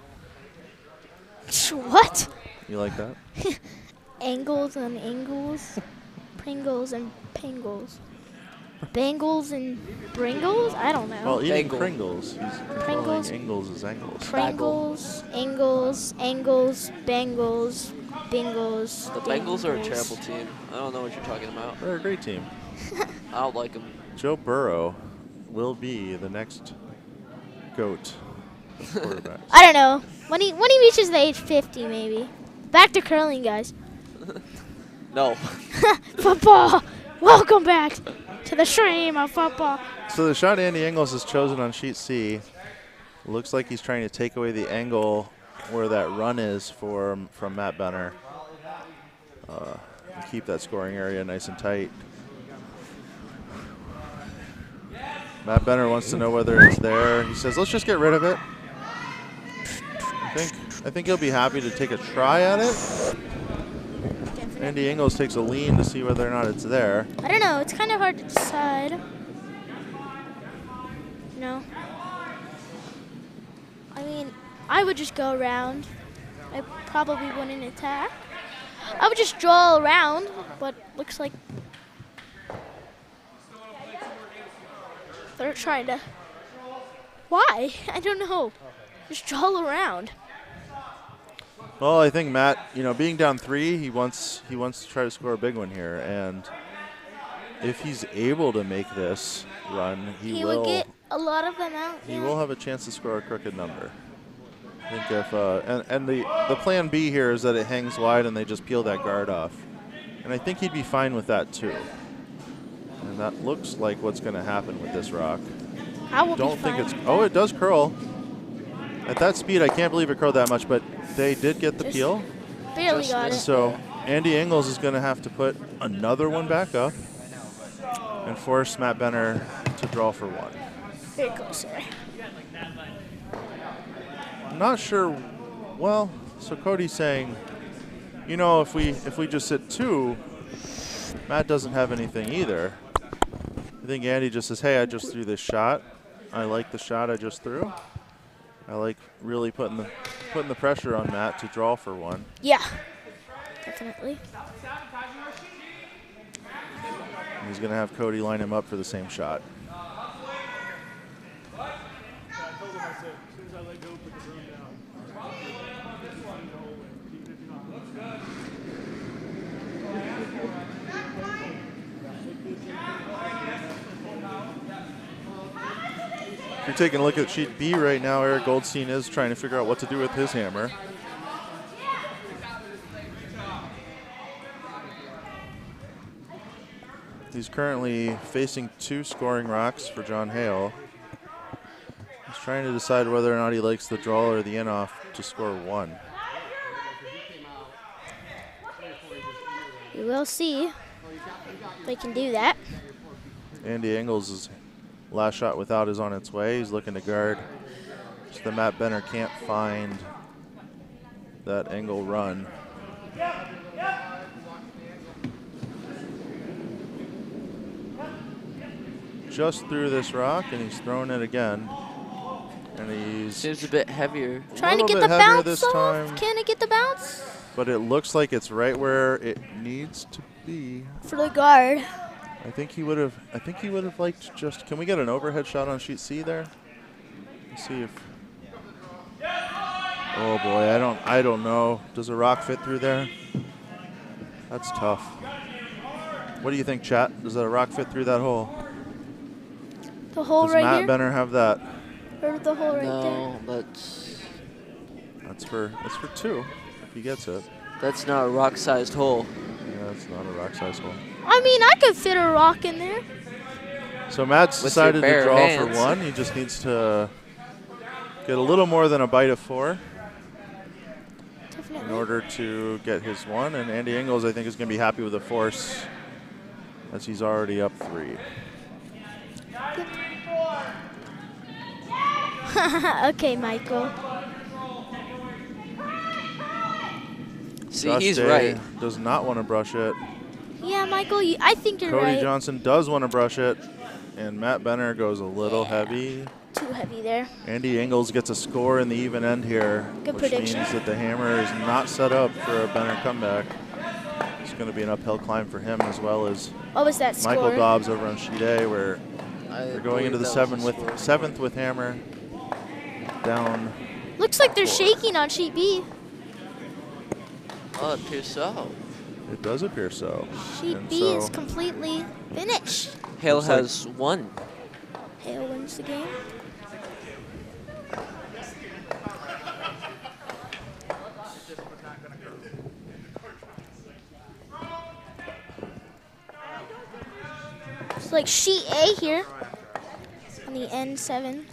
What?
You like that?
Angles and angles. Pringles and Pringles. Bangles and Bringles? I don't know.
Well, eating
Bangle.
Pringles. He's
Pringles.
controlling Ingles as angles.
Pringles, Angles, Angles, Bangles, Bingles.
The Bengals are a
Dingles.
terrible team. I don't know what you're talking about.
They're a great team.
I don't like them.
Joe Burrow will be the next GOAT of quarterbacks.
I don't know. When he reaches the age 50, maybe. Back to curling, guys.
No.
Football. Welcome back to the stream of football.
So the shot Andy Ingles has chosen on sheet C looks like he's trying to take away the angle where that run is from Matt Benner. And keep that scoring area nice and tight. Matt Benner wants to know whether it's there. He says, let's just get rid of it. I think he'll be happy to take a try at it. Andy Ingles takes a lean to see whether or not it's there.
I don't know. It's kind of hard to decide. No. I mean, I would just go around. I probably wouldn't attack. I would just draw around, but looks like they're trying to. Why? I don't know. Just draw around.
Well, I think Matt, being down 3, he wants to try to score a big one here, and if he's able to make this run, he will
get a lot of them out.
He will have a chance to score a crooked number. I think if and the plan B here is that it hangs wide and they just peel that guard off, and I think he'd be fine with that too. And that looks like what's going to happen with this rock.
I will
Don't
be
think
fine.
it's. Oh, it does curl. At that speed, I can't believe it curled that much, but they did get the
Just
peel.
Barely
Just
got it.
missed.
So Andy Ingles is going to have to put another one back up and force Matt Benner to draw for 1.
Very close, sorry.
I'm not sure. Well, so Cody's saying, if we just hit 2, Matt doesn't have anything either. I think Andy just says, hey, I just threw this shot. I like the shot I just threw. I like really putting the pressure on Matt to draw for 1.
Yeah, definitely.
And he's going to have Cody line him up for the same shot. If you're taking a look at sheet B right now, Eric Goldstein is trying to figure out what to do with his hammer. He's currently facing 2 scoring rocks for John Hale. He's trying to decide whether or not he likes the draw or the in-off to score 1.
We will see if they can do that.
Andy Ingles' last shot without is on its way. He's looking to guard. So the Matt Benner can't find that angle run. Just through this rock, and he's throwing it again. And he's
Seems a bit heavier.
Trying to
little
get
bit
the
heavier
bounce
this
off.
time.
Can it get the bounce?
But it looks like it's right where it needs to be.
For the guard.
I think he would have liked just. Can we get an overhead shot on sheet C there? Let's see if. Oh boy, I don't know. Does a rock fit through there? That's tough. What do you think, chat? Does a rock fit through that hole?
The hole
Does
right
Matt
here?
Benner have that?
Or the hole right there?
No, that's
That's for 2 if he gets it.
that's not a rock-sized hole.
Yeah, it's not a rock size hole.
I mean, I could fit a rock in there.
So Matt's
With your
decided to
bare
draw
hands.
for 1. He just needs to get a little more than a bite of 4 in
Definitely.
order to get his 1. And Andy Ingles, I think, is going to be happy with the force as he's already up 3.
Okay, Michael.
See,
Josh
he's
Day
right.
does not want to brush it.
Yeah, Michael, I think you're
Cody
right.
Johnson does want to brush it. And Matt Benner goes a little heavy.
Too heavy there.
Andy Ingles gets a score in the even end here,
Good
which
prediction.
means that the hammer is not set up for a Benner comeback. It's going to be an uphill climb for him, as well as
What was that score?
Michael Dobbs over on sheet A, where
I
they're going into the
believe that was a score.
seventh with hammer down.
Looks like they're
4.
shaking on sheet B.
Oh, it appears so.
It does appear so.
Sheet
And
B
so
is completely finished.
Hale
Looks like-
has 1.
Hale wins the game. It's like sheet A here on the N7.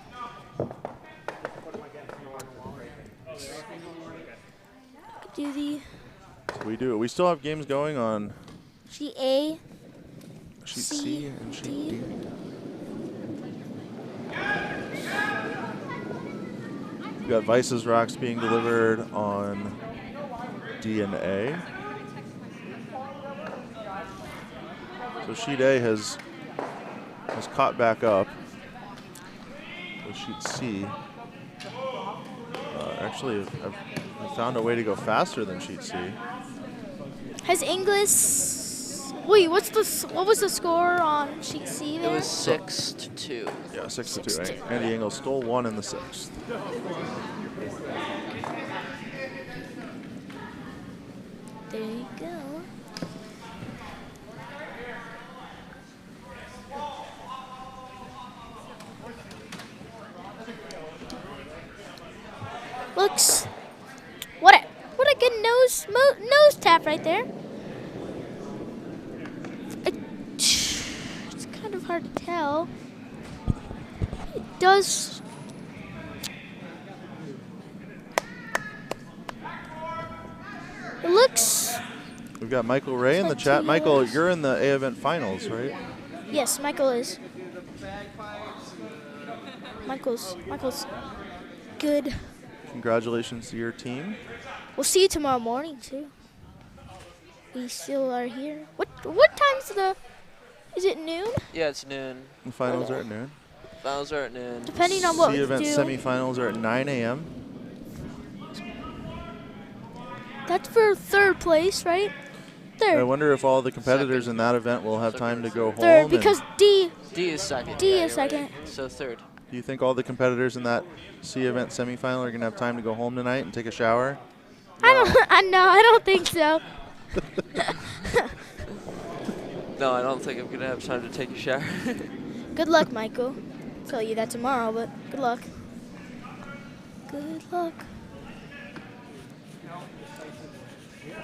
Do the
we do. We still have games going on
sheet A,
sheet
C,
C and sheet
D.
D. We've got Vice's rocks being delivered on D and A. So sheet A has caught back up with sheet C. Actually, I've found a way to go faster than sheet C.
Has Inglis? Wait, what was the score on sheet C
It
there?
was 6-2.
Yeah, 6-2.
6-2.
Andy Ingles stole 1 in the 6th.
There you go. Looks what a good nose tap right there. It's kind of hard to tell. It does. It looks.
We've got Michael Ray in the
Like
chat.
two
Michael,
years.
you're in the A event finals, right?
Yes, Michael is. Michael's good.
Congratulations to your team.
We'll see you tomorrow morning too. We still are here. What time's the? Is it noon?
Yeah, it's noon.
The finals are at noon.
Finals are at noon.
Depending on what
C
we
event
do.
semifinals are at 9 a.m.
That's for third place, right?
I
Third.
wonder if all the competitors
Second.
in that event will have time to go home.
Third,
and
because D.
D is second.
D
yeah,
is
you're right.
second.
So third.
do you think all the competitors in that C event semifinal are going to have time to go home tonight and take a shower?
I don't think so.
No, I don't think I'm gonna have time to take a shower.
Good luck, Michael. I'll tell you that tomorrow, but good luck. Good luck.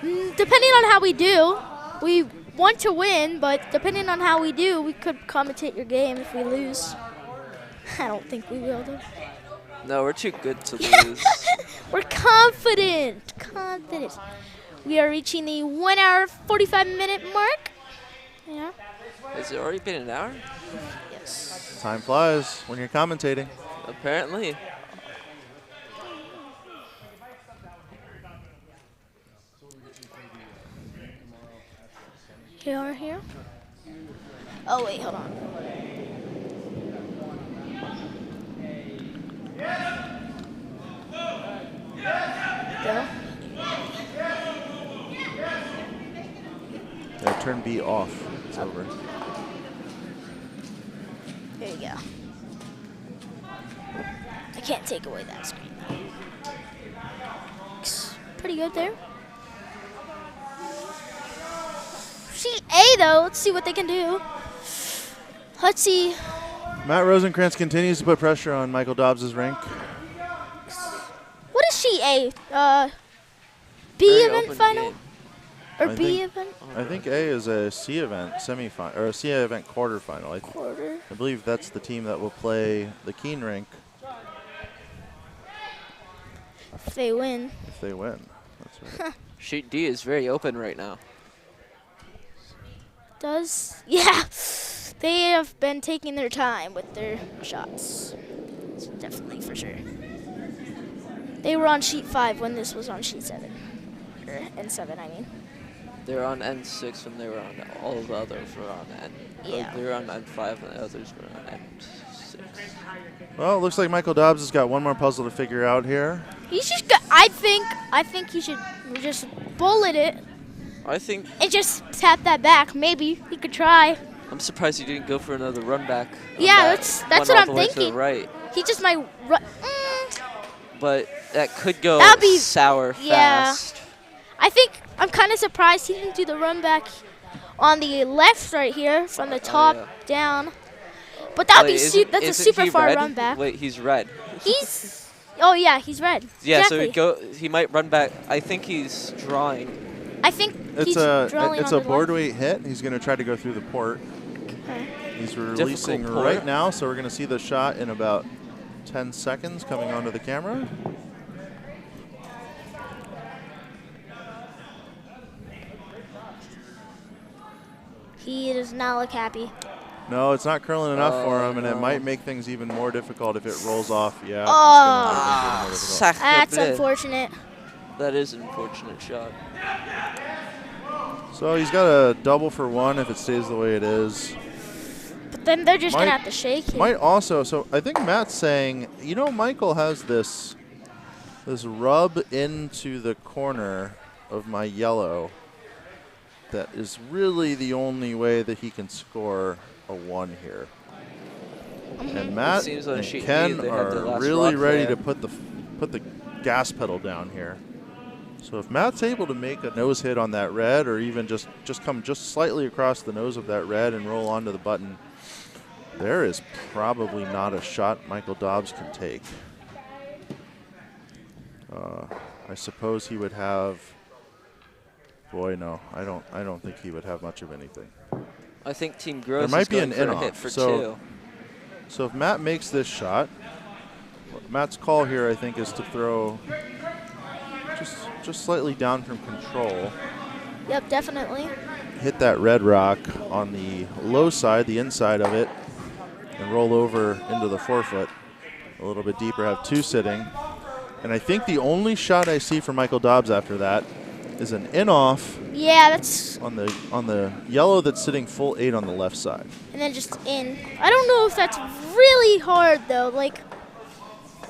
Depending on how we do, we want to win, but depending on how we do, we could commentate your game if we lose. I don't think we will, though.
No, we're too good to lose.
We're confident. Confident. We are reaching the 1 hour 45-minute mark. Yeah.
Has it already been an hour?
Yes.
Time flies when you're commentating.
Apparently.
Here. Oh wait, hold on. Go.
Yeah, turn B off. It's over.
There you go. I can't take away that screen. Looks pretty good there. Sheet A though, let's see what they can do. Let's see.
Matt Rosenkrantz continues to put pressure on Michael Dobbs' rank.
What is sheet A? B
Very
event
open
final?
game.
Or
I
B
think-
event?
I think A is a C event semifinal, or a C event quarterfinal.
Quarter.
I believe that's the team that will play the Keen rank
If they win.
if they win. That's right.
Sheet D is very open right now.
Yeah. They have been taking their time with their shots. It's definitely for sure. They were on sheet 5 when this was on sheet 7. Or N7, I mean.
They were on N6 when they were on all of the others were on N.
Yeah.
They were on N5 and the others were on N6.
Well, it looks like Michael Dobbs has got one more puzzle to figure out here.
He's just got, I think he should just bullet it
I think
and just tap that back. Maybe he could try.
I'm surprised he didn't go for another run back. on
Yeah,
that
that's
one
what
all
I'm
the way to the
thinking.
right,
He just might run.
but that could go
That'd be-
sour
yeah.
fast.
I think I'm kind of surprised he didn't do the run back on the left right here from the top
yeah.
down. But that'd
Wait,
be that's a
isn't
super
he
far
red?
run back.
Wait, he's red.
He's oh yeah, he's red.
Yeah,
exactly.
so he might run back. I think he's drawing.
I think
It's
he's
a
drawing
it's
on
a
the
board
left.
weight hit. He's going to try to go through the port.
Okay.
He's releasing
port.
right now, so we're going to see the shot in about 10 seconds coming onto the camera.
He does not look happy.
No, it's not curling enough for him, and it
no.
might make things even more difficult if it rolls off. Yeah.
Oh.
It's gonna make it even more difficult.
That's unfortunate.
That is an unfortunate shot.
So he's got a double for one if it stays the way it is.
But then they're just
Might-
gonna have to shake him.
Might also, so I think Matt's saying, you know, Michael has this rub into the corner of my yellow that is really the only way that he can score a 1 here. And Matt
seems on
and
sheet D
Ken
they had the
are
last
really
rock
ready
there.
to put the gas pedal down here. So if Matt's able to make a nose hit on that red, or even just come just slightly across the nose of that red and roll onto the button, there is probably not a shot Michael Dobbs can take. I suppose he would have. Boy, no, I don't think he would have much of anything.
I think Team Gross
might
is
be
going
an
for a
in-off,
hit for
so-
2.
So if Matt makes this shot, Matt's call here, I think, is to throw just slightly down from control.
Yep, definitely.
Hit that red rock on the low side, the inside of it, and roll over into the forefoot a little bit deeper, have 2 sitting. And I think the only shot I see for Michael Dobbs after that is an in-off
Yeah, that's
on the yellow that's sitting full 8 on the left side.
and then just in. I don't know if that's really hard though. Like,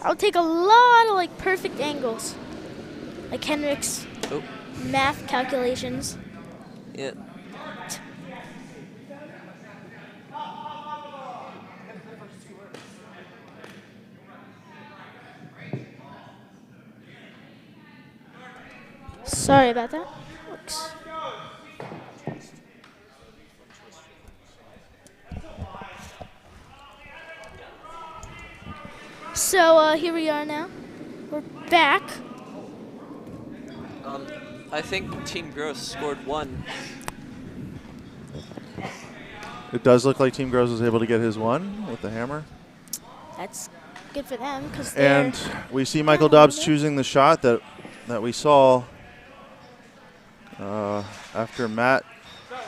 I'll take a lot of like perfect angles, like Henrik's
Oh,
math calculations.
yeah.
Sorry about that. Oops. So here we are now. We're back.
I think Team Gross scored 1.
It does look like Team Gross was able to get his 1 with the hammer.
That's good for them because
And we see Michael Dobbs choosing the shot that we saw After Matt,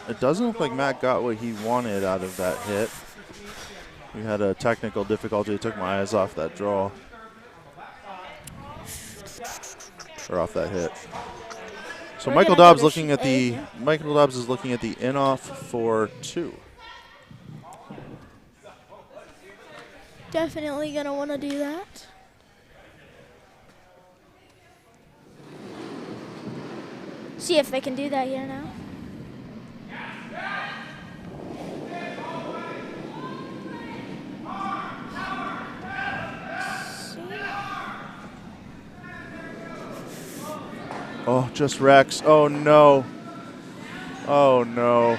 it doesn't look like Matt got what he wanted out of that hit. We had a technical difficulty. It took my eyes off that draw. Or off that hit. So Michael Dobbs looking at the Michael Dobbs is looking at the in off for 2.
Definitely gonna want to do that. See if they can do that here now.
Oh, just Rex. Oh, no. Oh, no.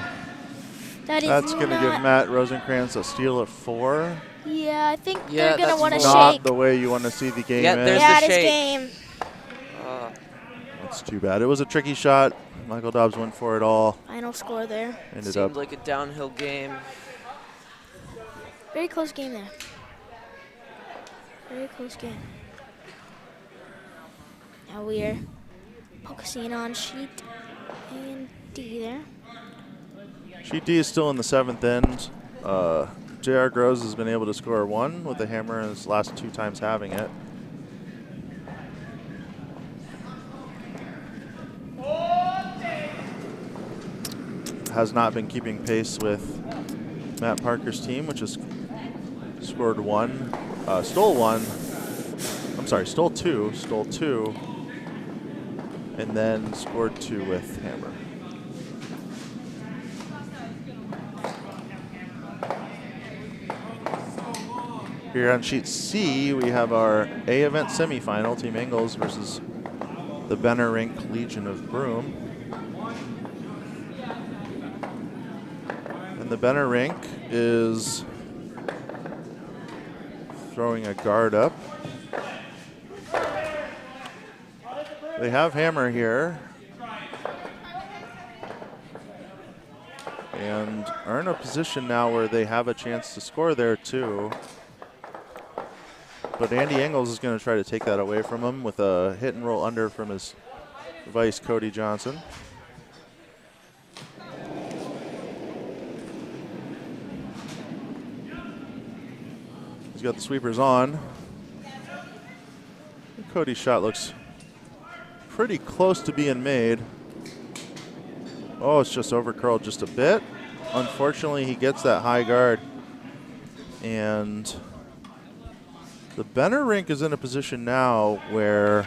That's going to give Matt Rosenkrantz a steal at 4.
Yeah, I think they're going to want to shake.
Not the way you want to see the game end.
There's
yeah,
the
it is
shake.
game.
That's too bad. It was a tricky shot. Michael Dobbs went for it all.
Final score there.
Seemed like a downhill game.
Very close game there. Very close game. Now we're focusing on sheet A and D there.
Sheet D is still in the 7th end. J.R. Groves has been able to score 1 with the hammer in his last 2 times having it. Has not been keeping pace with Matt Parker's team, which has scored 1, stole 1. I'm sorry, stole 2, and then scored 2 with hammer. Here on sheet C, we have our A event semifinal, Team Ingalls versus the Benner Rink Legion of Broome. And the Benner Rink is throwing a guard up. They have hammer here. And are in a position now where they have a chance to score there too. But Andy Engels is going to try to take that away from him with a hit and roll under from his vice, Cody Johnson. He's got the sweepers on. Cody's shot looks pretty close to being made. Oh, it's just over curled just a bit. Unfortunately, he gets that high guard. And the Benner Rink is in a position now where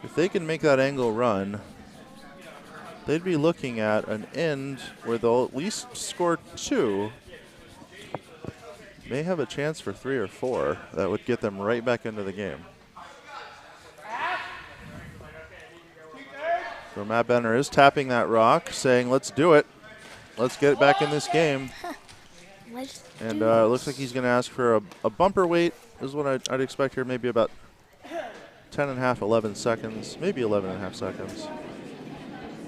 if they can make that angle run, they'd be looking at an end where they'll at least score 2. May have a chance for 3 or 4. That would get them right back into the game. So Matt Benner is tapping that rock, saying, let's do it. Let's get back in this game. And it looks like he's going to ask for a bumper weight, is what I'd expect here, maybe about 10.5, 11 seconds, maybe 11.5 seconds.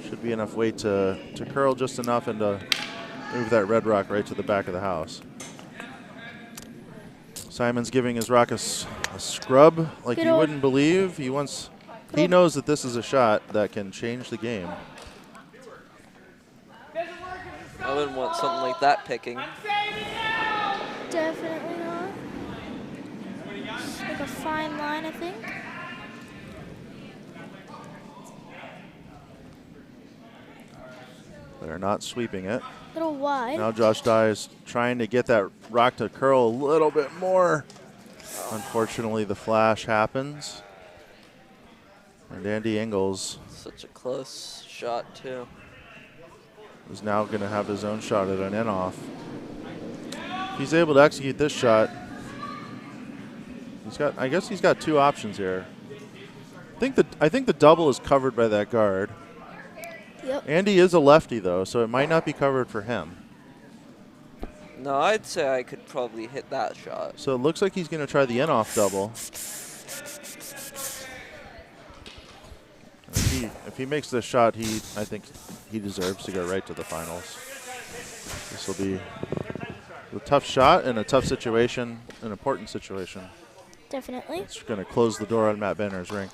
Should be enough weight to curl just enough and to move that red rock right to the back of the house. Simon's giving his rock a scrub like you wouldn't believe. He knows that this is a shot that can change the game.
I wouldn't want something like that picking.
Definitely not. It's like a fine line, I think.
They're not sweeping it.
A little wide.
Now Josh Dye is trying to get that rock to curl a little bit more. Unfortunately, the flash happens. And Andy Engels.
Such a close shot, too.
Is now going to have his own shot at an in-off. If he's able to execute this shot, I guess he's got 2 options here. I think the double is covered by that guard.
Yep.
Andy is a lefty, though, so it might not be covered for him.
No, I'd say I could probably hit that shot.
So it looks like he's going to try the in-off double. If he makes this shot, I think he deserves to go right to the finals. This will be a tough shot in a tough situation, an important situation.
Definitely.
It's going to close the door on Matt Benner's rink.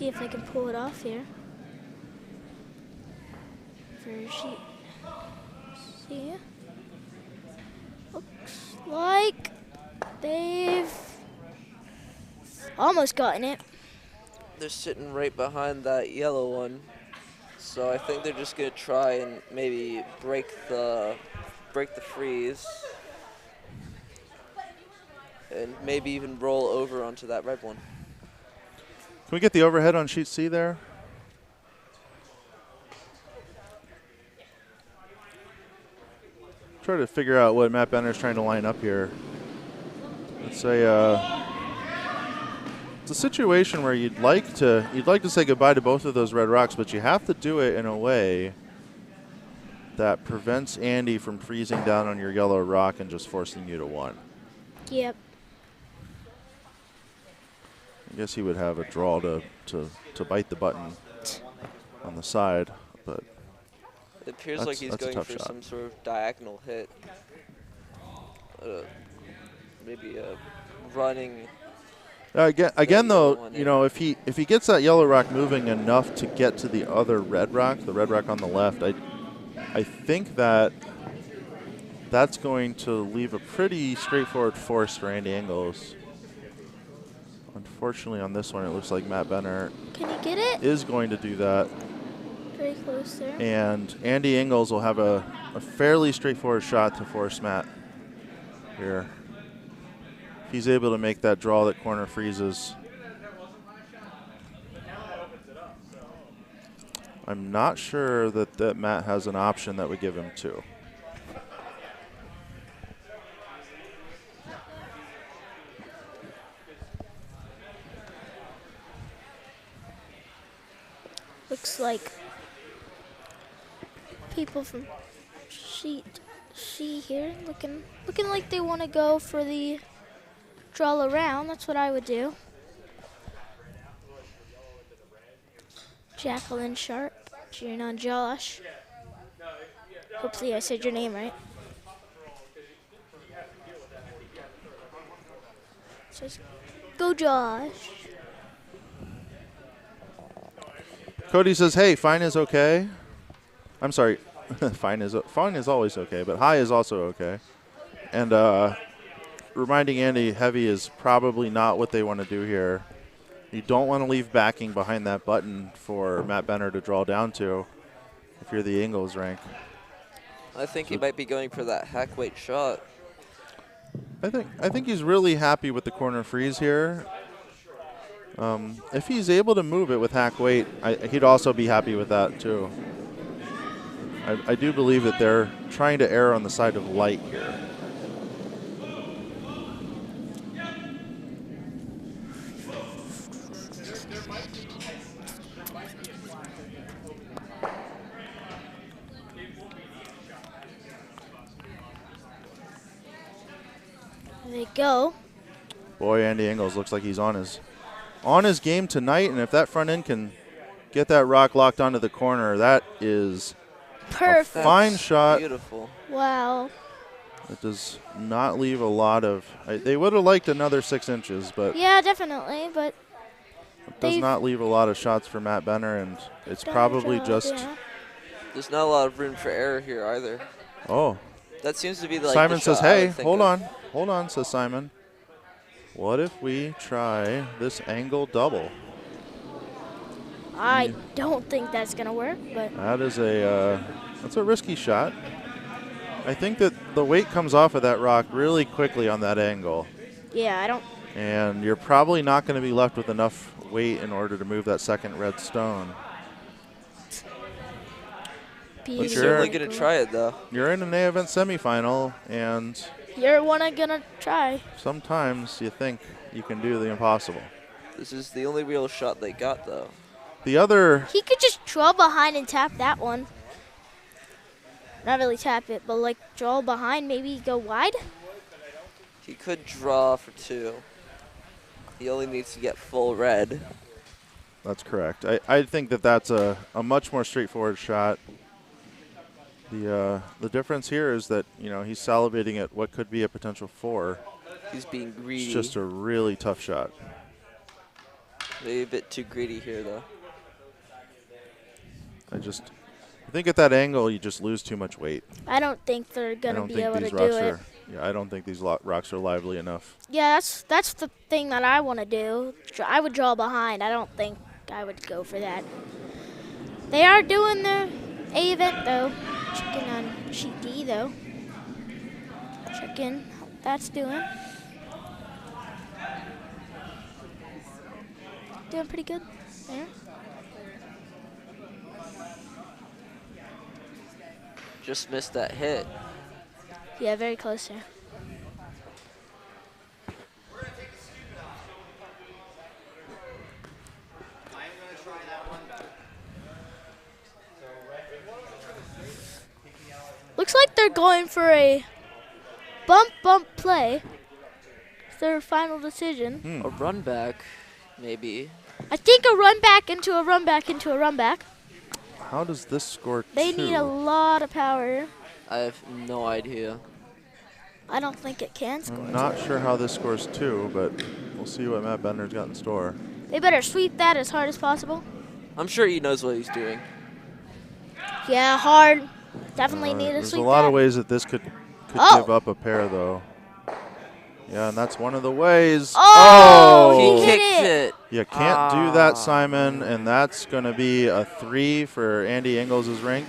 See if I can pull it off here. See? Looks like they've almost gotten it.
They're sitting right behind that yellow one. So I think they're just gonna try and maybe break the freeze. And maybe even roll over onto that red one.
Can we get the overhead on sheet C there? Try to figure out what Matt Benner's trying to line up here. It's a situation where you'd like to say goodbye to both of those red rocks, but you have to do it in a way that prevents Andy from freezing down on your yellow rock and just forcing you to 1.
Yep.
I guess he would have a draw to bite the button on the side, but
it appears like he's going for some sort of diagonal hit. Maybe a running.
Again, though, you know, if he gets that yellow rock moving enough to get to the other red rock, the red rock on the left, I think that's going to leave a pretty straightforward force for Andy Ingles. Unfortunately, on this one, it looks like Matt Benner
Can he get it?
Is going to do that.
Very close there.
And Andy Ingles will have a fairly straightforward shot to force Matt here. If he's able to make that draw that corner freezes. I'm not sure that Matt has an option that would give him 2.
Looks like people from sheet C here looking like they want to go for the draw around. That's what I would do. Jacqueline Sharp, cheering on Josh. Hopefully I said your name right. Says, go Josh.
Cody says, hey, fine is okay. I'm sorry, fine is always okay, but high is also okay. And reminding Andy, heavy is probably not what they want to do here. You don't want to leave backing behind that button for Matt Benner to draw down to if you're the Ingles rank.
I think he might be going for that hack weight shot.
I think he's really happy with the corner freeze here. If he's able to move it with hack weight, he'd also be happy with that too. I do believe that they're trying to err on the side of light here.
There they go.
Boy, Andy Ingles looks like he's on his game tonight, and if that front end can get that rock locked onto the corner, that is
perfect.
A fine shot.
Beautiful.
Wow.
It does not leave a lot of. They would have liked another 6 inches, but
yeah, definitely. But
it does not leave a lot of shots for Matt Benner, and it's probably just.
Yeah.
There's not a lot of room for error here either.
Oh.
That seems to be like
Simon
the
says,
shot I
"Hey,
would think
hold
of.
on," says Simon. What if we try this angle double?
I don't think that's gonna work, but
That is that's a risky shot. I think that the weight comes off of that rock really quickly on that angle.
yeah, I don't.
And you're probably not going to be left with enough weight in order to move that second red stone.
He's certainly going to try it, though.
You're in an A event semifinal, and
You're gonna try.
sometimes you think you can do the impossible.
This is the only real shot they got, though.
The other,
He could just draw behind and tap that one. Not really tap it, but like draw behind, maybe go wide.
He could draw for 2. He only needs to get full red.
that's correct. I think that that's a much more straightforward shot. The difference here is that, he's salivating at what could be a potential 4.
He's being greedy.
It's just a really tough shot.
Maybe a bit too greedy here, though.
I think at that angle you just lose too much weight.
I don't think they're
I
gonna
don't
be
think
able
these
to
rocks
do it.
are. Yeah, I don't think these rocks are lively enough.
Yeah, that's the thing that I want to do. I would draw behind. I don't think I would go for that. They are doing the A event though. Checking on sheet D though. Checking how that's doing. Doing pretty good there.
Just missed that hit.
Yeah, very close there. Looks like they're going for a bump play. It's their final decision.
A run back, maybe.
I think a run back into a run back into a run back.
How does this score
They
2?
need a lot of power.
I have no idea.
I don't think it can score.
I'm not sure how this scores 2, but we'll see what Matt Bender's got in store.
They better sweep that as hard as possible.
I'm sure he knows what he's doing.
Yeah, hard. Definitely need to
There's
sweep
a lot
that.
of ways that this could
Oh.
give up a pair, though. Yeah, and that's one of the ways.
Oh,
He
he hit
kicked
it.
it.
You can't do that, Simon, and that's going to be a 3 for Andy Ingles' rink.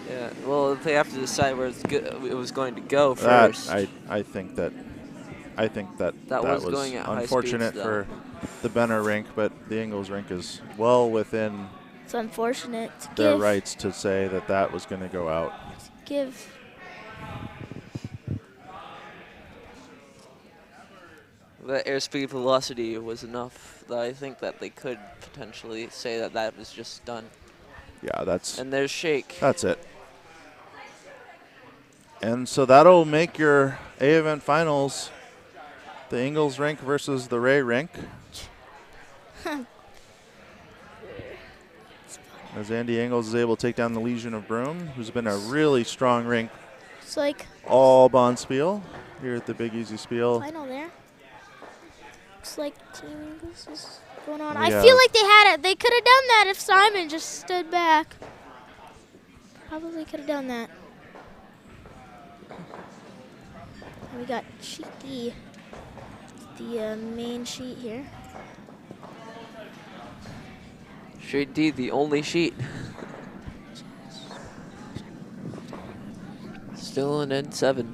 Yeah. Well, they have to decide where it was going to go
That,
first.
I think that
That was going at high
unfortunate
speeds,
for the Benner rink, but the Ingles rink is well within
It's unfortunate to
their
give.
rights to say that that was going to go out.
Give.
That airspeed velocity was enough that I think that they could potentially say that that was just done.
Yeah, that's
And there's Shake.
it. And so that'll make your A event finals the Ingles rink versus the Ray rink. As Andy Ingles is able to take down the Legion of Broome, who's been a really strong rink
It's like
all bond Spiel here at the Big Easy Spiel.
final there. Looks like Team Ingles is going on.
Yeah.
I feel like they could have done that if Simon just stood back. Probably could have done that. And we got sheet D, the main sheet here.
Sheet D, the only sheet. Still an N7.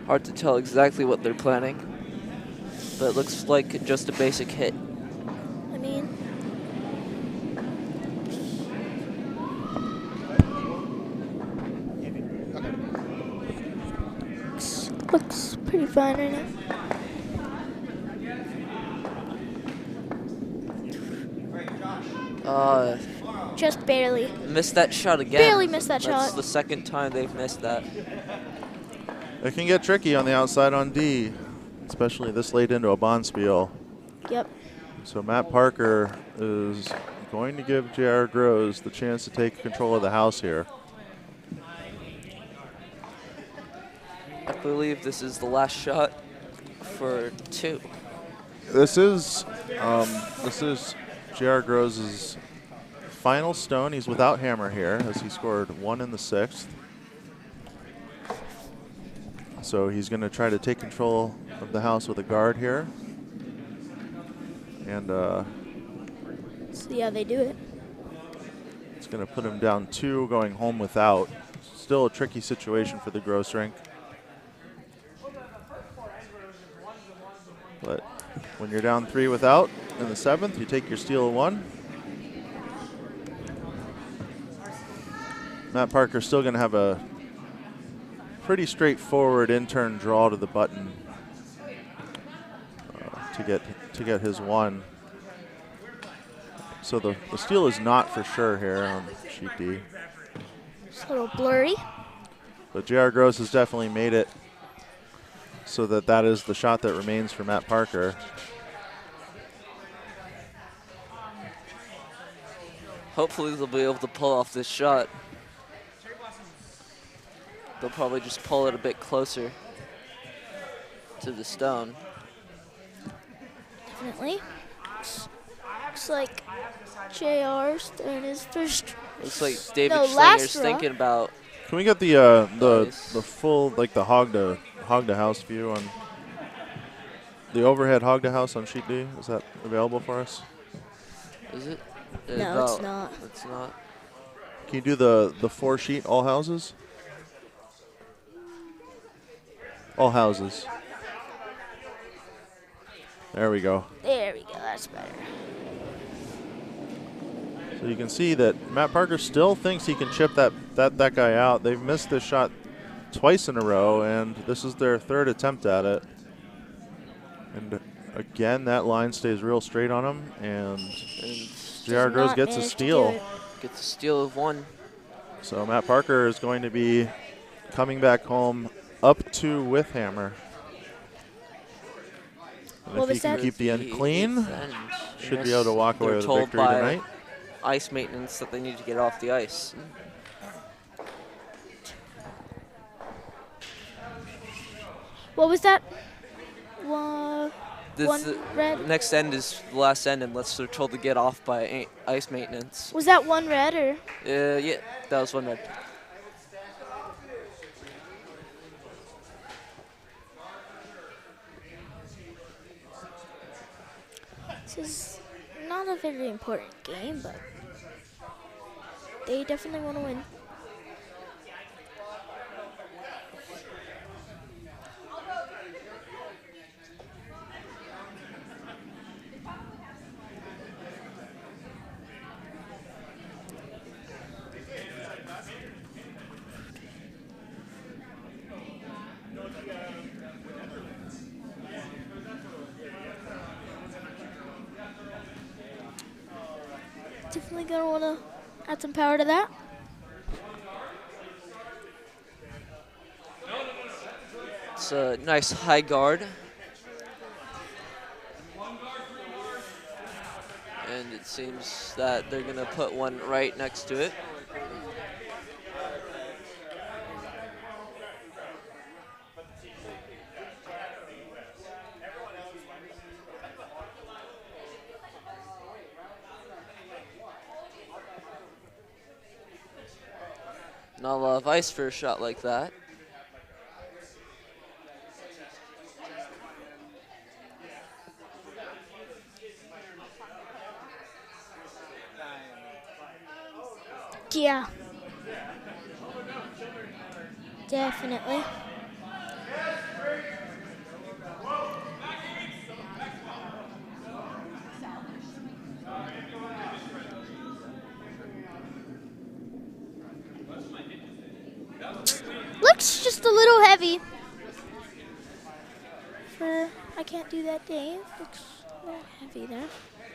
Hard to tell exactly what they're planning, but it looks like just a basic hit.
I mean, looks pretty fine right now. Just barely.
Missed that shot again.
Barely missed that
That's
shot.
the second time they've missed that.
It can get tricky on the outside on D, especially this late into a bond Spiel.
Yep.
So Matt Parker is going to give J.R. Groves the chance to take control of the house here.
I believe this is the last shot for 2.
This is J.R. Groves' final stone. He's without hammer here as he scored 1 in the 6th. So he's going to try to take control of the house with a guard here. And
See how they do it.
it's going to put him down 2, going home without. Still a tricky situation for the Gross rink. But when you're down 3 without in the 7th, you take your steal of 1. Matt Parker's still going to have a pretty straightforward in-turn draw to the button to get his 1. So the steal is not for sure here on sheet D.
It's a little blurry.
But J.R. Gross has definitely made it so that is the shot that remains for Matt Parker.
Hopefully they'll be able to pull off this shot. they'll probably just pull it a bit closer to the stone.
Definitely. Looks like JR's doing his first.
Looks like David
No,
Schlinger's
last draw.
thinking about.
Can we get the
Nice.
full, like the hog to house view on the overhead hog to house on sheet D? Is that available for us?
Is it?
No, it's not.
It's not.
Can you do the 4 sheet all houses? All houses. There we go.
There we go. That's better.
So you can see that Matt Parker still thinks he can chip that guy out. They've missed this shot twice in a row, and this is their 3rd attempt at it. And again, that line stays real straight on him, and J.R. Groves gets a steal.
Gets a steal of 1.
So Matt Parker is going to be coming back home up 2 with hammer. And
What
if he
was
can
that?
keep the end clean,
And
should be able to walk away
they're
with a
told
victory
by
tonight.
ice maintenance that they need to get off the ice.
What was that? One
This
red.
next end is the last end unless they're told to get off by ice maintenance.
Was that one red or?
Yeah, that was 1 red.
This is not a very important game, but they definitely want to win. Definitely gonna want to add some power to that.
It's a nice high guard. And it seems that they're going to put one right next to it. Not a lot of ice for a shot like that.
Yeah. Definitely. Looks just a little heavy. I can't do that, Dave. Looks a little heavy there.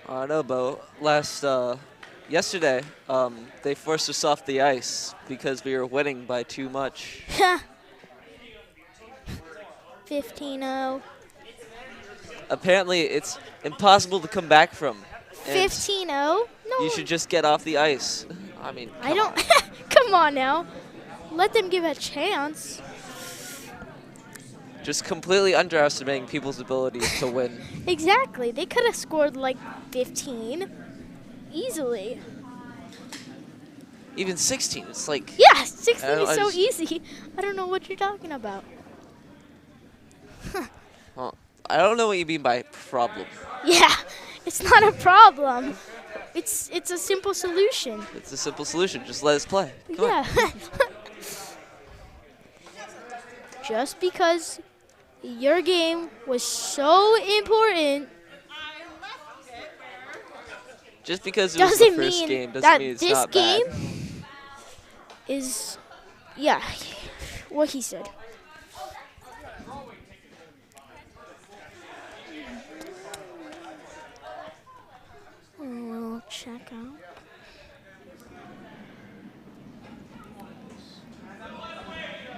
I know, but yesterday, they forced us off the ice because we were winning by too much.
15-0.
Apparently, it's impossible to come back from.
15-0? No.
You should just get off the ice. I mean,
I don't. Come on now. Let them give a chance.
just completely underestimating people's abilities to win.
Exactly. They could have scored like 15 easily.
Even 16, it's like...
Yeah, 16
I
is so
just-
easy. I don't know what you're talking about.
Well, I don't know what you mean by problem.
Yeah, it's not a problem. It's a simple solution.
It's a simple solution. Just let us play. Come on.
Yeah. Just because your game was so important
Just because it was the
doesn't
first
mean
game doesn't
that
mean it's
this
not
game
bad.
is, yeah, what he said. We'll check out.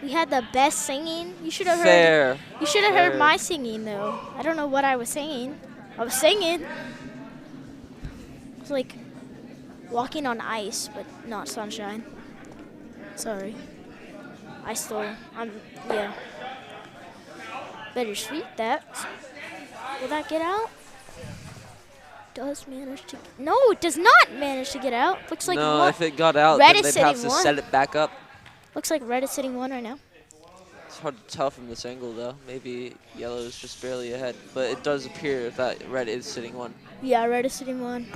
We had the best singing. You should have heard.
Fair.
You should have
Fair.
heard my singing though. I don't know what I was singing. I was singing. It's like walking on ice, but not sunshine. Sorry. Yeah. Better sweep that. Will that get out? Does manage to. No, it does not manage to get out. Looks like
No,
one.
if it got out,
Red
then
is
they'd have
sitting
to
one.
set it back up.
Looks like red is sitting one right now.
It's hard to tell from this angle, though. Maybe yellow is just barely ahead, but it does appear that red is sitting one.
Yeah, red is sitting one.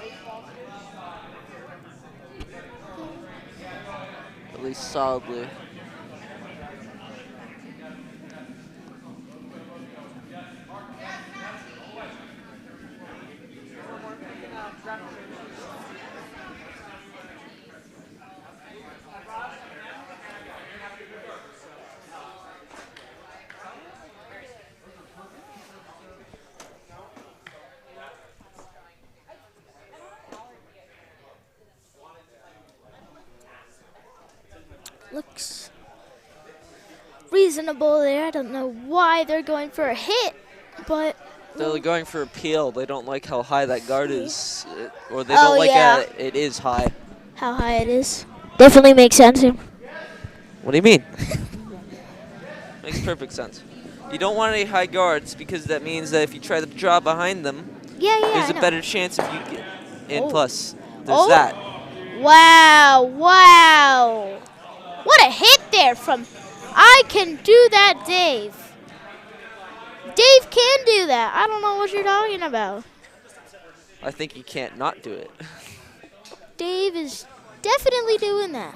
At least solidly.
Looks reasonable there. I don't know why they're going for a hit, but
They're going for a peel. They don't like how high that guard is, or they
Oh,
don't like
yeah.
it is high.
how high it is. Definitely makes sense.
What do you mean? Makes perfect sense. You don't want any high guards because that means that if you try to draw behind them,
Yeah,
there's
I
a
know.
better chance if you get. And
Oh.
plus, there's
Oh.
that.
Wow. What a hit there from I can do that, Dave. Dave can do that. I don't know what you're talking about.
I think you can't not do it.
Dave is definitely doing that.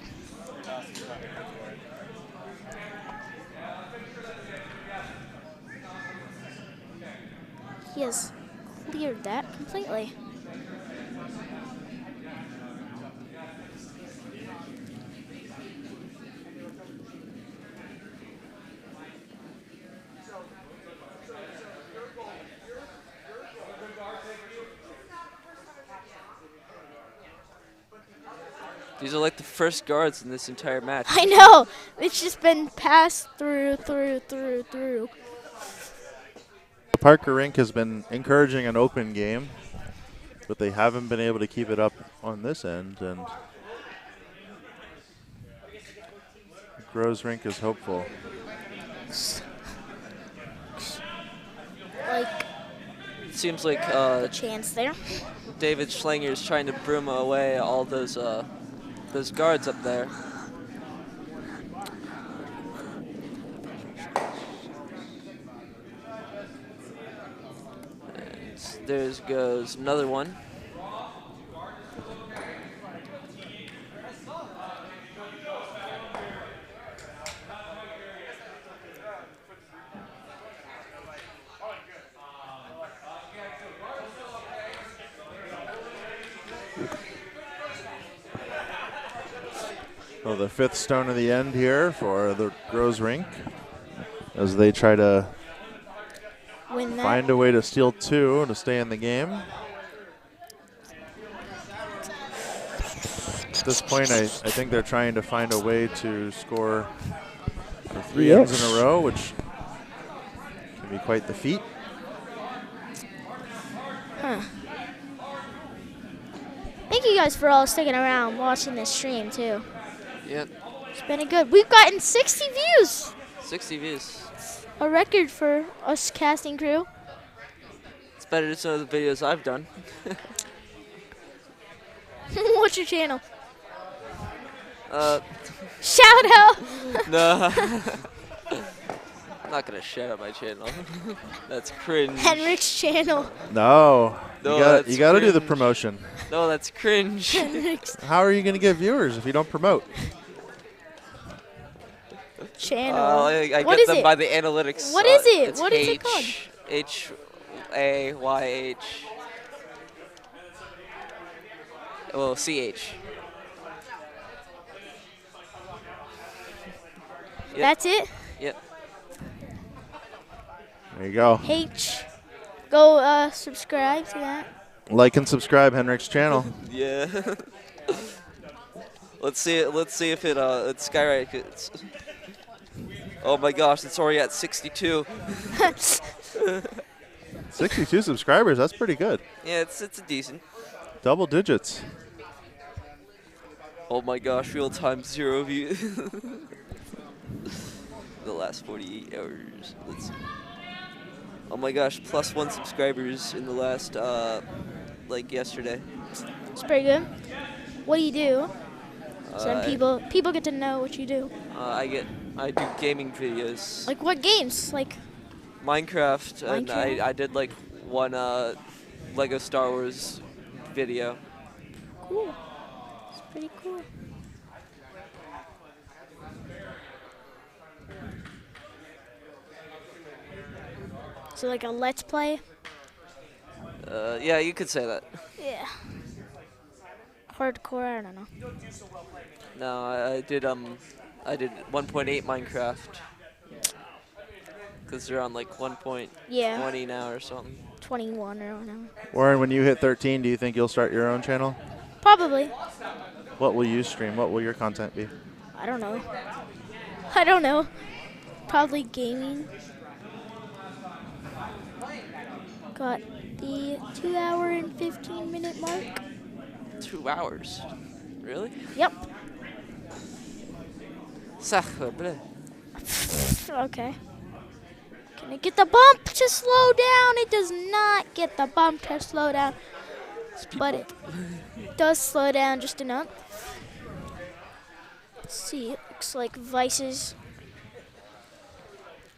He has cleared that completely.
These are like the first guards in this entire match.
I know. It's just been passed through.
The Parker Rink has been encouraging an open game, but they haven't been able to keep it up on this end. And Groves Rink is hopeful.
Like
It seems like
a chance there.
David Schlanger is trying to broom away all those guards up there. And there goes another one.
So the fifth stone of the end here for the Groves Rink as they try to
Win that.
find a way to steal two to stay in the game. At this point, I think they're trying to find a way to score for three ends in a row, which can be quite the feat.
Thank you guys for all sticking around watching this stream too.
Yep,
It's been a good. We've gotten 60 views.
60 views.
A record for us casting crew.
It's better than some of the videos I've done.
What's your channel?
Uh,
Shout out.
no. I'm not gonna shout out my channel. That's cringe.
Henrik's channel.
No,
No,
you got to do the
cringe.
promotion.
No, that's cringe.
Henrik's
How are you going to get viewers if you don't promote?
channel.
I
What
get
is
them
it?
by the analytics.
What is it?
It's
What is it called?
Hayh. Well, CH. Yep.
That's it.
Yep.
There you go.
H. Go subscribe to that.
Like and subscribe Henrik's channel.
Yeah. Let's see if it skyrockets. Oh my gosh, it's already at 62.
62 subscribers, that's pretty good.
Yeah, it's a decent.
Double digits.
Oh my gosh, real time 0 view. The last 48 hours. Let's see. Oh my gosh, +1 subscribers in the last, like yesterday.
It's pretty good. What do you do? So then
Uh,
people get to know what you do.
I do gaming videos.
Like what games? Like
Minecraft, and
Minecraft?
I did like one Lego Star Wars video.
cool. It's pretty cool. So like a let's play?
Yeah, you could say that.
Yeah. Hardcore, I don't know.
No, I did 1.8 Minecraft. Because they're on like 1.20
Yeah.
now or something.
21 or whatever.
Warren, when you hit 13, do you think you'll start your own channel?
Probably.
What will you stream? What will your content be?
I don't know. I don't know. Probably gaming. Got the 2 hour and 15 minute mark.
2 hours. Really?
Yep.
Sacre bleu.
Okay. Can it get the bump to slow down? It does not get the bump to slow down. But it does slow down just enough. Let's see. It looks like Vice's.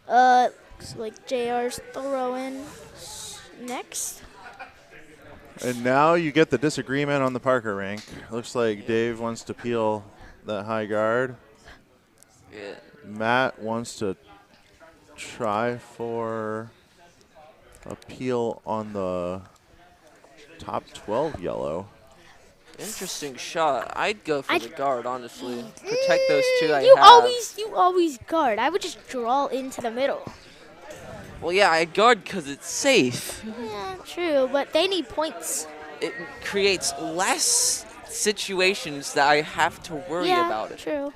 Looks like JR's throwing next.
And now you get the disagreement on the Parker rank. Looks like Dave wants to peel that high guard.
Yeah.
Matt wants to try for a peel on the top 12 yellow.
Interesting shot. I'd go for the guard, honestly. Protect those two I
You
have.
always guard. I would just draw into the middle.
Well, yeah, I guard because it's safe.
Yeah, true, but they need points.
It creates less situations that I have to worry about it.
True.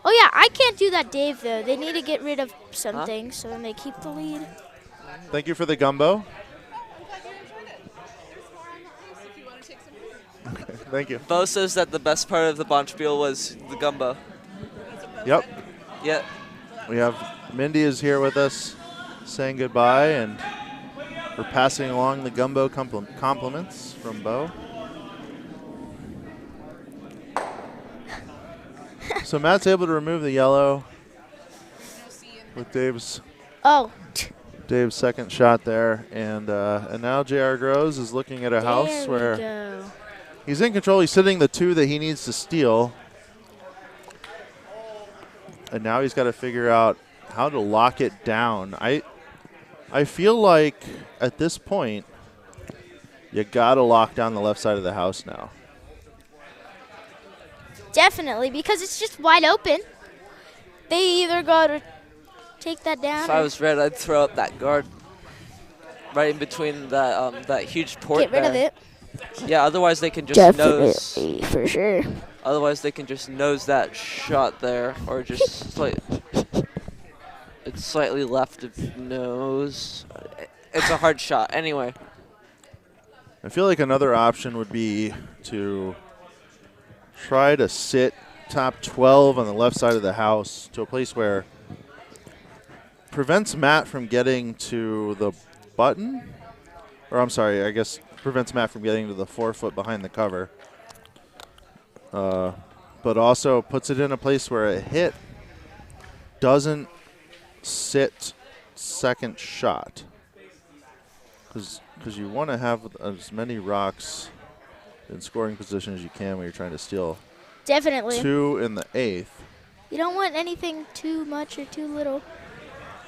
Oh yeah, I can't do that, Dave. Though they need to get rid of something, so then they keep the lead.
Thank you for the gumbo. Thank you.
Bo says that the best part of the Bonspiel was the gumbo.
Yep.
Yeah.
We have Mindy is here with us saying goodbye, and we're passing along the gumbo compliments from Bo. So Matt's able to remove the yellow with Dave's second shot there, and now JR Groves is looking at a house where he's in control. He's sitting the two that he needs to steal, and now he's got to figure out how to lock it down. I feel like at this point you got to lock down the left side of the house now.
Definitely, because it's just wide open. They either got to take that down.
If I was red, I'd throw up that guard right in between that huge port.
Get rid of it.
Yeah, otherwise they can just nose.
Definitely, for sure.
Otherwise they can just nose that shot there, or just it's slightly left of nose. It's a hard shot. Anyway.
I feel like another option would be to try to sit top 12 on the left side of the house to a place where prevents Matt from getting to the button. Or I'm sorry, I guess prevents Matt from getting to the 4 foot behind the cover. But also puts it in a place where a hit doesn't sit second shot. Because you want to have as many rocks in scoring position as you can when you're trying to steal.
Definitely.
2 in the 8th.
You don't want anything too much or too little.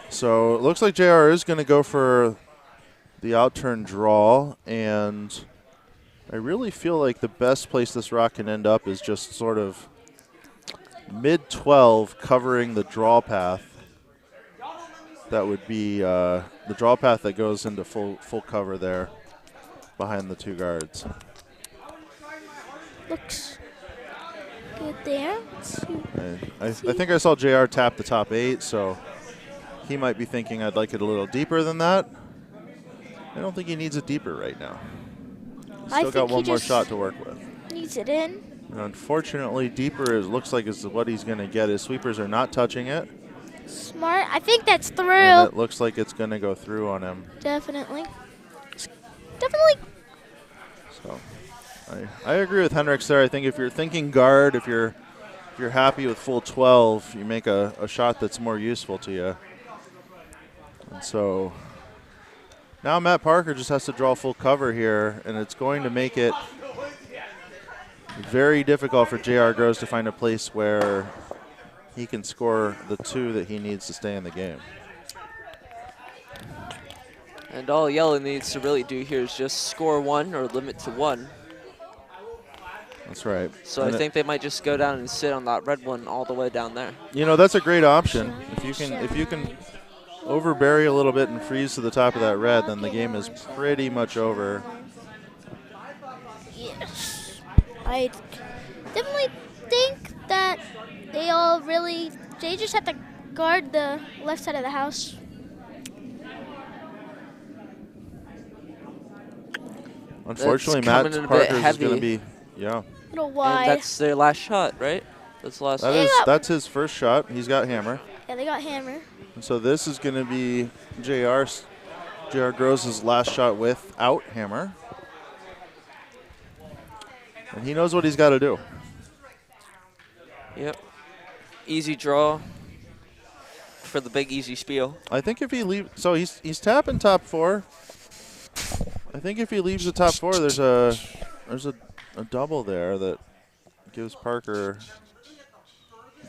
So it looks like JR is going to go for the outturn draw, and I really feel like the best place this rock can end up is just sort of mid-12 covering the draw path. That would be the draw path that goes into full cover there behind the 2 guards.
Looks good there.
I think I saw JR tap the top 8, so he might be thinking I'd like it a little deeper than that. I don't think he needs it deeper right now. Still got one more shot to work with.
Needs it in.
And unfortunately, deeper looks like is what he's going to get. His sweepers are not touching it.
Smart. I think that's through.
And it looks like it's going to go through on him.
Definitely. Definitely.
So I agree with Henricks there. I think if you're thinking guard, if you're happy with full 12, you make a shot that's more useful to you. And so now Matt Parker just has to draw full cover here, and it's going to make it very difficult for J.R. Groves to find a place where he can score the 2 that he needs to stay in the game.
And all Yellow needs to really do here is just score 1 or limit to 1.
That's right.
So
and
I think they might just go down and sit on that red one all the way down there.
You know, that's a great option. If you can overbury a little bit and freeze to the top of that red, then the game is pretty much over.
Yes. I definitely think that they just have to guard the left side of the house.
Unfortunately, Matt Parker is going to be, yeah.
A little wide.
And that's their last shot, right? That's the last shot.
That's his first shot. He's got hammer.
Yeah, they got hammer.
And so this is going to be J.R. Groves' last shot without hammer. And he knows what he's got to do.
Yep. Easy draw for the big easy spiel.
I think if he leaves, so he's tapping top 4. I think if he leaves the top 4, there's a double there that gives Parker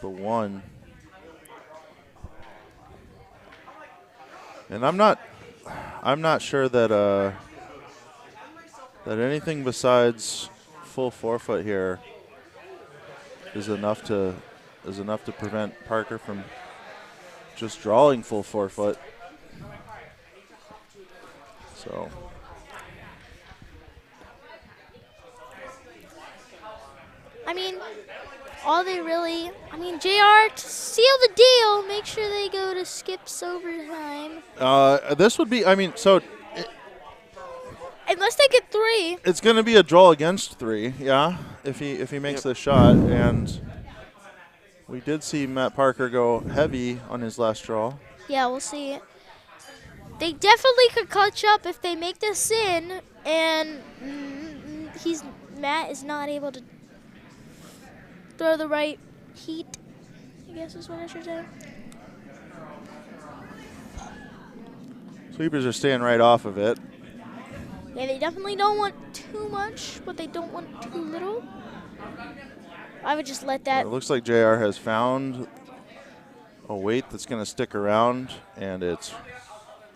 the 1. And I'm not sure that that anything besides full 4-foot here is enough to prevent Parker from just drawing full 4-foot. So
I mean, JR, to seal the deal, make sure they go to skips overtime.
This would be, so
unless they get 3.
it's going to be a draw against 3, yeah, if he makes the shot. And we did see Matt Parker go heavy on his last draw.
Yeah, we'll see. They definitely could catch up if they make this in, and Matt is not able to throw the right heat, I guess is what I should say.
Sweepers are staying right off of it.
Yeah, they definitely don't want too much, but they don't want too little. I would just let that.
It looks like JR has found a weight that's going to stick around, and it's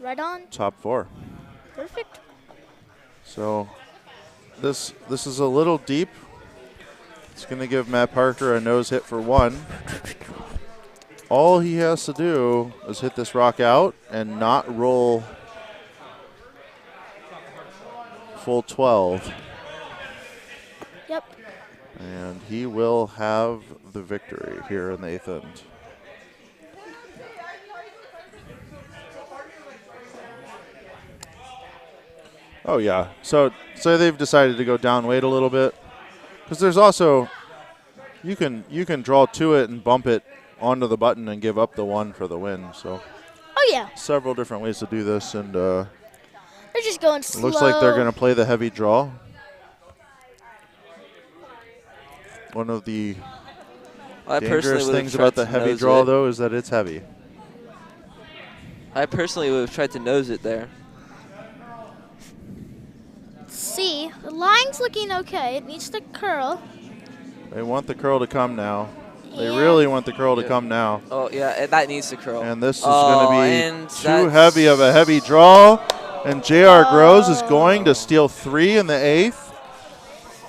right on.
top 4.
Perfect.
So this is a little deep. It's going to give Matt Parker a nose hit for 1. All he has to do is hit this rock out and not roll full 12.
Yep.
And he will have the victory here in the 8th end. Oh yeah, so they've decided to go down weight a little bit, because there's also you can draw to it and bump it onto the button and give up the 1 for the win. So
Oh yeah.
several different ways to do this, and
They're just going slow.
looks like they're going to play the heavy draw. One of the dangerous things about the heavy draw, though, is that it's heavy.
I personally would have tried to nose it there.
See, the line's looking okay. It needs to curl.
They want the curl to come now. They
Yeah.
really want the curl to come now.
Oh, yeah, and that needs to curl.
And this is going to
and
be too heavy of a heavy draw. And J.R. Groves is going to steal 3 in the 8th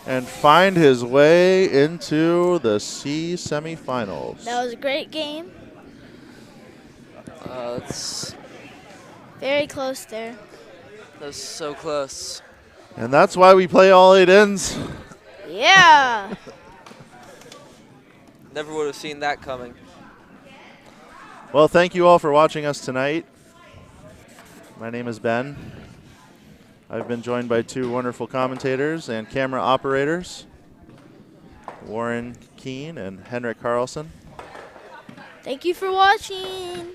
and find his way into the C semifinals.
That was a great game.
It's
Very close there.
that was so close.
And that's why we play all 8 ends.
Yeah.
Never would have seen that coming.
Well, thank you all for watching us tonight. My name is Ben. I've been joined by 2 wonderful commentators and camera operators, Warren Keene and Henrik Carlson.
Thank you for watching.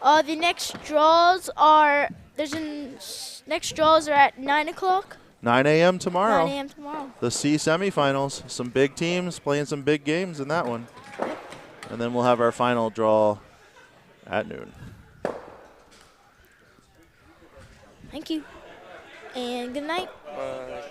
The next draws are at 9 o'clock.
9 a.m. tomorrow.
9 a.m. tomorrow.
The C semifinals. Some big teams playing some big games in that one. And then we'll have our final draw at noon.
Thank you. And good night.
Bye.